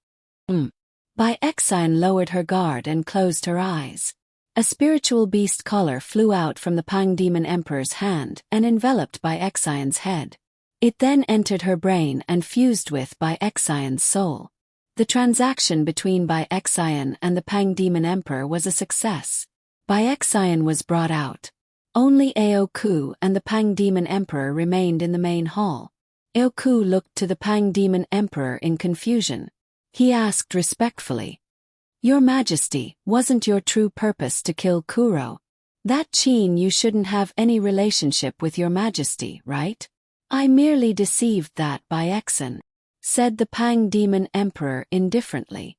Bai Xian lowered her guard and closed her eyes. A spiritual beast collar flew out from the Pang Demon Emperor's hand and enveloped Bai Xian's head. It then entered her brain and fused with Bai Xian's soul. The transaction between Bai Xian and the Pang Demon Emperor was a success. Bai Xian was brought out. Only Aoku and the Pang Demon Emperor remained in the main hall. Aoku looked to the Pang Demon Emperor in confusion. He asked respectfully, Your Majesty, wasn't your true purpose to kill Kuro? That Chin, you shouldn't have any relationship with Your Majesty, right? I merely deceived that Bai Xian, said the Pang Demon Emperor indifferently.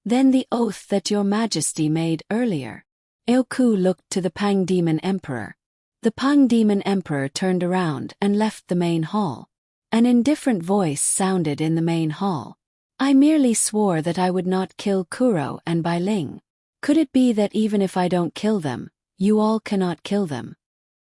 Then the oath that Your Majesty made earlier. Aoku looked to the Pang Demon Emperor. The Pang Demon Emperor turned around and left the main hall. An indifferent voice sounded in the main hall. I merely swore that I would not kill Kuro and Bai Ling. Could it be that even if I don't kill them, you all cannot kill them?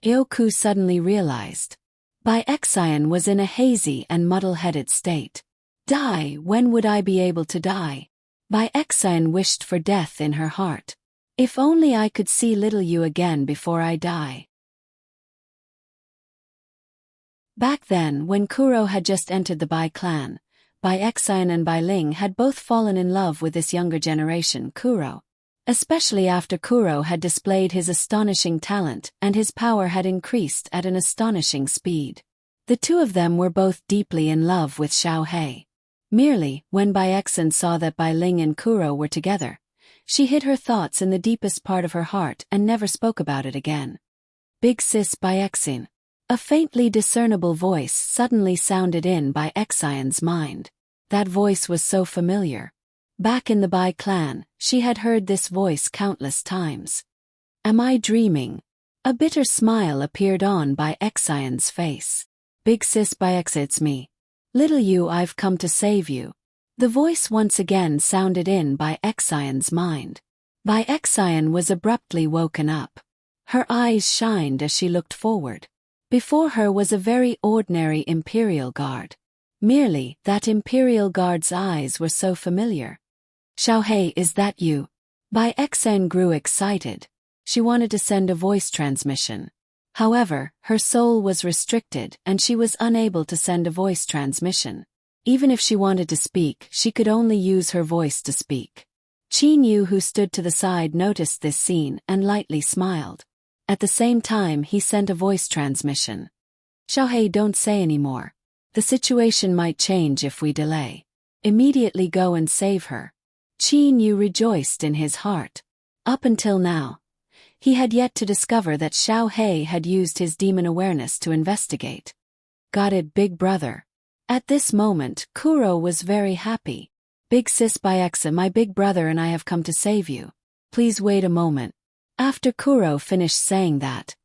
Aoku suddenly realized. Bai Xian was in a hazy and muddle-headed state. Die, when would I be able to die? Bai Xian wished for death in her heart. If only I could see little you again before I die. Back then, when Kuro had just entered the Bai clan, Bai Xian and Bai Ling had both fallen in love with this younger generation, Kuro. Especially after Kuro had displayed his astonishing talent and his power had increased at an astonishing speed. The two of them were both deeply in love with Xiao Hei. Merely, when Bai Xian saw that Bai Ling and Kuro were together, she hid her thoughts in the deepest part of her heart and never spoke about it again. Big sis Bai Xian. A faintly discernible voice suddenly sounded in Bai Xian's mind. That voice was so familiar. Back in the Bai clan, she had heard this voice countless times. Am I dreaming? A bitter smile appeared on Bai Xian's face. Big sis Bai Xian, it's me. Little you, I've come to save you. The voice once again sounded in Bai Xian's mind. Bai Xian was abruptly woken up. Her eyes shined as she looked forward. Before her was a very ordinary Imperial Guard. Merely, that Imperial Guard's eyes were so familiar. Xiao Hei, is that you? Bai Xian grew excited. She wanted to send a voice transmission. However, her soul was restricted and she was unable to send a voice transmission. Even if she wanted to speak, she could only use her voice to speak. Qin Yu, who stood to the side, noticed this scene and lightly smiled. At the same time, he sent a voice transmission. Xiao Hei, don't say any more. The situation might change if we delay. Immediately go and save her. Qin Yu rejoiced in his heart. Up until now, he had yet to discover that Xiao Hei had used his demon awareness to investigate. Got it, big brother. At this moment, Kuro was very happy. Big sis Bai Xian, my big brother and I have come to save you. Please wait a moment. After Kuro finished saying that,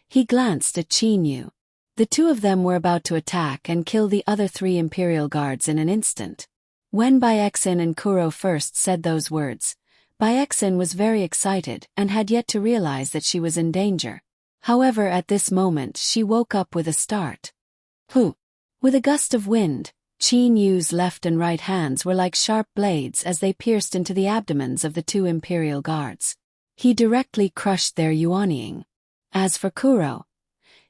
he glanced at Qin Yu. The two of them were about to attack and kill the other 3 Imperial Guards in an instant. When Bai Xian and Kuro first said those words, Bai Xian was very excited and had yet to realize that she was in danger. However, at this moment she woke up with a start. Hoo! With a gust of wind, Qin Yu's left and right hands were like sharp blades as they pierced into the abdomens of the 2 Imperial Guards. He directly crushed their Yuanying. As for Kuro,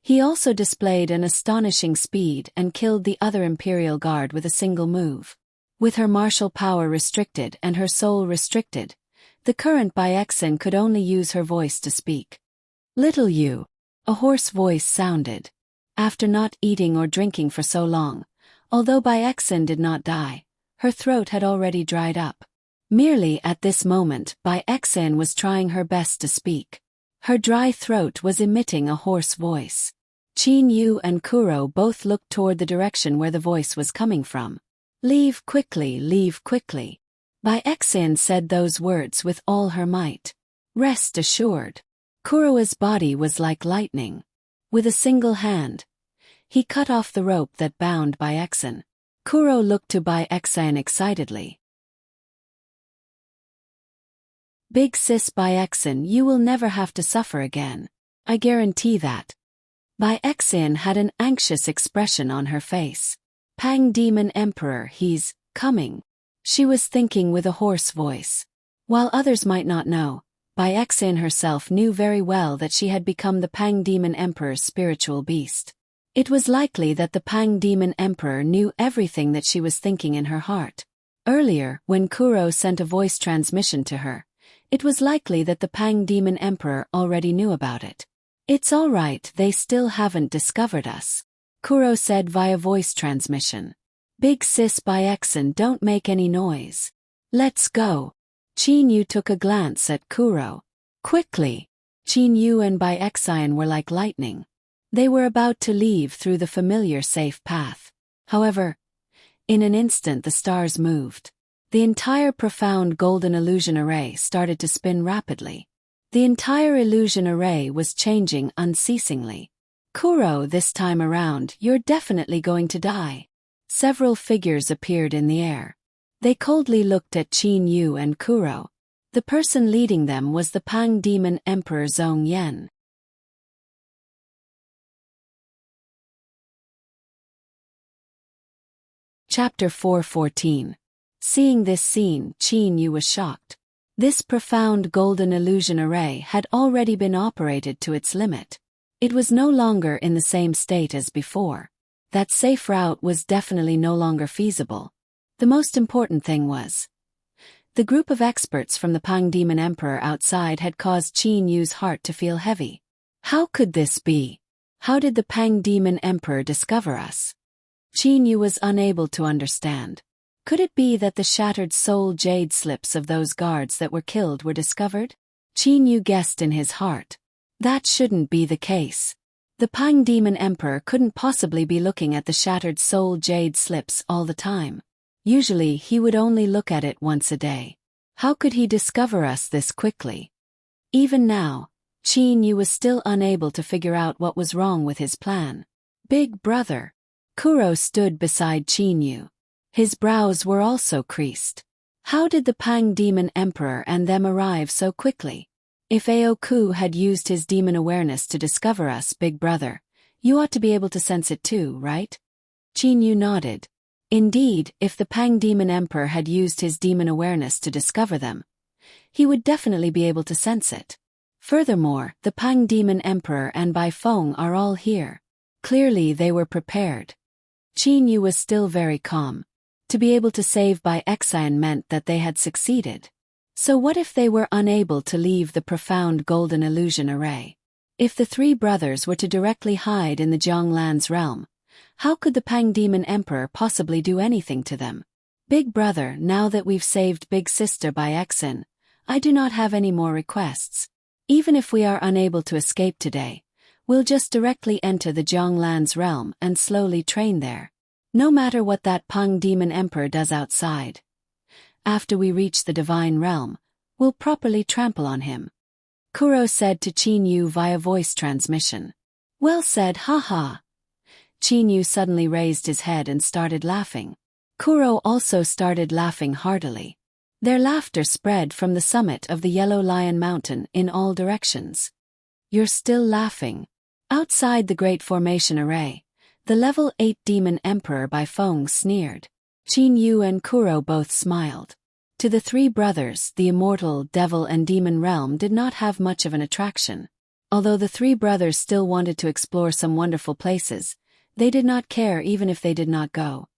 he also displayed an astonishing speed and killed the other Imperial Guard with a single move. With her martial power restricted and her soul restricted, the current Bai Xian could only use her voice to speak. Little you, a hoarse voice sounded. After not eating or drinking for so long, although Bai Xian did not die, her throat had already dried up. Merely at this moment, Bai Xian was trying her best to speak. Her dry throat was emitting a hoarse voice. Qin Yu and Kuro both looked toward the direction where the voice was coming from. Leave quickly, leave quickly. Bai Xian said those words with all her might. Rest assured. Kuro's body was like lightning. With a single hand, he cut off the rope that bound Bai Xian. Kuro looked to Bai Xian excitedly. Big sis Bai Xian, you will never have to suffer again. I guarantee that. Bai Xian had an anxious expression on her face. Pang Demon Emperor, he's coming. She was thinking with a hoarse voice. While others might not know, Bai Xian herself knew very well that she had become the Pang Demon Emperor's spiritual beast. It was likely that the Pang Demon Emperor knew everything that she was thinking in her heart. Earlier, when Kuro sent a voice transmission to her, it was likely that the Pang Demon Emperor already knew about it. It's all right, they still haven't discovered us, Kuro said via voice transmission. Big sis Bai Xian, don't make any noise. Let's go. Qin Yu took a glance at Kuro. Quickly. Qin Yu and Bai Xian were like lightning. They were about to leave through the familiar safe path. However, in an instant the stars moved. The entire profound golden illusion array started to spin rapidly. The entire illusion array was changing unceasingly. Kuro, this time around, you're definitely going to die. Several figures appeared in the air. They coldly looked at Qin Yu and Kuro. The person leading them was the Pang Demon Emperor Zhong Yan. Chapter 4:14. Seeing this scene, Qin Yu was shocked. This profound golden illusion array had already been operated to its limit. It was no longer in the same state as before. That safe route was definitely no longer feasible. The most important thing was, the group of experts from the Pang Demon Emperor outside had caused Qin Yu's heart to feel heavy. How could this be? How did the Pang Demon Emperor discover us? Qin Yu was unable to understand. Could it be that the shattered soul jade slips of those guards that were killed were discovered? Qin Yu guessed in his heart. That shouldn't be the case. The Pang Demon Emperor couldn't possibly be looking at the shattered soul jade slips all the time. Usually he would only look at it once a day. How could he discover us this quickly? Even now, Qin Yu was still unable to figure out what was wrong with his plan. Big brother. Kuro stood beside Qin Yu. His brows were also creased. How did the Pang Demon Emperor and them arrive so quickly? If Aoku had used his demon awareness to discover us, big brother, you ought to be able to sense it too, right? Qin Yu nodded. Indeed, if the Pang Demon Emperor had used his demon awareness to discover them, he would definitely be able to sense it. Furthermore, the Pang Demon Emperor and Bai Feng are all here. Clearly they were prepared. Qin Yu was still very calm. To be able to save Bai Xian meant that they had succeeded. So what if they were unable to leave the profound golden illusion array? If the three brothers were to directly hide in the Jianglan's realm, how could the Pang Demon Emperor possibly do anything to them? Big brother, now that we've saved big sister Bai Xian, I do not have any more requests. Even if we are unable to escape today, we'll just directly enter the Jianglan's realm and slowly train there. No matter what that Pang Demon Emperor does outside. After we reach the divine realm, we'll properly trample on him. Kuro said to Qin Yu via voice transmission. Well said, haha. Qin Yu suddenly raised his head and started laughing. Kuro also started laughing heartily. Their laughter spread from the summit of the Yellow Lion Mountain in all directions. You're still laughing. Outside the Great Formation Array, the Level 8 Demon Emperor Bai Feng sneered. Qin Yu and Kuro both smiled. To the three brothers, the immortal devil and demon realm did not have much of an attraction. Although the three brothers still wanted to explore some wonderful places, they did not care even if they did not go.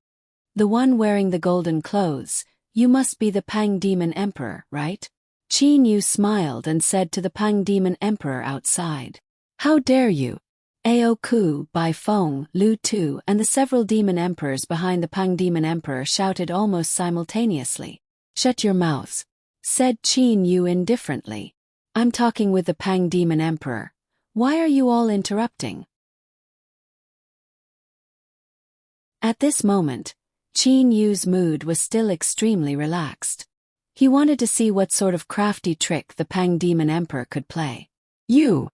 The one wearing the golden clothes, you must be the Pang Demon Emperor, right? Qin Yu smiled and said to the Pang Demon Emperor outside. How dare you? Aoku, Bai Feng, Lu Tu and the several demon emperors behind the Pang Demon Emperor shouted almost simultaneously. Shut your mouths, said Qin Yu indifferently. I'm talking with the Pang Demon Emperor. Why are you all interrupting? At this moment, Qin Yu's mood was still extremely relaxed. He wanted to see what sort of crafty trick the Pang Demon Emperor could play. You!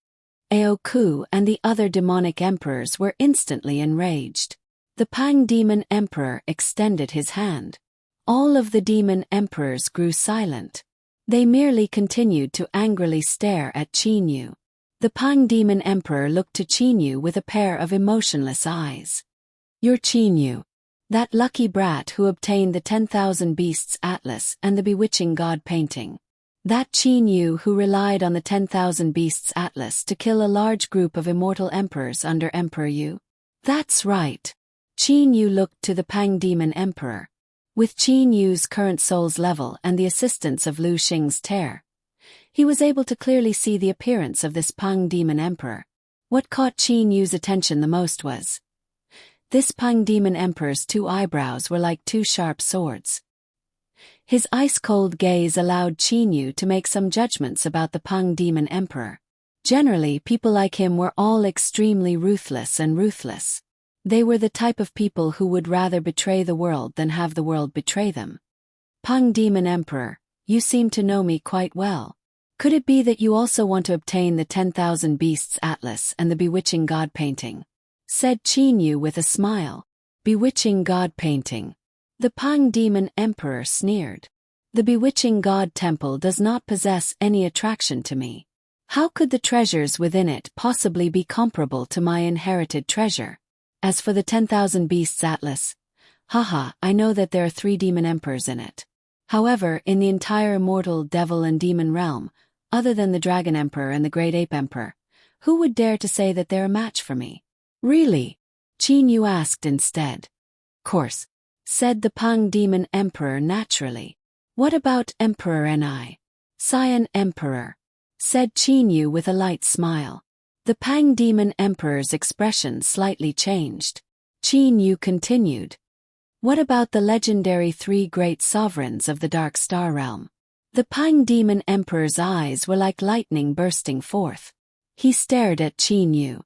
Aoku and the other demonic emperors were instantly enraged. The Pang Demon Emperor extended his hand. All of the demon emperors grew silent. They merely continued to angrily stare at Qin Yu. The Pang Demon Emperor looked to Qin Yu with a pair of emotionless eyes. You're Qin Yu, that lucky brat who obtained the 10,000 Beasts Atlas and the Bewitching God painting. That Qin Yu who relied on the 10,000 Beasts Atlas to kill a large group of immortal emperors under Emperor Yu? That's right. Qin Yu looked to the Pang Demon Emperor. With Qin Yu's current soul's level and the assistance of Lu Xing's tear, he was able to clearly see the appearance of this Pang Demon Emperor. What caught Qin Yu's attention the most was, this Pang Demon Emperor's two eyebrows were like two sharp swords. His ice-cold gaze allowed Qin Yu to make some judgments about the Pang Demon Emperor. Generally, people like him were all extremely ruthless and ruthless. They were the type of people who would rather betray the world than have the world betray them. Pang Demon Emperor, you seem to know me quite well. Could it be that you also want to obtain the 10,000 Beasts Atlas and the Bewitching God painting? Said Qin Yu with a smile. Bewitching God painting. The Pang Demon Emperor sneered. The Bewitching God Temple does not possess any attraction to me. How could the treasures within it possibly be comparable to my inherited treasure? As for the 10,000 Beasts Atlas, haha, I know that there are 3 demon emperors in it. However, in the entire immortal devil and demon realm, other than the Dragon Emperor and the Great Ape Emperor, who would dare to say that they're a match for me? Really? Qin Yu asked instead. Course, said the Pang Demon Emperor naturally. What about Emperor Ni? Cyan Emperor, said Qin Yu with a light smile. The Pang Demon Emperor's expression slightly changed. Qin Yu continued. What about the legendary three great sovereigns of the Dark Star Realm? The Pang Demon Emperor's eyes were like lightning bursting forth. He stared at Qin Yu.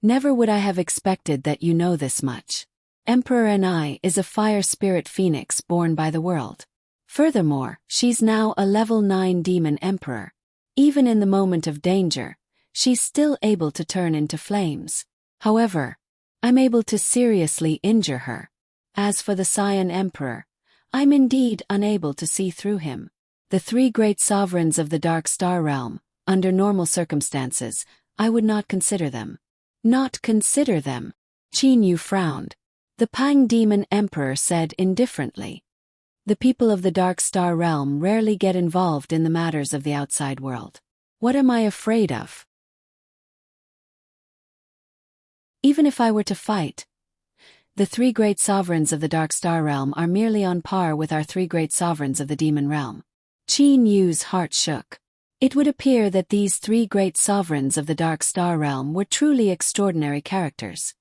Never would I have expected that you know this much. Emperor Ni is a fire spirit phoenix born by the world. Furthermore, she's now a level 9 demon emperor. Even in the moment of danger, she's still able to turn into flames. However, I'm able to seriously injure her. As for the Cyan Emperor, I'm indeed unable to see through him. The three great sovereigns of the Dark Star Realm, under normal circumstances, I would not consider them. Not consider them? Qin Yu frowned. The Pang Demon Emperor said indifferently. The people of the Dark Star Realm rarely get involved in the matters of the outside world. What am I afraid of? Even if I were to fight, the three great sovereigns of the Dark Star Realm are merely on par with our three great sovereigns of the Demon Realm. Qin Yu's heart shook. It would appear that these three great sovereigns of the Dark Star Realm were truly extraordinary characters.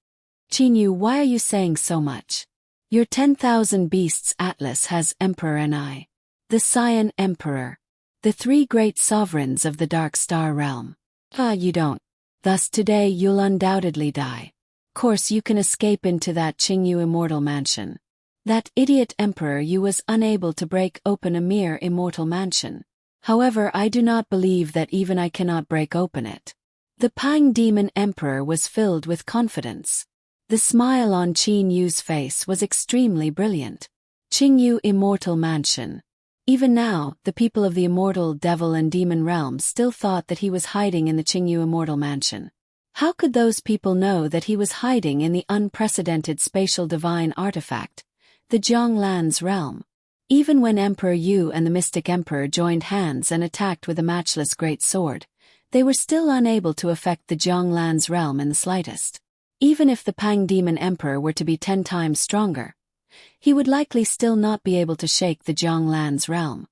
Qin Yu, why are you saying so much? Your 10,000 Beasts Atlas has Emperor Ni, the Cyan Emperor, the three great sovereigns of the Dark Star Realm. You don't. Thus today you'll undoubtedly die. Course you can escape into that Qingyu immortal mansion. That idiot Emperor Yu was unable to break open a mere immortal mansion. However, I do not believe that even I cannot break open it. The Pang Demon Emperor was filled with confidence. The smile on Qin Yu's face was extremely brilliant. Qingyu Immortal Mansion. Even now, the people of the Immortal Devil and Demon realms still thought that he was hiding in the Qingyu Immortal Mansion. How could those people know that he was hiding in the unprecedented spatial divine artifact, the Jianglan's realm? Even when Emperor Yu and the Mystic Emperor joined hands and attacked with a matchless great sword, they were still unable to affect the Jianglan's realm in the slightest. Even if the Pang Demon Emperor were to be 10 times stronger, he would likely still not be able to shake the Jianglan's realm.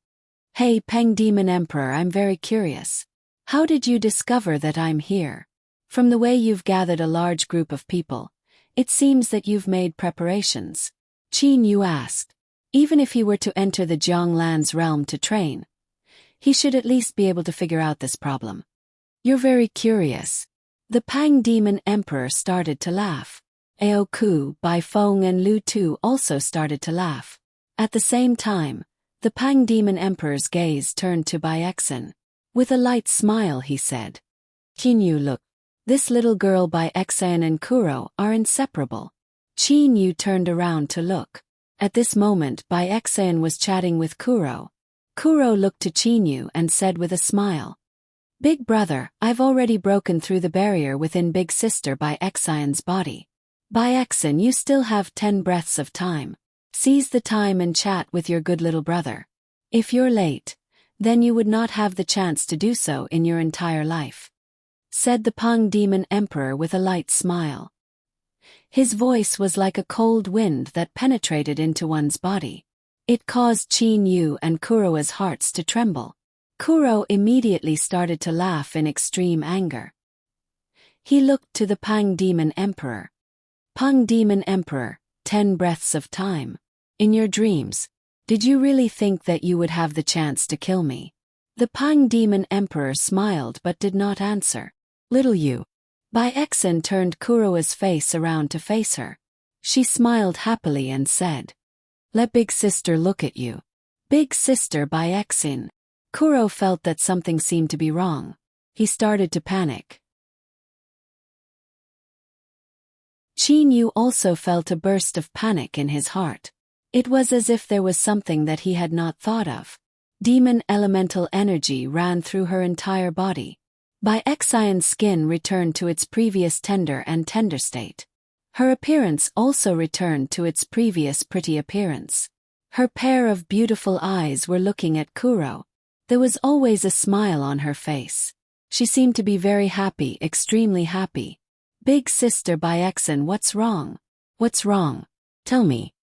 Hey Pang Demon Emperor, I'm very curious. How did you discover that I'm here? From the way you've gathered a large group of people, it seems that you've made preparations. Qin Yu asked. Even if he were to enter the Jianglan's realm to train, he should at least be able to figure out this problem. You're very curious. The Pang Demon Emperor started to laugh. Ao Ku, Bai Feng and Lu Tu also started to laugh. At the same time, the Pang Demon Emperor's gaze turned to Bai Exen. With a light smile he said, Qin Yu, look. This little girl Bai Exen and Kuro are inseparable. Qin Yu turned around to look. At this moment Bai Exen was chatting with Kuro. Kuro looked to Qin Yu and said with a smile, Big brother, I've already broken through the barrier within Big Sister Bai Exen's body. Bai Exen, you still have 10 breaths of time. Seize the time and chat with your good little brother. If you're late, then you would not have the chance to do so in your entire life, said the Pang Demon Emperor with a light smile. His voice was like a cold wind that penetrated into one's body. It caused Qin Yu and Kuro's hearts to tremble. Kuro immediately started to laugh in extreme anger. He looked to the Pang Demon Emperor. Pang Demon Emperor, 10 breaths of time. In your dreams, did you really think that you would have the chance to kill me? The Pang Demon Emperor smiled but did not answer. Little you. Bai Exen turned Kuro's face around to face her. She smiled happily and said, Let Big Sister look at you. Big Sister Bai Exen. Kuro felt that something seemed to be wrong. He started to panic. Qin Yu also felt a burst of panic in his heart. It was as if there was something that he had not thought of. Demon elemental energy ran through her entire body. Bai Exen's skin returned to its previous tender state. Her appearance also returned to its previous pretty appearance. Her pair of beautiful eyes were looking at Kuro. There was always a smile on her face. She seemed to be very happy, extremely happy. Big sister Byexin, what's wrong? What's wrong? Tell me.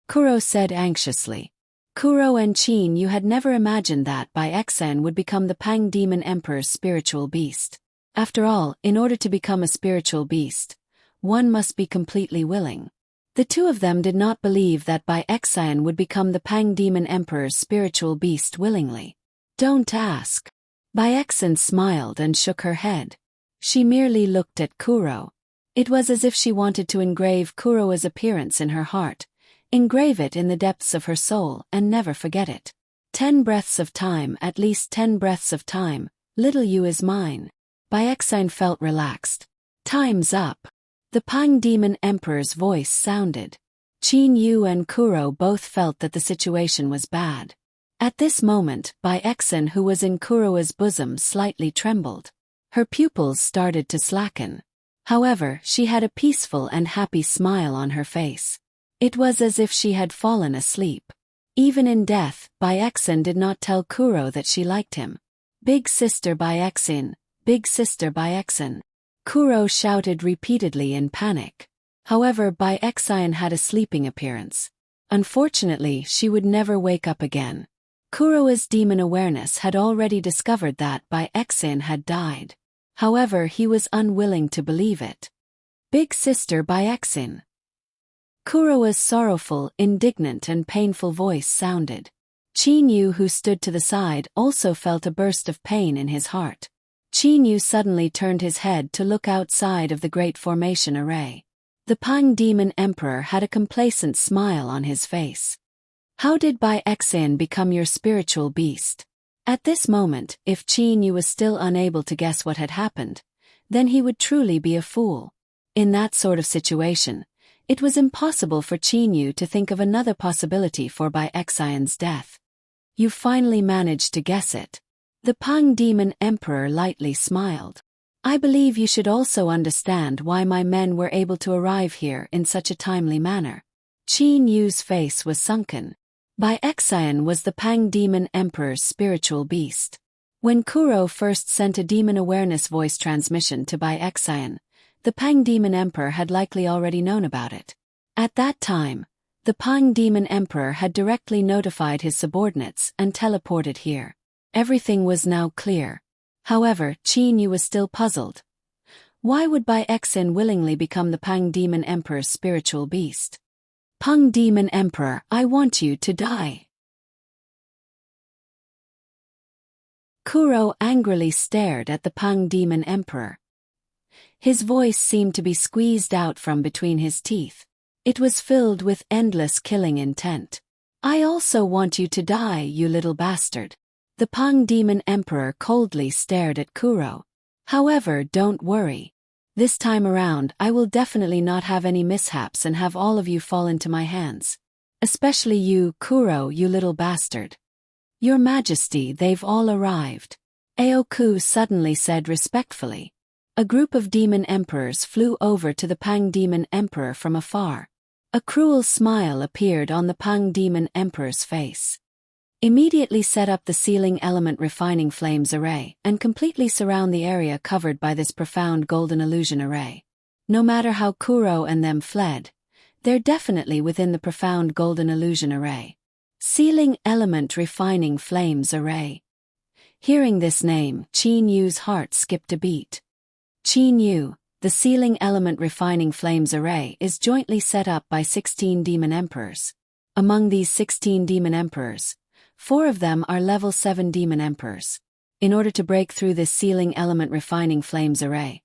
Kuro said anxiously. Kuro and Qin, you had never imagined that Byexin would become the Pang Demon Emperor's spiritual beast. After all, in order to become a spiritual beast, one must be completely willing. The two of them did not believe that Byexin would become the Pang Demon Emperor's spiritual beast willingly. Don't ask. Byexin smiled and shook her head. She merely looked at Kuro. It was as if she wanted to engrave Kuro's appearance in her heart, engrave it in the depths of her soul and never forget it. 10 breaths of time, at least 10 breaths of time, little you is mine. Byexin felt relaxed. Time's up. The Pang Demon Emperor's voice sounded. Qin Yu and Kuro both felt that the situation was bad. At this moment, Byexin, who was in Kuro's bosom, slightly trembled. Her pupils started to slacken. However, she had a peaceful and happy smile on her face. It was as if she had fallen asleep. Even in death, Byexin did not tell Kuro that she liked him. Big sister Byexin, big sister Byexin. Kuro shouted repeatedly in panic. However, Byexin had a sleeping appearance. Unfortunately, she would never wake up again. Kuro's demon awareness had already discovered that Byexin had died. However, he was unwilling to believe it. Big sister Byexin. Kuro's sorrowful, indignant and painful voice sounded. Qin Yu, who stood to the side, also felt a burst of pain in his heart. Qin Yu suddenly turned his head to look outside of the Great Formation Array. The Pang Demon Emperor had a complacent smile on his face. How did Byexin become your spiritual beast? At this moment, if Qin Yu was still unable to guess what had happened, then he would truly be a fool. In that sort of situation, it was impossible for Qin Yu to think of another possibility for Byexin's death. You finally managed to guess it. The Pang Demon Emperor lightly smiled. I believe you should also understand why my men were able to arrive here in such a timely manner. Qin Yu's face was sunken. Byexin was the Pang Demon Emperor's spiritual beast. When Kuro first sent a demon awareness voice transmission to Byexin, the Pang Demon Emperor had likely already known about it. At that time, the Pang Demon Emperor had directly notified his subordinates and teleported here. Everything was now clear. However, Qin Yu was still puzzled. Why would Byexin willingly become the Pang Demon Emperor's spiritual beast? Pang Demon Emperor, I want you to die. Kuro angrily stared at the Pang Demon Emperor. His voice seemed to be squeezed out from between his teeth. It was filled with endless killing intent. I also want you to die, you little bastard. The Pang Demon Emperor coldly stared at Kuro. However, don't worry. This time around, I will definitely not have any mishaps and have all of you fall into my hands. Especially you, Kuro, you little bastard. Your Majesty, they've all arrived. Aoku suddenly said respectfully. A group of demon emperors flew over to the Pang Demon Emperor from afar. A cruel smile appeared on the Pang Demon Emperor's face. Immediately set up the Sealing Element Refining Flames Array and completely surround the area covered by this profound golden illusion array. No matter how Kuro and them fled, they're definitely within the profound golden illusion array. Sealing Element Refining Flames Array. Hearing this name, Qin Yu's heart skipped a beat. Qin Yu, the Sealing Element Refining Flames Array is jointly set up by 16 demon emperors. Among these 16 demon emperors, 4 of them are level 7 demon emperors. In order to break through this Sealing Element Refining Flames Array,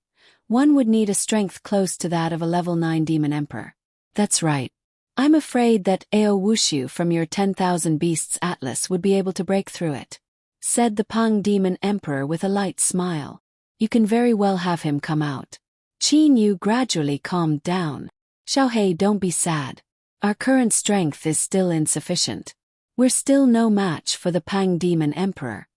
one would need a strength close to that of a level 9 demon emperor. That's right. I'm afraid that Ao Wushu from your 10,000 Beasts Atlas would be able to break through it, said the Pang Demon Emperor with a light smile. You can very well have him come out. Qin Yu gradually calmed down. Xiaohei, don't be sad. Our current strength is still insufficient. We're still no match for the Pang Demon Emperor.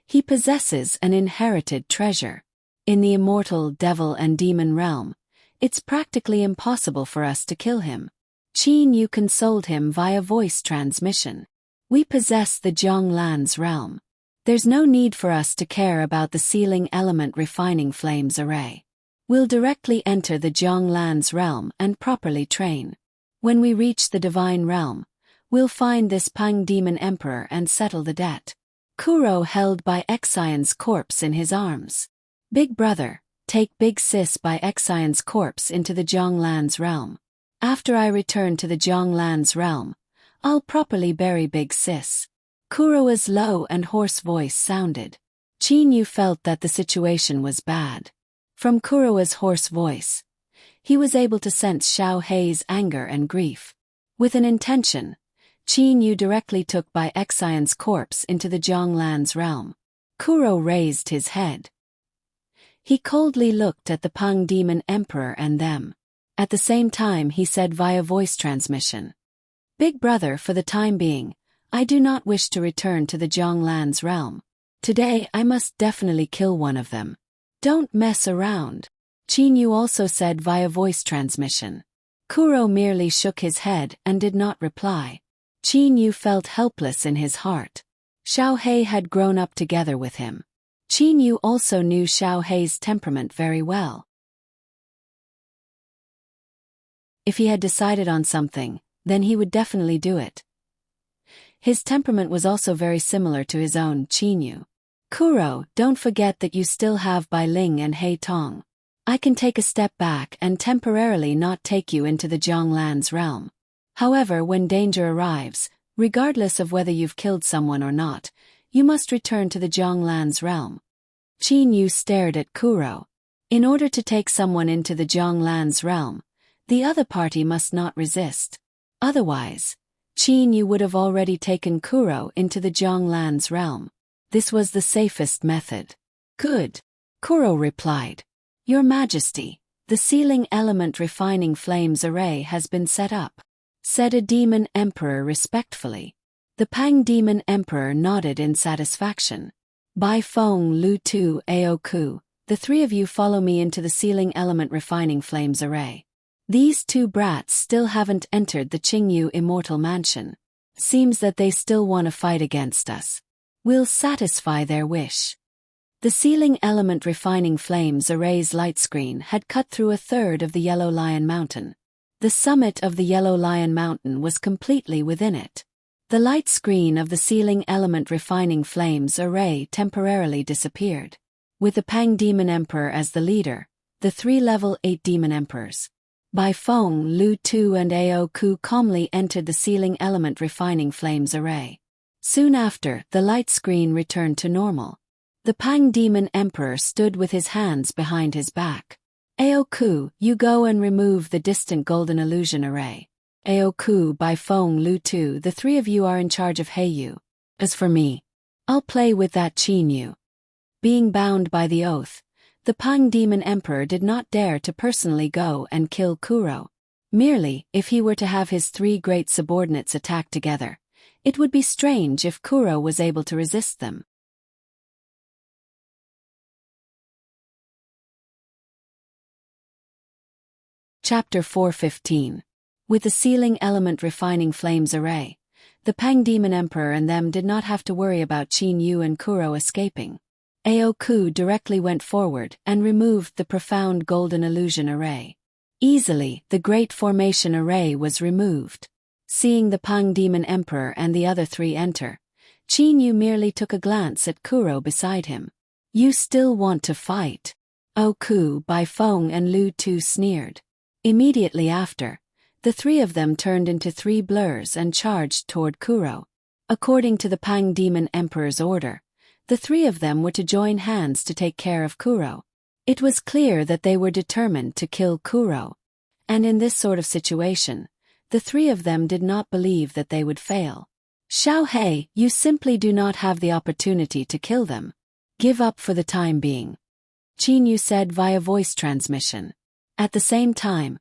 He possesses an inherited treasure. In the immortal devil and demon realm, it's practically impossible for us to kill him. Qin Yu consoled him via voice transmission. We possess the Zhonglan's realm. There's no need for us to care about the Sealing Element Refining Flames Array. We'll directly enter the Jianglan's realm and properly train. When we reach the divine realm, we'll find this Pang Demon Emperor and settle the debt. Kuro held by Xian's corpse in his arms. Big brother, take Big Sis by Xian's corpse into the Jianglan's realm. After I return to the Jianglan's realm, I'll properly bury Big Sis. Kuro's low and hoarse voice sounded. Qin Yu felt that the situation was bad. From Kuro's hoarse voice, he was able to sense Xiao Hei's anger and grief. With an intention, Qin Yu directly took Bai Xian's corpse into the Jianglan's realm. Kuro raised his head. He coldly looked at the Pang Demon Emperor and them. At the same time he said via voice transmission, "Big brother, for the time being, I do not wish to return to the Jianglan's realm. Today I must definitely kill one of them. Don't mess around." Qin Yu also said via voice transmission. Kuro merely shook his head and did not reply. Qin Yu felt helpless in his heart. Xiao Hei had grown up together with him. Qin Yu also knew Xiao Hei's temperament very well. If he had decided on something, then he would definitely do it. His temperament was also very similar to his own, Qin Yu. "Kuro, don't forget that you still have Bai Ling and Hei Tong. I can take a step back and temporarily not take you into the Jianglan's realm. However, when danger arrives, regardless of whether you've killed someone or not, you must return to the Jianglan's realm." Qin Yu stared at Kuro. In order to take someone into the Jianglan's realm, the other party must not resist. Otherwise, Qin Yu would have already taken Kuro into the Jianglan's realm. This was the safest method. "Good," Kuro replied. "Your Majesty, the sealing element refining flames array has been set up," said a demon emperor respectfully. The Pang Demon Emperor nodded in satisfaction. "Bai Feng, Lu Tu, Aoku, the three of you follow me into the sealing element refining flames array. These two brats still haven't entered the Qingyu Immortal Mansion. Seems that they still want to fight against us. We'll satisfy their wish." The sealing element refining flames array's light screen had cut through a third of the Yellow Lion Mountain. The summit of the Yellow Lion Mountain was completely within it. The light screen of the sealing element refining flames array temporarily disappeared. With the Pang Demon Emperor as the leader, the three level 8 demon emperors, Bai Feng, Lu Tu and Aoku, calmly entered the sealing element refining flames array. Soon after, the light screen returned to normal. The Pang Demon Emperor stood with his hands behind his back. "Aoku, you go and remove the distant golden illusion array. Aoku, Bai Feng, Lu Tu, the three of you are in charge of Heiyu. As for me, I'll play with that Qin Yu." Being bound by the oath, the Pang Demon Emperor did not dare to personally go and kill Kuro. Merely, if he were to have his three great subordinates attack together, it would be strange if Kuro was able to resist them. Chapter 415. With the sealing element refining flames array, the Pang Demon Emperor and them did not have to worry about Qin Yu and Kuro escaping. Aoku directly went forward and removed the profound golden illusion array. Easily, the Great Formation array was removed. Seeing the Pang Demon Emperor and the other three enter, Qin Yu merely took a glance at Kuro beside him. "You still want to fight?" Oku, Bai Feng and Lu Tu sneered. Immediately after, the three of them turned into three blurs and charged toward Kuro. According to the Pang Demon Emperor's order, the three of them were to join hands to take care of Kuro. It was clear that they were determined to kill Kuro. And in this sort of situation, the three of them did not believe that they would fail. "Xiao Hei, you simply do not have the opportunity to kill them. Give up for the time being," Qin Yu said via voice transmission. At the same time,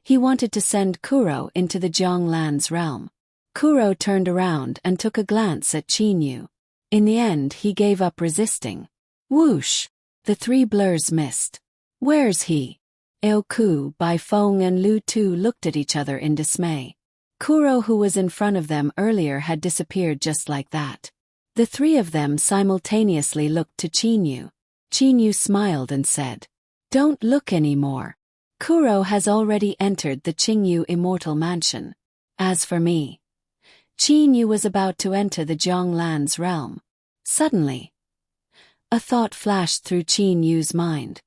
he wanted to send Kuro into the Jianglan's realm. Kuro turned around and took a glance at Qin Yu. In the end, he gave up resisting. Whoosh! The three blurs missed. "Where's he?" Aoku, Bai Feng and Lu Tu looked at each other in dismay. Kuro, who was in front of them earlier, had disappeared just like that. The three of them simultaneously looked to Qin Yu. Qin Yu smiled and said, Don't look anymore. Kuro has already entered the Qingyu immortal mansion. As for me, Qingyu was about to enter the Jianglan's realm. Suddenly, a thought flashed through Qinyu's mind.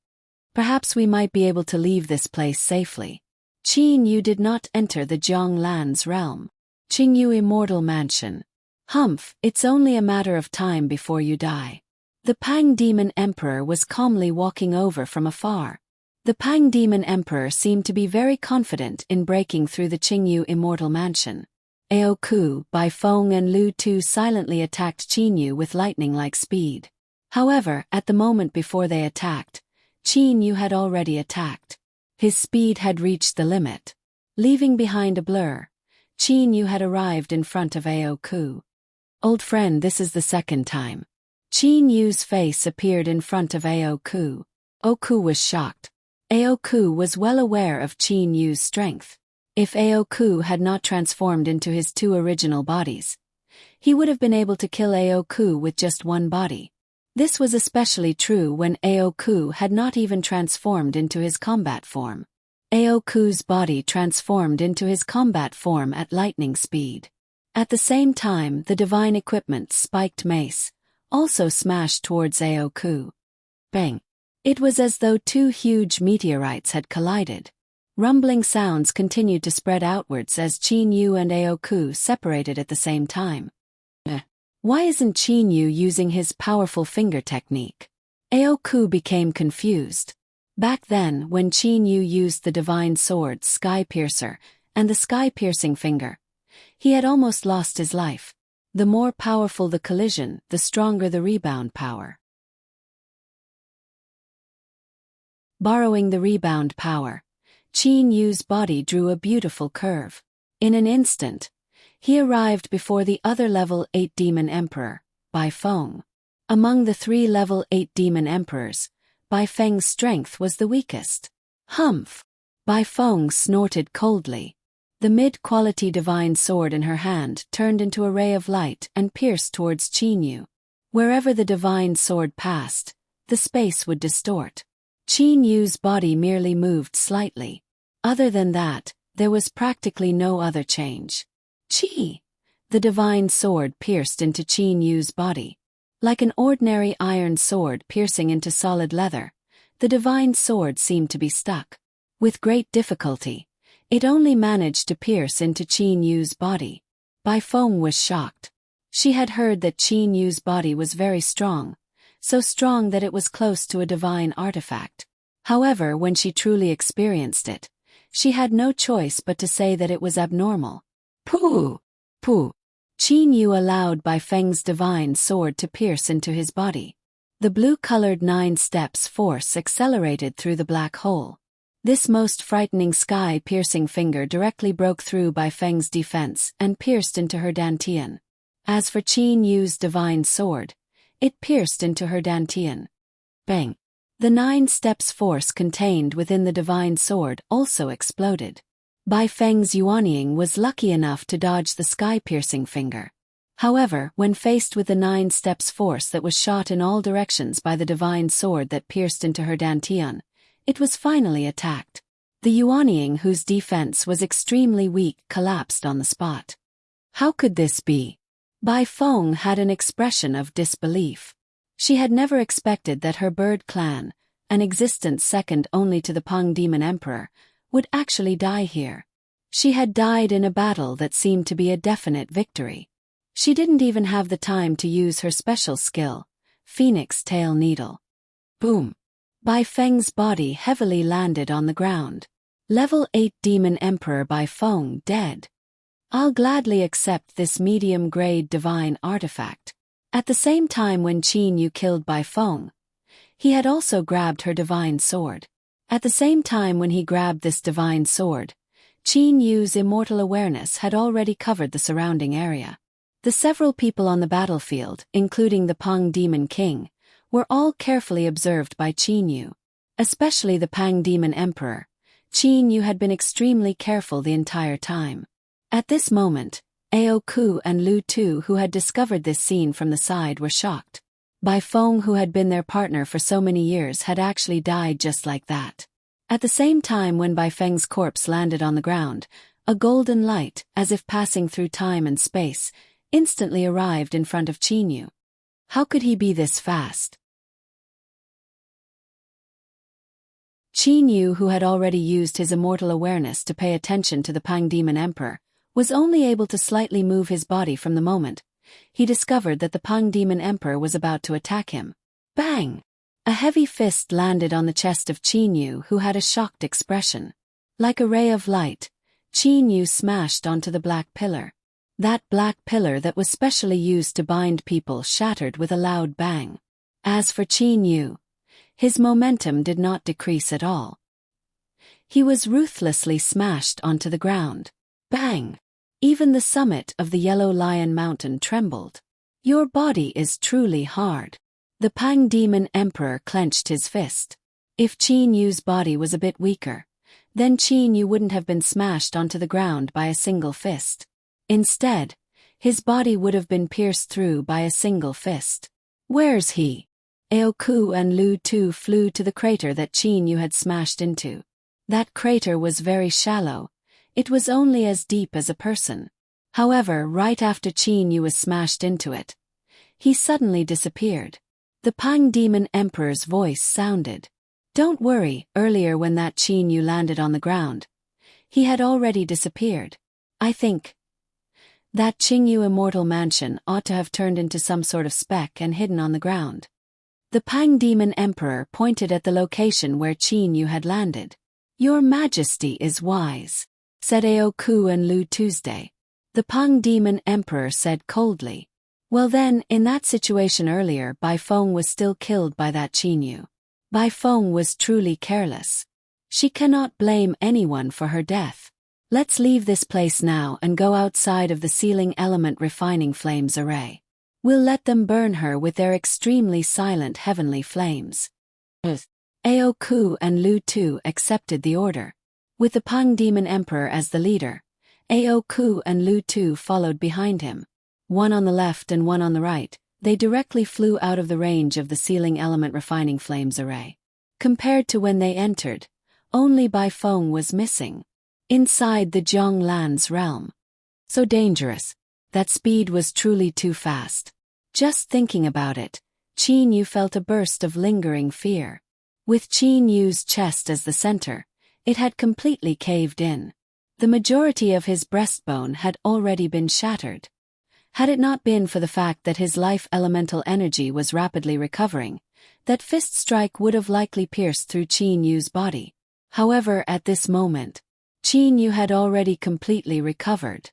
Perhaps we might be able to leave this place safely. Qingyu did not enter the Jianglan's realm. Qingyu immortal mansion. Humph, it's only a matter of time before you die. The Pang Demon Emperor was calmly walking over from afar. The Pang Demon Emperor seemed to be very confident in breaking through the Qingyu immortal mansion. Aoku, Bai Feng and Lu Tu silently attacked Qingyu with lightning-like speed. However, at the moment before they attacked, Qingyu had already attacked. His speed had reached the limit. Leaving behind a blur, Qingyu had arrived in front of Aoku. Old friend, this is the second time. Qinyu's face appeared in front of Aoku. Oku was shocked. Aoku was well aware of Qinyu's strength. If Aoku had not transformed into his two original bodies, he would have been able to kill Aoku with just one body. This was especially true when Aoku had not even transformed into his combat form. Aoku's body transformed into his combat form at lightning speed. At the same time, the divine equipment's spiked mace also smashed towards Aoku. Bang! It was as though two huge meteorites had collided. Rumbling sounds continued to spread outwards as Qingyu and Aoku separated at the same time. Why isn't Qingyu using his powerful finger technique? Aoku became confused. Back then, when Qingyu used the divine sword Sky Piercer and the sky-piercing finger, he had almost lost his life. The more powerful the collision, the stronger the rebound power. Borrowing the rebound power, Qinyu's body drew a beautiful curve. In an instant, he arrived before the other level 8 Demon Emperor, Bai Feng. Among the 3 level 8 Demon Emperors, Bai Feng's strength was the weakest. Humph! Bai Feng snorted coldly. The mid-quality divine sword in her hand turned into a ray of light and pierced towards Qingyu. Wherever the divine sword passed, the space would distort. Qinyu's body merely moved slightly. Other than that, there was practically no other change. Qi! The divine sword pierced into Qinyu's body. Like an ordinary iron sword piercing into solid leather, the divine sword seemed to be stuck. With great difficulty, it only managed to pierce into Qinyu's body. Bai Feng was shocked. She had heard that Qinyu's body was very strong, so strong that it was close to a divine artifact. However, when she truly experienced it, she had no choice but to say that it was abnormal. Pooh! Pooh! Qingyu allowed Bai Feng's divine sword to pierce into his body. The blue-colored 9 steps force accelerated through the black hole. This most frightening sky-piercing finger directly broke through Bai Feng's defense and pierced into her dantian. As for Qinyu's divine sword, it pierced into her dantian. Bang! The 9 steps force contained within the divine sword also exploded. Bai Feng's Yuanying was lucky enough to dodge the sky-piercing finger. However, when faced with the 9 steps force that was shot in all directions by the divine sword that pierced into her dantian, it was finally attacked. The Yuanying, whose defense was extremely weak, collapsed on the spot. How could this be? Bai Feng had an expression of disbelief. She had never expected that her bird clan, an existence second only to the Pang Demon Emperor, would actually die here. She had died in a battle that seemed to be a definite victory. She didn't even have the time to use her special skill, Phoenix Tail Needle. Boom! Bai Feng's body heavily landed on the ground. Level 8 Demon Emperor Bai Feng dead. I'll gladly accept this medium-grade divine artifact. At the same time when Qingyu killed Bai Feng, he had also grabbed her divine sword. At the same time when he grabbed this divine sword, Qinyu's immortal awareness had already covered the surrounding area. The several people on the battlefield, including the Pang Demon King, were all carefully observed by Qingyu. Especially the Pang Demon Emperor. Qingyu had been extremely careful the entire time. At this moment, Aoku and Lu Tu, who had discovered this scene from the side, were shocked. Bai Feng, who had been their partner for so many years, had actually died just like that. At the same time, when Bai Feng's corpse landed on the ground, a golden light, as if passing through time and space, instantly arrived in front of Qin Yu. How could he be this fast? Qin Yu, who had already used his immortal awareness to pay attention to the Pang Demon Emperor, was only able to slightly move his body from the moment he discovered that the Pang Demon Emperor was about to attack him. Bang! A heavy fist landed on the chest of Qin Yu, who had a shocked expression. Like a ray of light, Qin Yu smashed onto the black pillar. That black pillar that was specially used to bind people shattered with a loud bang. As for Qin Yu, his momentum did not decrease at all. He was ruthlessly smashed onto the ground. Bang! Even the summit of the Yellow Lion Mountain trembled. Your body is truly hard. The Pang Demon Emperor clenched his fist. If Qin Yu's body was a bit weaker, then Qin Yu wouldn't have been smashed onto the ground by a single fist. Instead, his body would have been pierced through by a single fist. Where's he? Aoku and Lu Tu flew to the crater that Qin Yu had smashed into. That crater was very shallow. It was only as deep as a person. However, right after Qin Yu was smashed into it, he suddenly disappeared. The Pang Demon Emperor's voice sounded. Don't worry, earlier when that Qin Yu landed on the ground, he had already disappeared. I think that Qingyu Immortal Mansion ought to have turned into some sort of speck and hidden on the ground. The Pang Demon Emperor pointed at the location where Qin Yu had landed. Your Majesty is wise, said Aoku and Lu Tuesday. The Pang Demon Emperor said coldly. Well then, in that situation earlier, Bai Feng was still killed by that Qin Yu. Bai Feng was truly careless. She cannot blame anyone for her death. Let's leave this place now and go outside of the Sealing Element Refining Flames array. We'll let them burn her with their extremely silent heavenly flames. Aoku and Lu Tu accepted the order. With the Pang Demon Emperor as the leader, Aoku and Lu Tu followed behind him. One on the left and one on the right, they directly flew out of the range of the Sealing Element Refining Flames array. Compared to when they entered, only Bai Feng was missing. Inside the Zhonglan's realm. So dangerous. That speed was truly too fast. Just thinking about it, Qin Yu felt a burst of lingering fear. With Qin Yu's chest as the center, it had completely caved in. The majority of his breastbone had already been shattered. Had it not been for the fact that his life elemental energy was rapidly recovering, that fist strike would have likely pierced through Qin Yu's body. However, at this moment, Qin Yu had already completely recovered.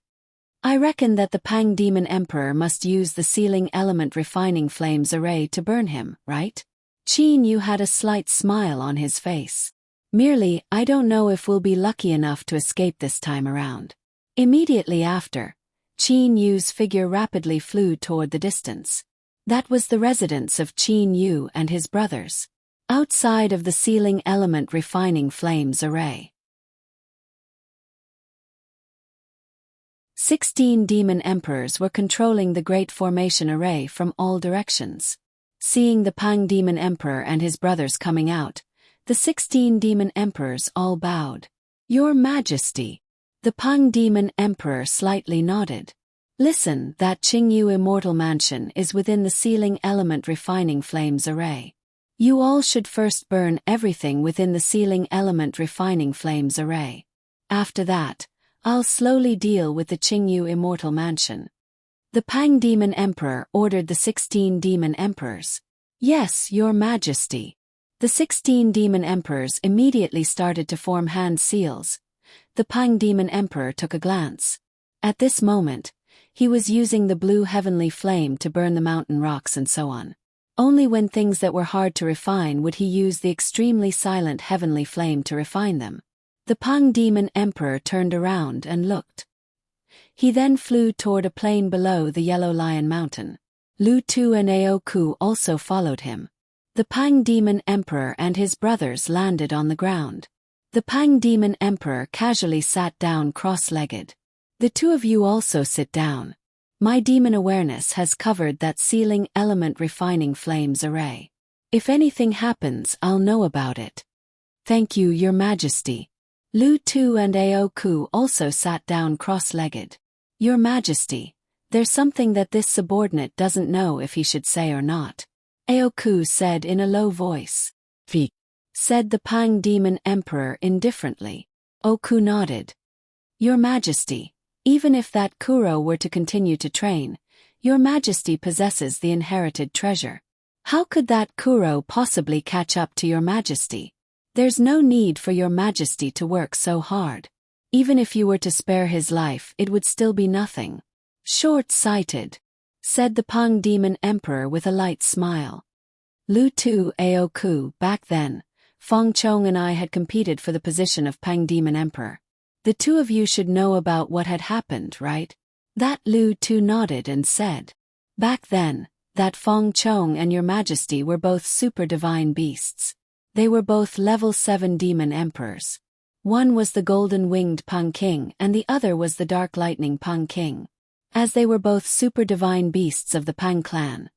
I reckon that the Pang Demon Emperor must use the Sealing Element Refining Flames array to burn him, right? Qin Yu had a slight smile on his face. Merely, I don't know if we'll be lucky enough to escape this time around. Immediately after, Qin Yu's figure rapidly flew toward the distance. That was the residence of Qin Yu and his brothers. Outside of the Sealing Element Refining Flames array. 16 demon emperors were controlling the Great Formation array from all directions. Seeing the Pang Demon Emperor and his brothers coming out, the 16 demon emperors all bowed. Your Majesty. The Pang Demon Emperor slightly nodded. Listen, that Qingyu Immortal Mansion is within the Sealing Element Refining Flames array. You all should first burn everything within the Sealing Element Refining Flames array. After that, I'll slowly deal with the Qingyu Immortal Mansion. The Pang Demon Emperor ordered the 16 demon emperors. Yes, Your Majesty. The 16 demon emperors immediately started to form hand seals. The Pang Demon Emperor took a glance. At this moment, he was using the blue heavenly flame to burn the mountain rocks and so on. Only when things that were hard to refine would he use the extremely silent heavenly flame to refine them. The Pang Demon Emperor turned around and looked. He then flew toward a plain below the Yellow Lion Mountain. Lu Tu and Aoku also followed him. The Pang Demon Emperor and his brothers landed on the ground. The Pang Demon Emperor casually sat down cross-legged. The two of you also sit down. My demon awareness has covered that sealing element refining flames array. If anything happens, I'll know about it. Thank you, Your Majesty. Lu Tu and Aoku also sat down cross-legged. Your Majesty, there's something that this subordinate doesn't know if he should say or not. Aoku said in a low voice. Vi, said the Pang Demon Emperor indifferently. Oku nodded. Your Majesty, even if that Kuro were to continue to train, Your Majesty possesses the inherited treasure. How could that Kuro possibly catch up to Your Majesty? There's no need for Your Majesty to work so hard. Even if you were to spare his life, it would still be nothing. Short-sighted, said the Pang Demon Emperor with a light smile. Lu Tu Aoku, back then, Feng Chong and I had competed for the position of Pang Demon Emperor. The two of you should know about what had happened, right? That Lu Tu nodded and said. Back then, that Feng Chong and Your Majesty were both super divine beasts. They were both level 7 demon emperors. One was the golden-winged Pang King and the other was the dark lightning Pang King. As they were both super divine beasts of the Pang clan.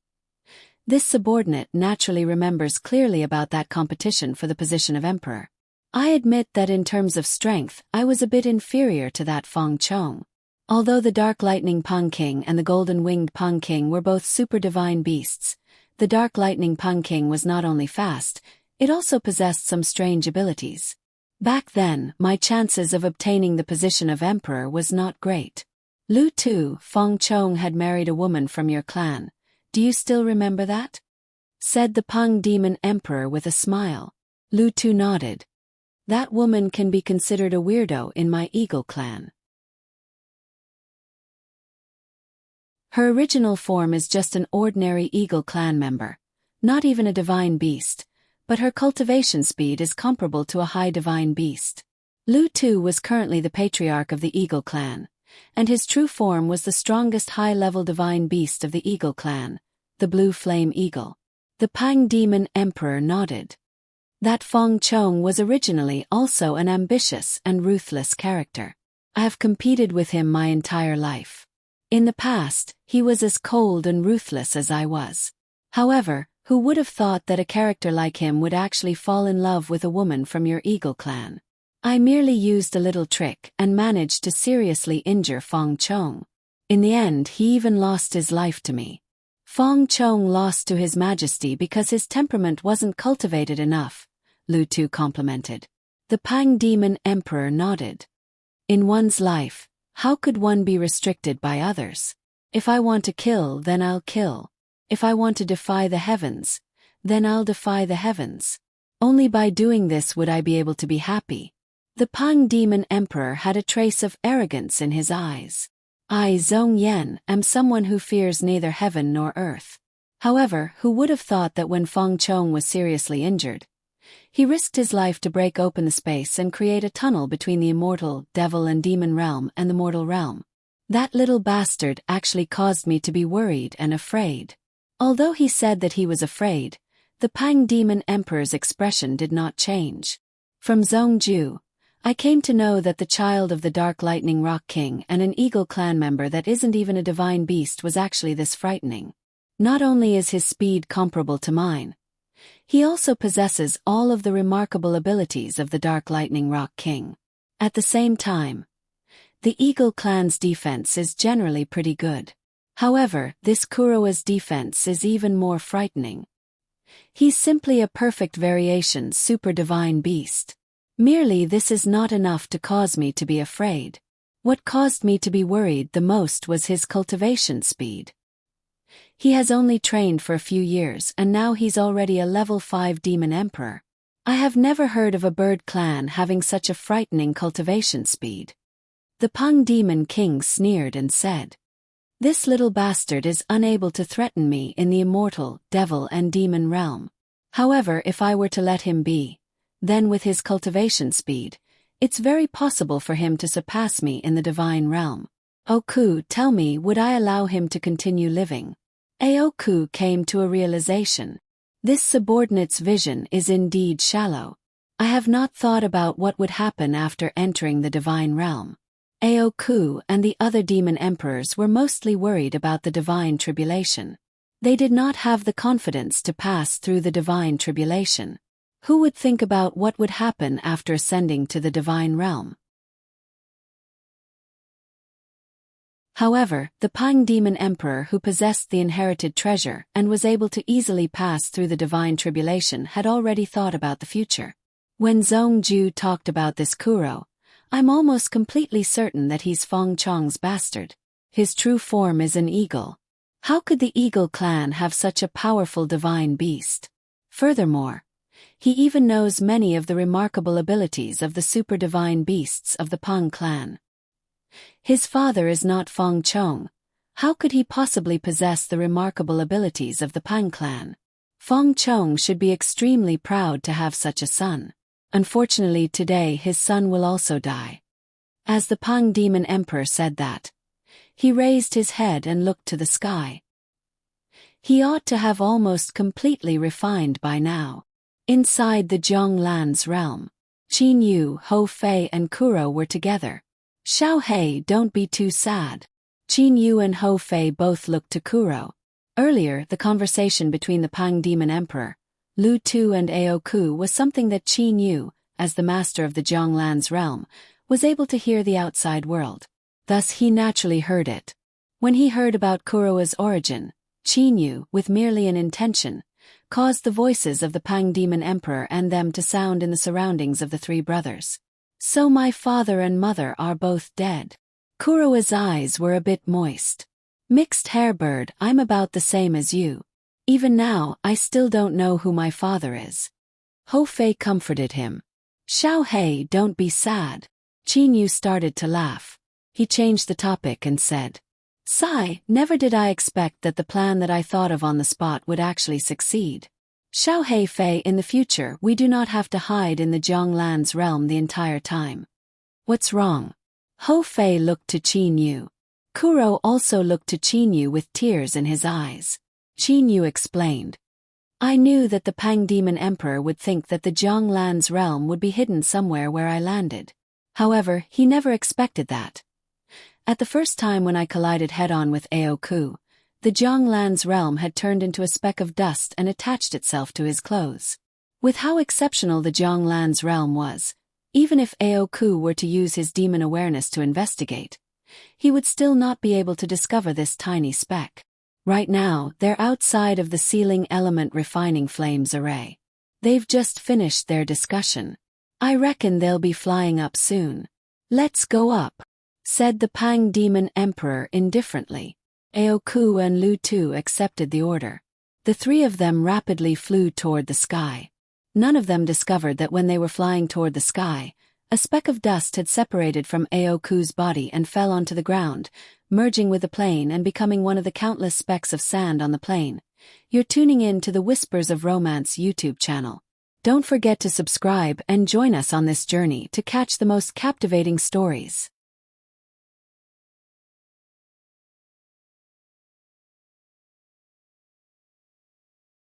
This subordinate naturally remembers clearly about that competition for the position of emperor. I admit that in terms of strength, I was a bit inferior to that Feng Chong. Although the dark lightning Pang King and the golden-winged Pang King were both super divine beasts, the dark lightning Pang King was not only fast, it also possessed some strange abilities. Back then, my chances of obtaining the position of emperor was not great. Lu Tu, Feng Chong had married a woman from your clan. Do you still remember that? Said the Pang Demon Emperor with a smile. Lu Tu nodded. That woman can be considered a weirdo in my Eagle clan. Her original form is just an ordinary Eagle clan member, not even a divine beast, but her cultivation speed is comparable to a high divine beast. Lu Tu was currently the patriarch of the Eagle clan, and his true form was the strongest high-level divine beast of the Eagle clan, the Blue Flame Eagle. The Pang Demon Emperor nodded. That Feng Chong was originally also an ambitious and ruthless character. I have competed with him my entire life. In the past, he was as cold and ruthless as I was. However, who would have thought that a character like him would actually fall in love with a woman from your Eagle clan? I merely used a little trick and managed to seriously injure Feng Chong. In the end, he even lost his life to me. Feng Chong lost to His Majesty because his temperament wasn't cultivated enough, Lu Tu complimented. The Pang Demon Emperor nodded. In one's life, how could one be restricted by others? If I want to kill, then I'll kill. If I want to defy the heavens, then I'll defy the heavens. Only by doing this would I be able to be happy. The Pang Demon Emperor had a trace of arrogance in his eyes. I, Zhong Yan, am someone who fears neither heaven nor earth. However, who would have thought that when Feng Chong was seriously injured, he risked his life to break open the space and create a tunnel between the immortal, devil and demon realm and the mortal realm. That little bastard actually caused me to be worried and afraid. Although he said that he was afraid, the Pang Demon Emperor's expression did not change. From Zhongju, I came to know that the child of the Dark Lightning Rock King and an Eagle clan member that isn't even a divine beast was actually this frightening. Not only is his speed comparable to mine, he also possesses all of the remarkable abilities of the Dark Lightning Rock King. At the same time, the Eagle clan's defense is generally pretty good. However, this Kuroa's defense is even more frightening. He's simply a perfect variation super divine beast. Merely this is not enough to cause me to be afraid. What caused me to be worried the most was his cultivation speed. He has only trained for a few years and now he's already a level 5 demon emperor. I have never heard of a bird clan having such a frightening cultivation speed. The Pang Demon King sneered and said, "This little bastard is unable to threaten me in the immortal, devil and demon realm. However, if I were to let him be, then with his cultivation speed, it's very possible for him to surpass me in the divine realm. Oku, tell me, would I allow him to continue living?" Aoku came to a realization. This subordinate's vision is indeed shallow. I have not thought about what would happen after entering the divine realm. Aoku and the other demon emperors were mostly worried about the divine tribulation. They did not have the confidence to pass through the divine tribulation. Who would think about what would happen after ascending to the divine realm? However, the Pang demon emperor who possessed the inherited treasure and was able to easily pass through the divine tribulation had already thought about the future. When Zhongju talked about this Kuro, I'm almost completely certain that he's Feng Chong's bastard. His true form is an eagle. How could the Eagle clan have such a powerful divine beast? Furthermore, he even knows many of the remarkable abilities of the super divine beasts of the Pang clan. His father is not Feng Chong. How could he possibly possess the remarkable abilities of the Pang clan? Feng Chong should be extremely proud to have such a son. Unfortunately today his son will also die. As the Pang demon emperor said that, he raised his head and looked to the sky. He ought to have almost completely refined by now. Inside the Zhonglan's realm, Qin Yu, Hou Fei and Kuro were together. Xiao Hei, don't be too sad. Qin Yu and Hou Fei both looked to Kuro. Earlier, the conversation between the Pang demon emperor, Lu Tu and Aoku was something that Qin Yu, as the master of the Zhonglan's realm, was able to hear the outside world. Thus he naturally heard it. When he heard about Kuro's origin, Qin Yu, with merely an intention, caused the voices of the Pang demon emperor and them to sound in the surroundings of the three brothers. So my father and mother are both dead. Kuro's eyes were a bit moist. Mixed hair bird, I'm about the same as you. Even now, I still don't know who my father is. Hou Fei comforted him. Xiao Hei, don't be sad. Qin Yu started to laugh. He changed the topic and said, Sigh, never did I expect that the plan that I thought of on the spot would actually succeed. Xiao Hei Fei, in the future we do not have to hide in the Zhonglan's realm the entire time. What's wrong? Hou Fei looked to Qin Yu. Kuro also looked to Qin Yu with tears in his eyes. Qin Yu explained. I knew that the Pang demon emperor would think that the Zhonglan's realm would be hidden somewhere where I landed. However, he never expected that. At the first time when I collided head-on with Aoku, the Zhonglan's realm had turned into a speck of dust and attached itself to his clothes. With how exceptional the Zhonglan's realm was, even if Aoku were to use his demon awareness to investigate, he would still not be able to discover this tiny speck. Right now, they're outside of the ceiling element refining flames array. They've just finished their discussion. I reckon they'll be flying up soon. Let's go up, said the Pang demon emperor indifferently. Aoku and Lu Tu accepted the order. The three of them rapidly flew toward the sky. None of them discovered that when they were flying toward the sky, a speck of dust had separated from Aoku's body and fell onto the ground, merging with the plane and becoming one of the countless specks of sand on the plane. You're tuning in to the Whispers of Romance YouTube channel. Don't forget to subscribe and join us on this journey to catch the most captivating stories.